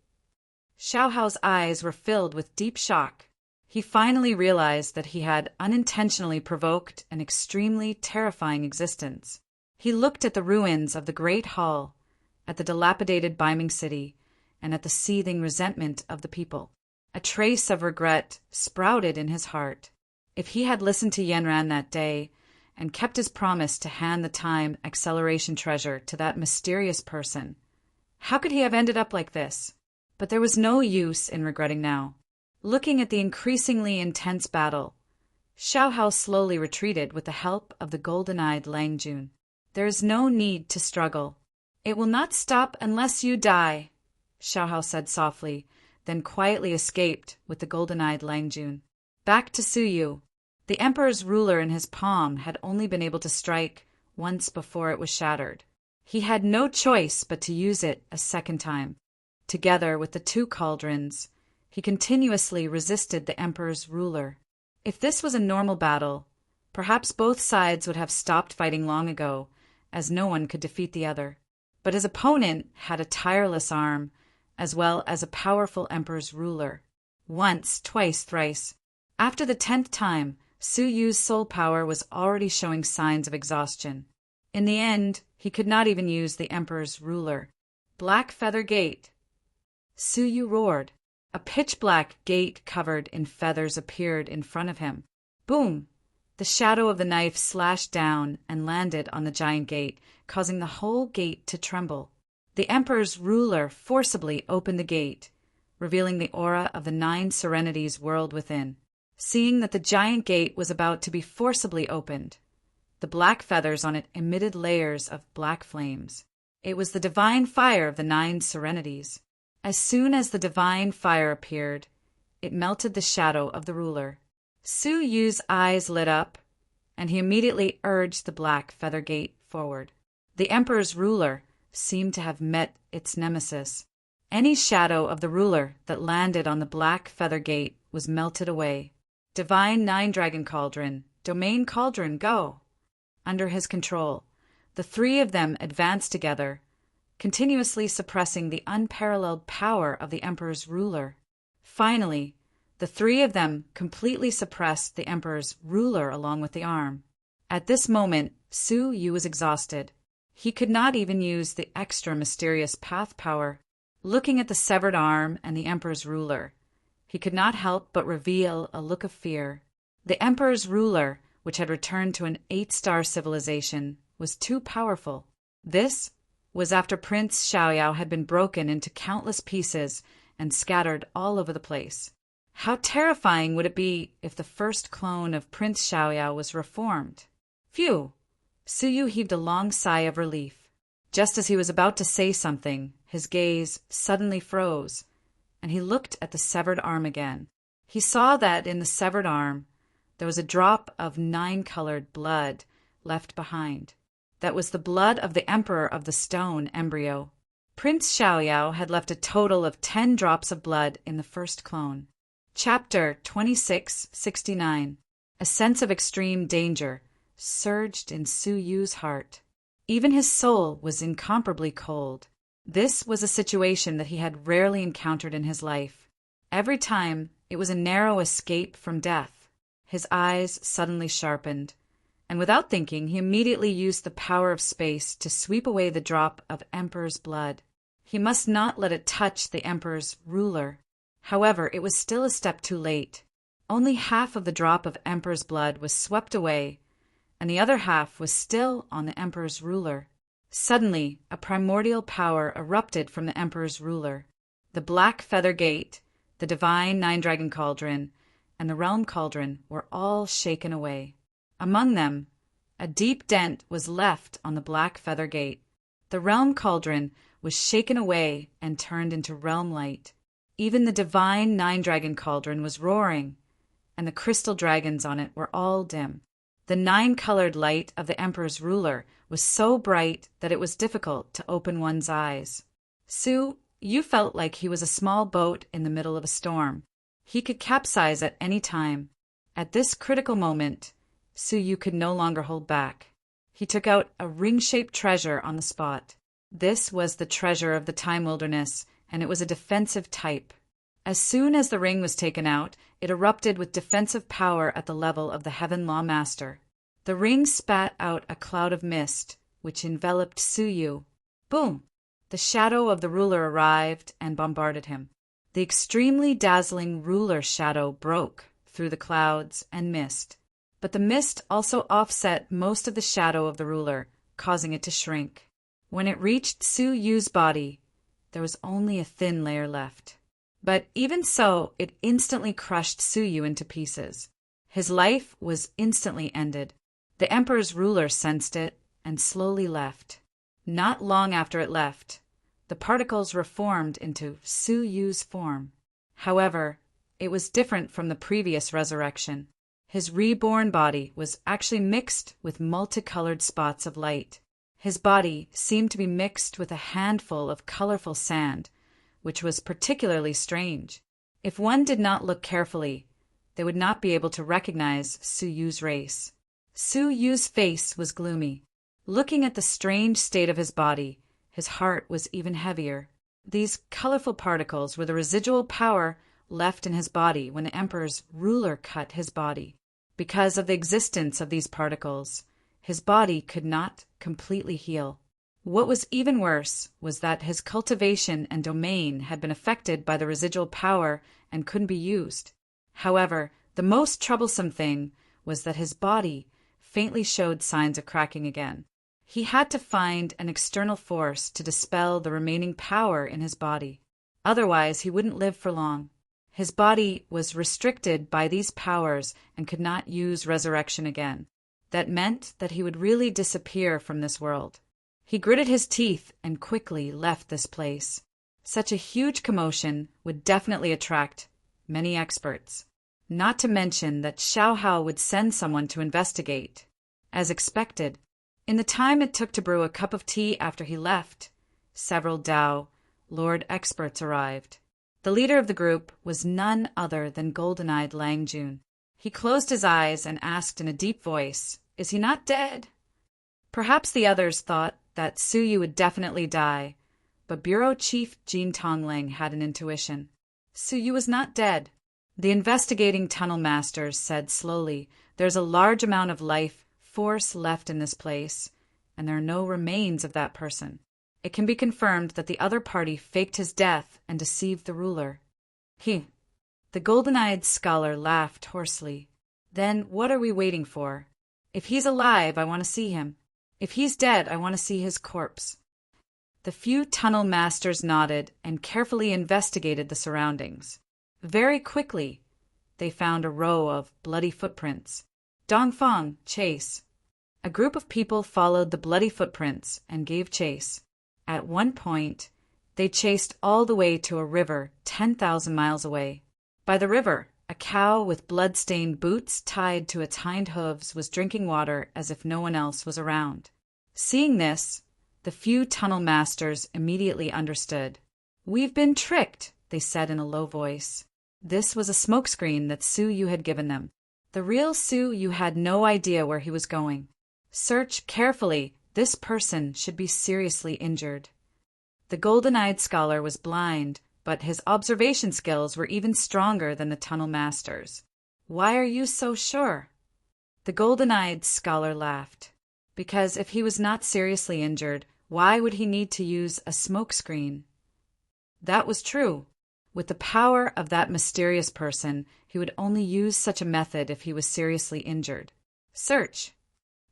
Xiaohao's eyes were filled with deep shock. He finally realized that he had unintentionally provoked an extremely terrifying existence. He looked at the ruins of the Great Hall, at the dilapidated Baiming City, and at the seething resentment of the people. A trace of regret sprouted in his heart. If he had listened to Yanran that day and kept his promise to hand the time acceleration treasure to that mysterious person, how could he have ended up like this? But there was no use in regretting now. Looking at the increasingly intense battle, Xiaohao slowly retreated with the help of the golden-eyed Lang Jun. There is no need to struggle. It will not stop unless you die, Xiaohao said softly, then quietly escaped with the golden-eyed Lang Jun. Back to Suyu. The Emperor's ruler in his palm had only been able to strike once before it was shattered. He had no choice but to use it a second time. Together with the 2 cauldrons, he continuously resisted the Emperor's ruler. If this was a normal battle, perhaps both sides would have stopped fighting long ago, as no one could defeat the other. But his opponent had a tireless arm, as well as a powerful Emperor's ruler. Once, twice, thrice. After the 10th time, Suyu's soul power was already showing signs of exhaustion. In the end, he could not even use the Emperor's ruler. Black Feather Gate. Suyu roared. A pitch-black gate covered in feathers appeared in front of him. Boom! The shadow of the knife slashed down and landed on the giant gate, causing the whole gate to tremble. The Emperor's ruler forcibly opened the gate, revealing the aura of the 9 serenities world within. Seeing that the giant gate was about to be forcibly opened, the black feathers on it emitted layers of black flames. It was the divine fire of the 9 serenities. As soon as the divine fire appeared, it melted the shadow of the ruler. Suyu's eyes lit up, and he immediately urged the black feather gate forward. The emperor's ruler seemed to have met its nemesis. Any shadow of the ruler that landed on the black feather gate was melted away. Divine Nine-Dragon Cauldron, Domain Cauldron, go! Under his control, the three of them advanced together, continuously suppressing the unparalleled power of the emperor's ruler. Finally, the three of them completely suppressed the emperor's ruler along with the arm. At this moment, Su Yu was exhausted. He could not even use the extra mysterious path power. Looking at the severed arm and the emperor's ruler, he could not help but reveal a look of fear. The emperor's ruler, which had returned to an 8-star civilization, was too powerful. This was after Prince Xiaoyao had been broken into countless pieces and scattered all over the place. How terrifying would it be if the first clone of Prince Xiaoyao was reformed? Phew! Su Yu heaved a long sigh of relief. Just as he was about to say something, his gaze suddenly froze, and he looked at the severed arm again. He saw that in the severed arm there was a drop of 9-colored blood left behind. That was the blood of the Emperor of the Stone embryo. Prince Xiaoyao had left a total of 10 drops of blood in the first clone. Chapter 2669. A sense of extreme danger surged in Su Yu's heart. Even his soul was incomparably cold. This was a situation that he had rarely encountered in his life. Every time, it was a narrow escape from death. His eyes suddenly sharpened, and without thinking, he immediately used the power of space to sweep away the drop of Emperor's blood. He must not let it touch the Emperor's ruler. However, it was still a step too late. Only half of the drop of Emperor's blood was swept away, and the other half was still on the Emperor's ruler. Suddenly, a primordial power erupted from the Emperor's ruler. The Black Feather Gate, the Divine Nine-Dragon Cauldron, and the Realm Cauldron were all shaken away. Among them, a deep dent was left on the Black Feather Gate. The Realm Cauldron was shaken away and turned into realm light. Even the Divine Nine-Dragon Cauldron was roaring, and the crystal dragons on it were all dim. The 9-colored light of the Emperor's ruler was so bright that it was difficult to open one's eyes. Su Yu felt like he was a small boat in the middle of a storm. He could capsize at any time. At this critical moment, Su Yu could no longer hold back. He took out a ring-shaped treasure on the spot. This was the treasure of the Time Wilderness, and it was a defensive type. As soon as the ring was taken out, it erupted with defensive power at the level of the Heaven Law Master. The ring spat out a cloud of mist, which enveloped Su Yu. Boom! The shadow of the ruler arrived and bombarded him. The extremely dazzling ruler shadow broke through the clouds and mist, but the mist also offset most of the shadow of the ruler, causing it to shrink. When it reached Su Yu's body, there was only a thin layer left. But even so, it instantly crushed Su Yu into pieces. His life was instantly ended. The Emperor's ruler sensed it and slowly left. Not long after it left, the particles reformed into Su Yu's form. However, it was different from the previous resurrection. His reborn body was actually mixed with multicolored spots of light. His body seemed to be mixed with a handful of colorful sand, which was particularly strange. If one did not look carefully, they would not be able to recognize Su Yu's race. Su Yu's face was gloomy. Looking at the strange state of his body, his heart was even heavier. These colorful particles were the residual power left in his body when the Emperor's ruler cut his body. Because of the existence of these particles, his body could not completely heal. What was even worse was that his cultivation and domain had been affected by the residual power and couldn't be used. However, the most troublesome thing was that his body faintly showed signs of cracking again. He had to find an external force to dispel the remaining power in his body. Otherwise, he wouldn't live for long. His body was restricted by these powers and could not use resurrection again. That meant that he would really disappear from this world. He gritted his teeth and quickly left this place. Such a huge commotion would definitely attract many experts. Not to mention that Xiao Hao would send someone to investigate. As expected, In the time it took to brew a cup of tea after he left, several Tao Lord experts arrived. The leader of the group was none other than golden-eyed Lang Jun. He closed his eyes and asked in a deep voice, "Is he not dead?" Perhaps the others thought that Su Yu would definitely die, but Bureau Chief Jin Tongling had an intuition. Su Yu was not dead. The investigating tunnel masters said slowly, "There's a large amount of life force left in this place, and there are no remains of that person. It can be confirmed that the other party faked his death and deceived the ruler." The golden-eyed scholar laughed hoarsely. "Then what are we waiting for? If he's alive, I want to see him. If he's dead, I want to see his corpse." The few tunnel masters nodded and carefully investigated the surroundings. Very quickly, they found a row of bloody footprints. Dongfang, chase. A group of people followed the bloody footprints and gave chase. At one point, they chased all the way to a river 10,000 miles away. By the river, a cow with blood-stained boots tied to its hind hooves was drinking water as if no one else was around. Seeing this, the few tunnel masters immediately understood. "We've been tricked," they said in a low voice. This was a smokescreen that Su Yu had given them. The real Su Yu had no idea where he was going. "Search carefully. This person should be seriously injured." The golden-eyed scholar was blind, but his observation skills were even stronger than the tunnel masters. "Why are you so sure?" The golden-eyed scholar laughed. "Because if he was not seriously injured, why would he need to use a smokescreen?" That was true. With the power of that mysterious person, he would only use such a method if he was seriously injured. Search.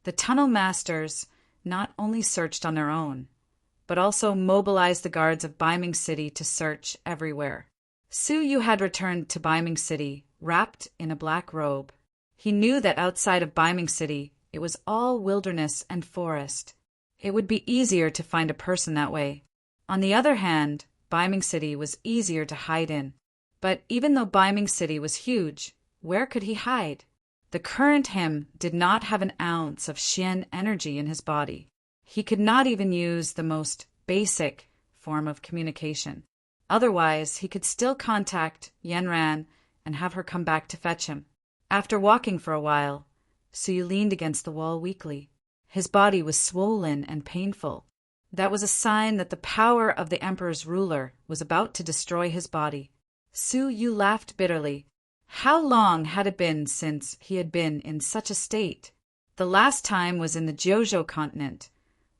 The tunnel masters not only searched on their own, but also mobilized the guards of Baiming City to search everywhere. Su Yu had returned to Baiming City, wrapped in a black robe. He knew that outside of Baiming City, it was all wilderness and forest. It would be easier to find a person that way. On the other hand, Baiming City was easier to hide in. But even though Baiming City was huge, where could he hide? The current him did not have an ounce of Xian energy in his body. He could not even use the most basic form of communication. Otherwise, he could still contact Yanran and have her come back to fetch him. After walking for a while, Su Yu leaned against the wall weakly. His body was swollen and painful. That was a sign that the power of the Emperor's ruler was about to destroy his body. Su Yu laughed bitterly. How long had it been since he had been in such a state? The last time was in the Jiuzhou continent,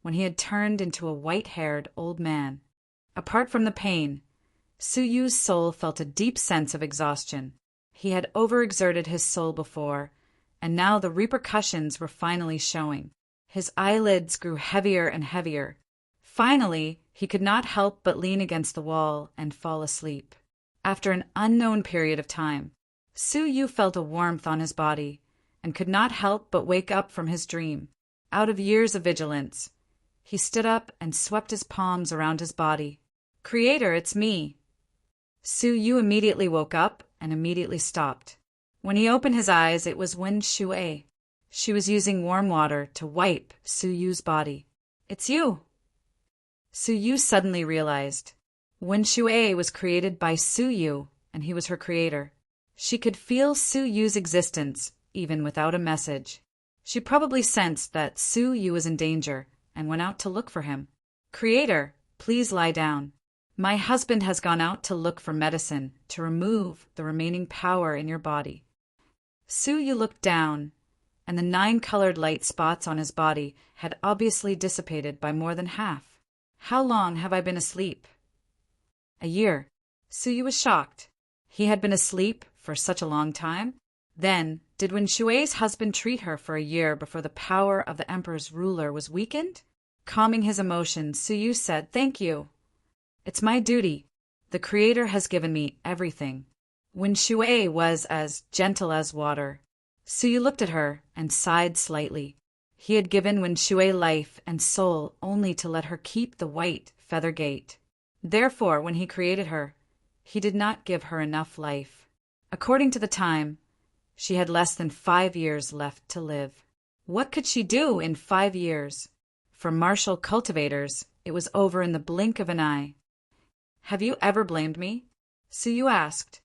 when he had turned into a white-haired old man. Apart from the pain, Su Yu's soul felt a deep sense of exhaustion. He had overexerted his soul before, and now the repercussions were finally showing. His eyelids grew heavier and heavier. Finally, he could not help but lean against the wall and fall asleep. After an unknown period of time, Su Yu felt a warmth on his body and could not help but wake up from his dream. Out of years of vigilance, he stood up and swept his palms around his body. "Creator, it's me." Su Yu immediately woke up and immediately stopped. When he opened his eyes, it was Wen Shui. She was using warm water to wipe Su Yu's body. "It's you." Su Yu suddenly realized. Wen Shui was created by Su Yu, and he was her creator. She could feel Su Yu's existence, even without a message. She probably sensed that Su Yu was in danger and went out to look for him. "Creator, please lie down. My husband has gone out to look for medicine to remove the remaining power in your body." Su Yu looked down, and the 9-colored light spots on his body had obviously dissipated by more than half. "How long have I been asleep?" "A year." Su Yu was shocked. He had been asleep for such a long time? Then, did Wen Shui's husband treat her for a year before the power of the Emperor's ruler was weakened? Calming his emotions, Su Yu said, "Thank you. It's my duty. The Creator has given me everything." Wen Shui was as gentle as water. Su Yu looked at her and sighed slightly. He had given Wen Shui life and soul only to let her keep the white feather gate. Therefore, when he created her, he did not give her enough life. According to the time, she had less than 5 years left to live. What could she do in 5 years? For Marshall cultivators, it was over in the blink of an eye. Have you ever blamed me? So you asked.